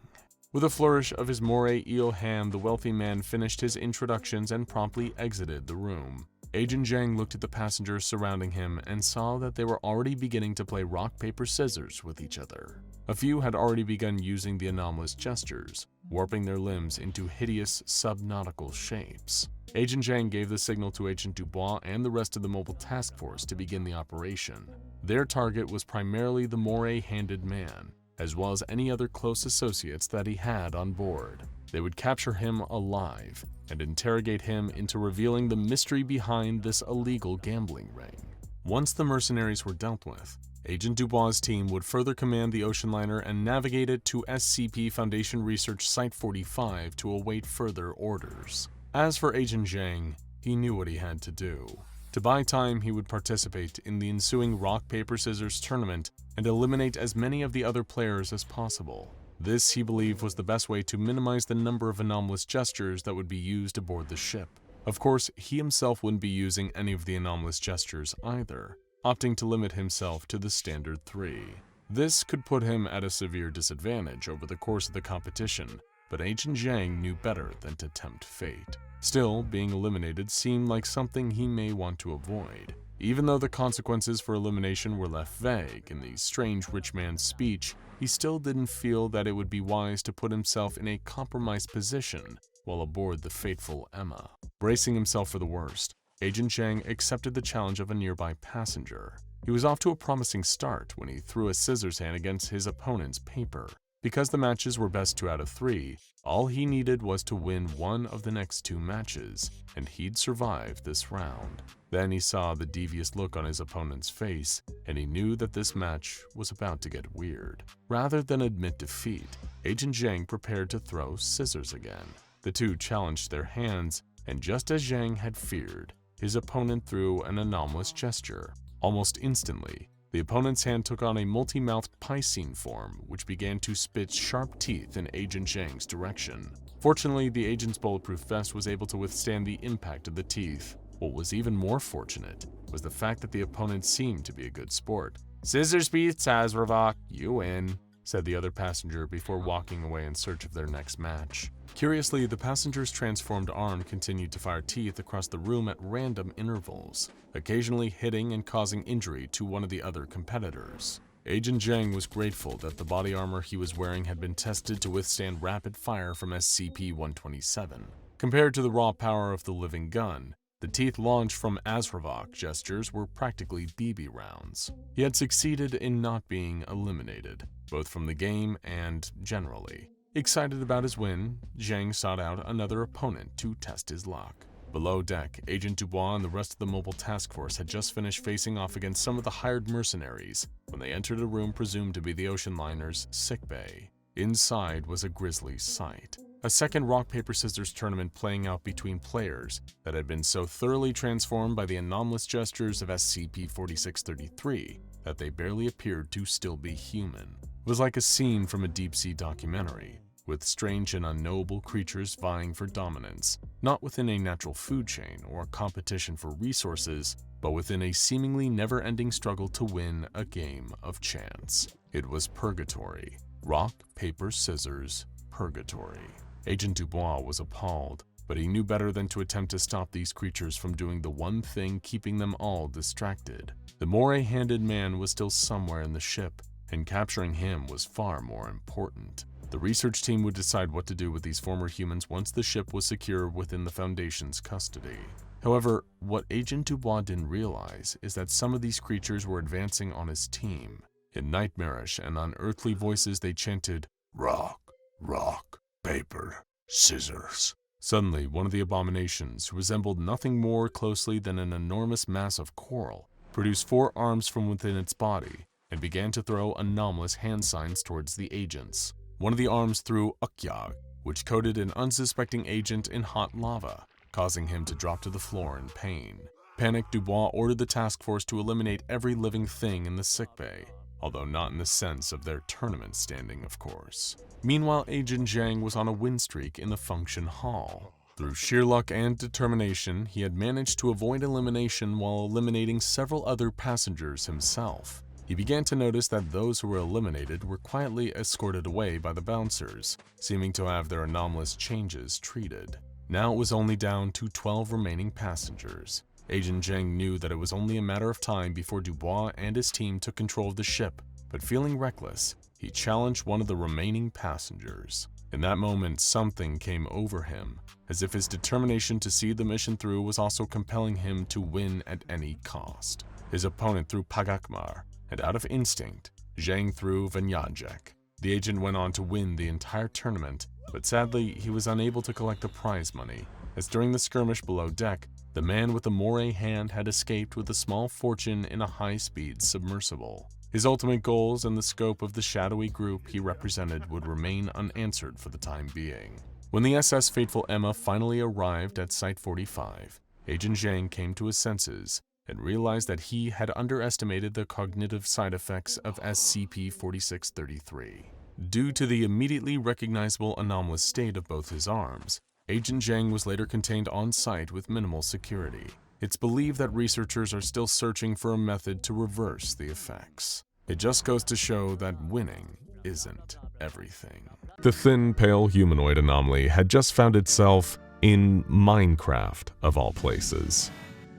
With a flourish of his moray eel hand, the wealthy man finished his introductions and promptly exited the room. Agent Zhang looked at the passengers surrounding him and saw that they were already beginning to play rock, paper, scissors with each other. A few had already begun using the anomalous gestures, warping their limbs into hideous subnautical shapes. Agent Zhang gave the signal to Agent Dubois and the rest of the mobile task force to begin the operation. Their target was primarily the moray-handed man, as well as any other close associates that he had on board. They would capture him alive and interrogate him into revealing the mystery behind this illegal gambling ring. Once the mercenaries were dealt with, Agent Dubois' team would further command the ocean liner and navigate it to SCP Foundation Research Site 45 to await further orders. As for Agent Zhang, he knew what he had to do. To buy time, he would participate in the ensuing rock, paper, scissors tournament and eliminate as many of the other players as possible. This, he believed, was the best way to minimize the number of anomalous gestures that would be used aboard the ship. Of course, he himself wouldn't be using any of the anomalous gestures either, opting to limit himself to the standard 3. This could put him at a severe disadvantage over the course of the competition, but Agent Zhang knew better than to tempt fate. Still, being eliminated seemed like something he may want to avoid. Even though the consequences for elimination were left vague in the strange rich man's speech, he still didn't feel that it would be wise to put himself in a compromised position while aboard the fateful Emma. Bracing himself for the worst, Agent Zhang accepted the challenge of a nearby passenger. He was off to a promising start when he threw a scissors hand against his opponent's paper. Because the matches were best 2 out of 3, all he needed was to win one of the next 2 matches, and he'd survive this round. Then he saw the devious look on his opponent's face, and he knew that this match was about to get weird. Rather than admit defeat, Agent Zhang prepared to throw scissors again. The two challenged their hands, and just as Zhang had feared, his opponent threw an anomalous gesture. Almost instantly, the opponent's hand took on a multi-mouthed piscine form, which began to spit sharp teeth in Agent Zhang's direction. Fortunately, the agent's bulletproof vest was able to withstand the impact of the teeth. What was even more fortunate was the fact that the opponent seemed to be a good sport. "Scissors beats Azravok, you win," said the other passenger before walking away in search of their next match. Curiously, the passenger's transformed arm continued to fire teeth across the room at random intervals, occasionally hitting and causing injury to one of the other competitors. Agent Zhang was grateful that the body armor he was wearing had been tested to withstand rapid fire from SCP-127. Compared to the raw power of the living gun, the teeth launched from Azravok gestures were practically BB rounds. He had succeeded in not being eliminated, both from the game and generally. Excited about his win, Zhang sought out another opponent to test his luck. Below deck, Agent Dubois and the rest of the mobile task force had just finished facing off against some of the hired mercenaries when they entered a room presumed to be the ocean liner's sickbay. Inside was a grisly sight. A second rock-paper-scissors tournament playing out between players that had been so thoroughly transformed by the anomalous gestures of SCP-4633 that they barely appeared to still be human. It was like a scene from a deep-sea documentary, with strange and unknowable creatures vying for dominance, not within a natural food chain or competition for resources, but within a seemingly never-ending struggle to win a game of chance. It was purgatory. Rock, paper, scissors, purgatory. Agent Dubois was appalled, but he knew better than to attempt to stop these creatures from doing the one thing keeping them all distracted. The moray-handed man was still somewhere in the ship, and capturing him was far more important. The research team would decide what to do with these former humans once the ship was secure within the Foundation's custody. However, what Agent Dubois didn't realize is that some of these creatures were advancing on his team. In nightmarish and unearthly voices they chanted, Rock, rock, paper, scissors. Suddenly, one of the abominations, who resembled nothing more closely than an enormous mass of coral, produced 4 arms from within its body and began to throw anomalous hand signs towards the agents. One of the arms threw Ukyag, which coated an unsuspecting agent in hot lava, causing him to drop to the floor in pain. Panicked, Dubois ordered the task force to eliminate every living thing in the sickbay, although not in the sense of their tournament standing, of course. Meanwhile, Agent Zhang was on a win streak in the function hall. Through sheer luck and determination, he had managed to avoid elimination while eliminating several other passengers himself. He began to notice that those who were eliminated were quietly escorted away by the bouncers, seeming to have their anomalous changes treated. Now it was only down to 12 remaining passengers. Agent Zhang knew that it was only a matter of time before Dubois and his team took control of the ship, but feeling reckless, he challenged one of the remaining passengers. In that moment, something came over him, as if his determination to see the mission through was also compelling him to win at any cost. His opponent threw Pagakmar, and out of instinct, Zhang threw Vanyajek. The agent went on to win the entire tournament, but sadly, he was unable to collect the prize money, as during the skirmish below deck, the man with the moray hand had escaped with a small fortune in a high-speed submersible. His ultimate goals and the scope of the shadowy group he represented would remain unanswered for the time being. When the SS Fateful Emma finally arrived at Site 45, Agent Zhang came to his senses and realized that he had underestimated the cognitive side effects of SCP-4633. Due to the immediately recognizable anomalous state of both his arms, Agent Zhang was later contained on site with minimal security. It's believed that researchers are still searching for a method to reverse the effects. It just goes to show that winning isn't everything. The thin, pale humanoid anomaly had just found itself in Minecraft, of all places.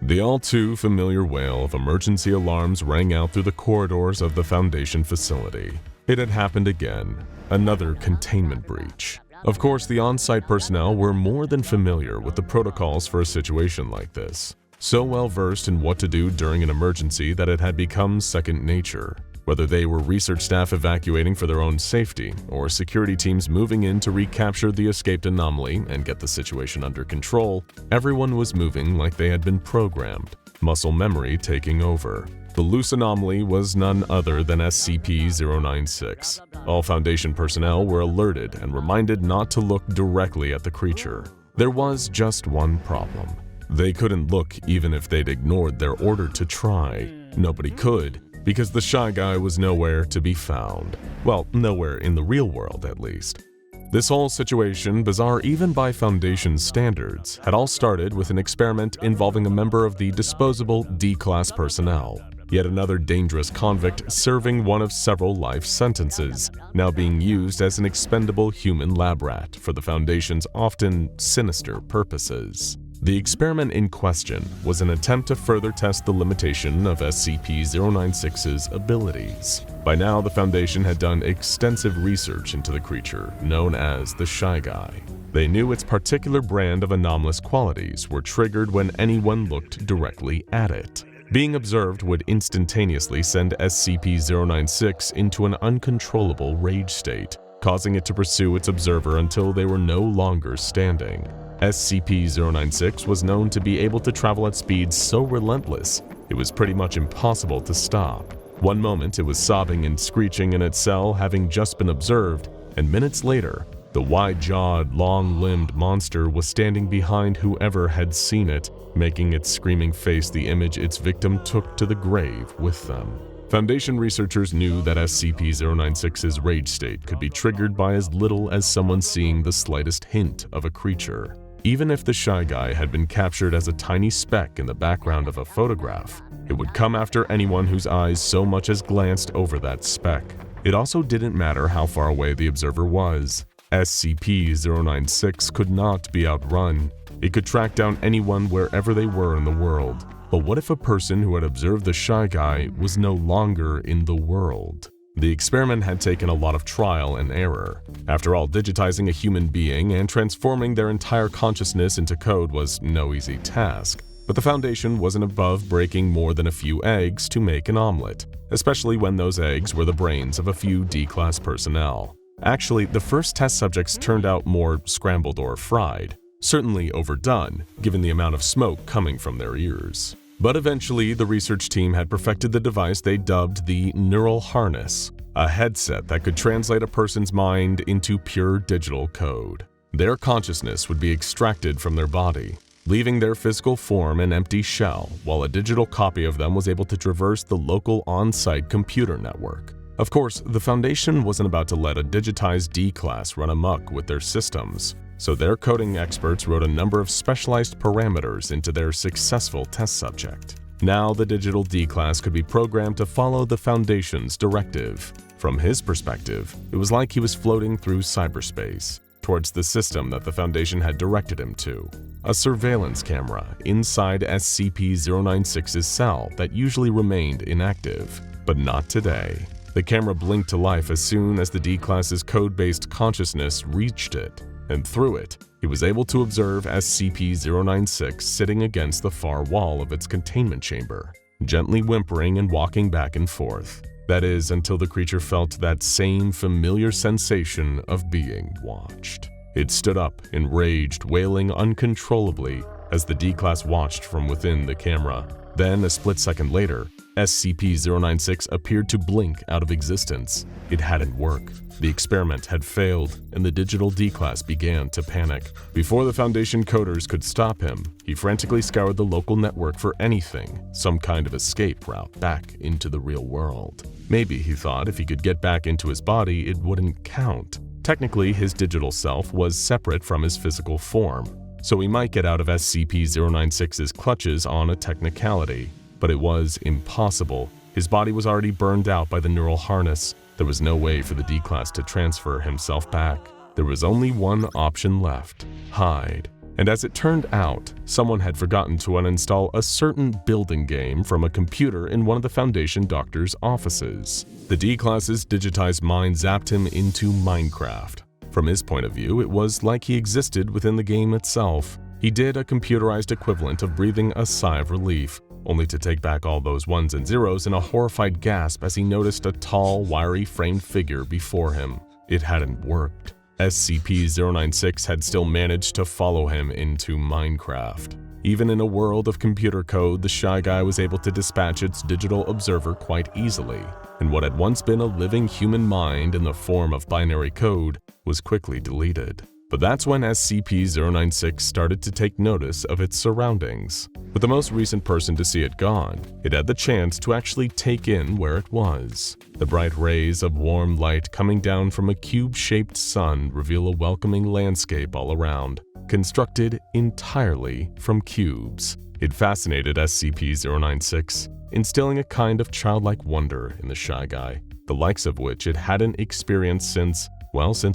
The all-too familiar wail of emergency alarms rang out through the corridors of the Foundation facility. It had happened again, another containment breach. Of course, the on-site personnel were more than familiar with the protocols for a situation like this, so well versed in what to do during an emergency that it had become second nature. Whether they were research staff evacuating for their own safety, or security teams moving in to recapture the escaped anomaly and get the situation under control, everyone was moving like they had been programmed, muscle memory taking over. The loose anomaly was none other than SCP-096. All Foundation personnel were alerted and reminded not to look directly at the creature. There was just one problem. They couldn't look even if they'd ignored their order to try. Nobody could, because the shy guy was nowhere to be found. Well, nowhere in the real world, at least. This whole situation, bizarre even by Foundation standards, had all started with an experiment involving a member of the disposable D-class personnel. Yet another dangerous convict serving one of several life sentences, now being used as an expendable human lab rat for the Foundation's often sinister purposes. The experiment in question was an attempt to further test the limitation of SCP-096's abilities. By now, the Foundation had done extensive research into the creature known as the Shy Guy. They knew its particular brand of anomalous qualities were triggered when anyone looked directly at it. Being observed would instantaneously send SCP-096 into an uncontrollable rage state, causing it to pursue its observer until they were no longer standing. SCP-096 was known to be able to travel at speeds so relentless, it was pretty much impossible to stop. One moment it was sobbing and screeching in its cell, having just been observed, and minutes later, the wide-jawed, long-limbed monster was standing behind whoever had seen it, making its screaming face the image its victim took to the grave with them. Foundation researchers knew that SCP-096's rage state could be triggered by as little as someone seeing the slightest hint of a creature. Even if the Shy Guy had been captured as a tiny speck in the background of a photograph, it would come after anyone whose eyes so much as glanced over that speck. It also didn't matter how far away the observer was. SCP-096 could not be outrun. It could track down anyone wherever they were in the world. But what if a person who had observed the Shy Guy was no longer in the world? The experiment had taken a lot of trial and error. After all, digitizing a human being and transforming their entire consciousness into code was no easy task. But the Foundation wasn't above breaking more than a few eggs to make an omelet, especially when those eggs were the brains of a few D-Class personnel. Actually, the first test subjects turned out more scrambled or fried. Certainly overdone, given the amount of smoke coming from their ears. But eventually, the research team had perfected the device they dubbed the Neural Harness, a headset that could translate a person's mind into pure digital code. Their consciousness would be extracted from their body, leaving their physical form an empty shell, while a digital copy of them was able to traverse the local on-site computer network. Of course, the Foundation wasn't about to let a digitized D-Class run amok with their systems, so their coding experts wrote a number of specialized parameters into their successful test subject. Now the digital D-Class could be programmed to follow the Foundation's directive. From his perspective, it was like he was floating through cyberspace, towards the system that the Foundation had directed him to. A surveillance camera inside SCP-096's cell that usually remained inactive, but not today. The camera blinked to life as soon as the D-Class's code-based consciousness reached it, and through it, he was able to observe SCP-096 sitting against the far wall of its containment chamber, gently whimpering and walking back and forth. That is, until the creature felt that same familiar sensation of being watched. It stood up, enraged, wailing uncontrollably as the D-Class watched from within the camera. Then, a split second later, SCP-096 appeared to blink out of existence. It hadn't worked. The experiment had failed, and the digital D-Class began to panic. Before the Foundation coders could stop him, he frantically scoured the local network for anything, some kind of escape route back into the real world. Maybe, he thought, if he could get back into his body, it wouldn't count. Technically, his digital self was separate from his physical form, so he might get out of SCP-096's clutches on a technicality. But it was impossible. His body was already burned out by the neural harness. There was no way for the D-Class to transfer himself back. There was only one option left: hide. And as it turned out, someone had forgotten to uninstall a certain building game from a computer in one of the Foundation doctor's offices. The D-Class's digitized mind zapped him into Minecraft. From his point of view, it was like he existed within the game itself. He did a computerized equivalent of breathing a sigh of relief, only to take back all those ones and zeros in a horrified gasp as he noticed a tall, wiry-framed figure before him. It hadn't worked. SCP-096 had still managed to follow him into Minecraft. Even in a world of computer code, the Shy Guy was able to dispatch its digital observer quite easily, and what had once been a living human mind in the form of binary code was quickly deleted. But that's when SCP-096 started to take notice of its surroundings. With the most recent person to see it gone, it had the chance to actually take in where it was. The bright rays of warm light coming down from a cube-shaped sun reveal a welcoming landscape all around, constructed entirely from cubes. It fascinated SCP-096, instilling a kind of childlike wonder in the Shy Guy, the likes of which it hadn't experienced since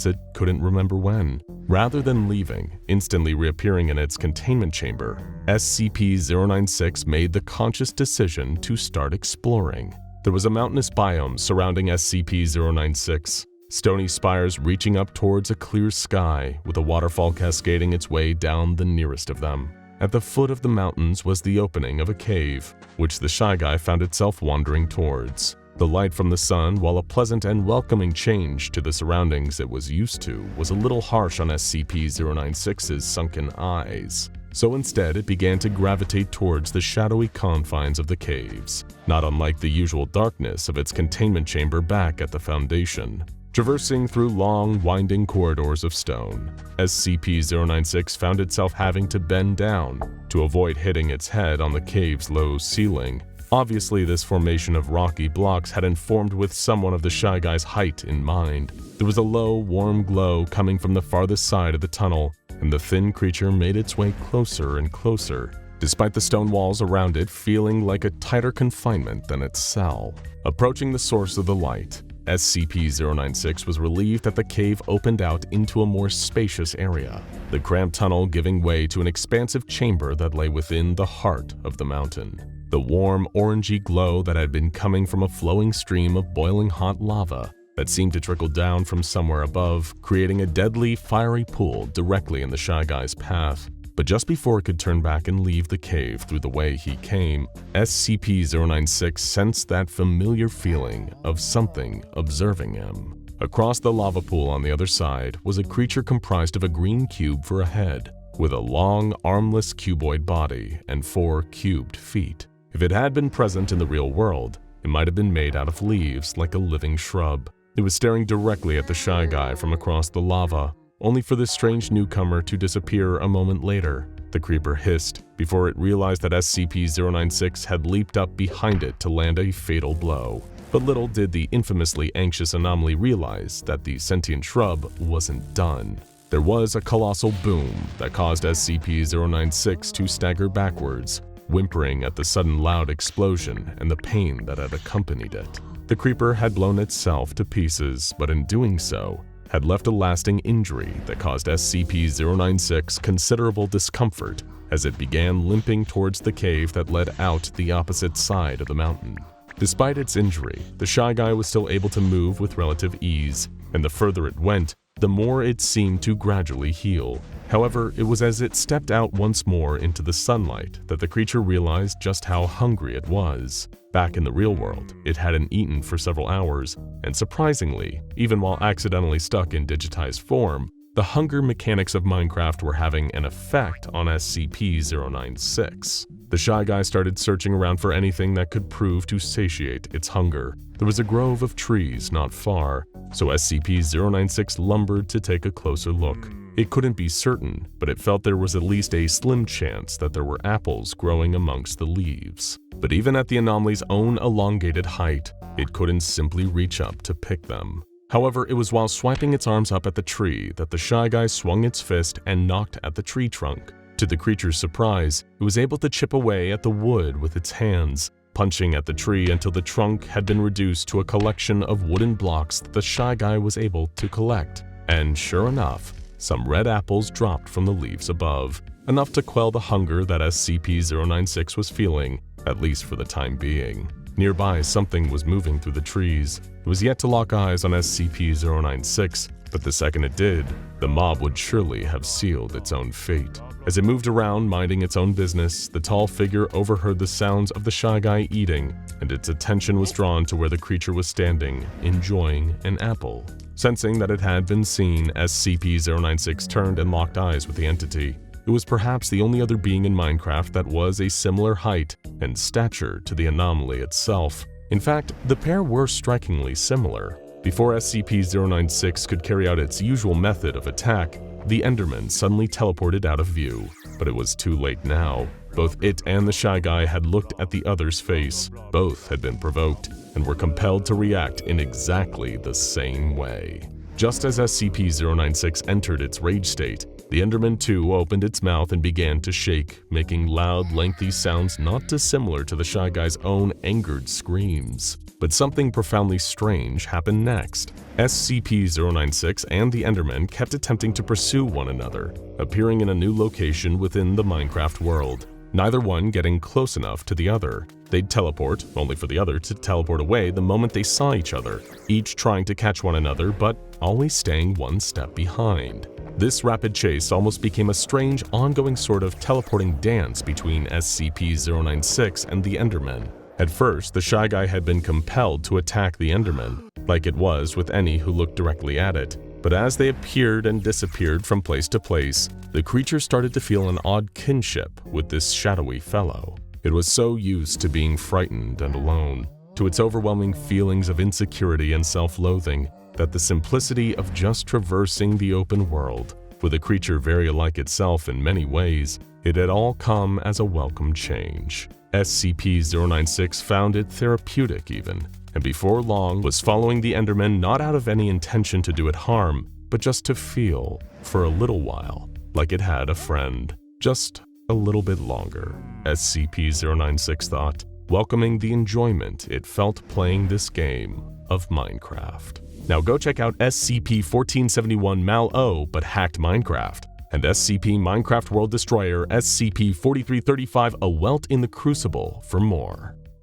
it couldn't remember when. Rather than leaving, instantly reappearing in its containment chamber, SCP-096 made the conscious decision to start exploring. There was a mountainous biome surrounding SCP-096, stony spires reaching up towards a clear sky with a waterfall cascading its way down the nearest of them. At the foot of the mountains was the opening of a cave, which the Shy Guy found itself wandering towards. The light from the sun, while a pleasant and welcoming change to the surroundings it was used to, was a little harsh on SCP-096's sunken eyes. So instead, it began to gravitate towards the shadowy confines of the caves, not unlike the usual darkness of its containment chamber back at the Foundation. Traversing through long, winding corridors of stone, SCP-096 found itself having to bend down to avoid hitting its head on the cave's low ceiling. Obviously, this formation of rocky blocks had informed with someone of the Shy Guy's height in mind. There was a low, warm glow coming from the farthest side of the tunnel, and the thin creature made its way closer and closer, despite the stone walls around it feeling like a tighter confinement than its cell. Approaching the source of the light, SCP-096 was relieved that the cave opened out into a more spacious area, the cramped tunnel giving way to an expansive chamber that lay within the heart of the mountain. The warm, orangey glow that had been coming from a flowing stream of boiling hot lava that seemed to trickle down from somewhere above, creating a deadly, fiery pool directly in the Shy Guy's path. But just before it could turn back and leave the cave through the way he came, SCP-096 sensed that familiar feeling of something observing him. Across the lava pool on the other side was a creature comprised of a green cube for a head, with a long, armless cuboid body and 4 cubed feet. If it had been present in the real world, it might have been made out of leaves like a living shrub. It was staring directly at the Shy Guy from across the lava, only for this strange newcomer to disappear a moment later. The creeper hissed before it realized that SCP-096 had leaped up behind it to land a fatal blow. But little did the infamously anxious anomaly realize that the sentient shrub wasn't done. There was a colossal boom that caused SCP-096 to stagger backwards, whimpering at the sudden loud explosion and the pain that had accompanied it. The creeper had blown itself to pieces, but in doing so, had left a lasting injury that caused SCP-096 considerable discomfort as it began limping towards the cave that led out the opposite side of the mountain. Despite its injury, the Shy Guy was still able to move with relative ease, and the further it went, the more it seemed to gradually heal. However, it was as it stepped out once more into the sunlight that the creature realized just how hungry it was. Back in the real world, it hadn't eaten for several hours, and surprisingly, even while accidentally stuck in digitized form, the hunger mechanics of Minecraft were having an effect on SCP-096. The Shy Guy started searching around for anything that could prove to satiate its hunger. There was a grove of trees not far, so SCP-096 lumbered to take a closer look. It couldn't be certain, but it felt there was at least a slim chance that there were apples growing amongst the leaves. But even at the anomaly's own elongated height, it couldn't simply reach up to pick them. However, it was while swiping its arms up at the tree that the Shy Guy swung its fist and knocked at the tree trunk. To the creature's surprise, it was able to chip away at the wood with its hands, punching at the tree until the trunk had been reduced to a collection of wooden blocks that the Shy Guy was able to collect. And sure enough, some red apples dropped from the leaves above, enough to quell the hunger that SCP-096 was feeling, at least for the time being. Nearby, something was moving through the trees. It was yet to lock eyes on SCP-096, but the second it did, the mob would surely have sealed its own fate. As it moved around, minding its own business, the tall figure overheard the sounds of the Shy Guy eating, and its attention was drawn to where the creature was standing, enjoying an apple. Sensing that it had been seen, SCP-096 turned and locked eyes with the entity. It was perhaps the only other being in Minecraft that was a similar height and stature to the anomaly itself. In fact, the pair were strikingly similar. Before SCP-096 could carry out its usual method of attack, the Enderman suddenly teleported out of view, but it was too late now. Both it and the Shy Guy had looked at the other's face. Both had been provoked and were compelled to react in exactly the same way. Just as SCP-096 entered its rage state, the Enderman too opened its mouth and began to shake, making loud, lengthy sounds not dissimilar to the Shy Guy's own angered screams. But something profoundly strange happened next. SCP-096 and the Enderman kept attempting to pursue one another, appearing in a new location within the Minecraft world. neither one getting close enough to the other. They'd teleport, only for the other to teleport away the moment they saw each other, each trying to catch one another but always staying one step behind. This rapid chase almost became a strange, ongoing sort of teleporting dance between SCP-096 and the Endermen. At first, the Shy Guy had been compelled to attack the Endermen, like it was with any who looked directly at it. But as they appeared and disappeared from place to place, the creature started to feel an odd kinship with this shadowy fellow. It was so used to being frightened and alone, to its overwhelming feelings of insecurity and self-loathing, that the simplicity of just traversing the open world, with a creature very like itself in many ways, it had all come as a welcome change. SCP-096 found it therapeutic even, and before long was following the Endermen not out of any intention to do it harm, but just to feel, for a little while, like it had a friend. Just a little bit longer, SCP-096 thought, welcoming the enjoyment it felt playing this game of Minecraft. Now go check out SCP-1471 MalO but hacked Minecraft, and SCP Minecraft World Destroyer SCP-4335 A Welt in the Crucible for more.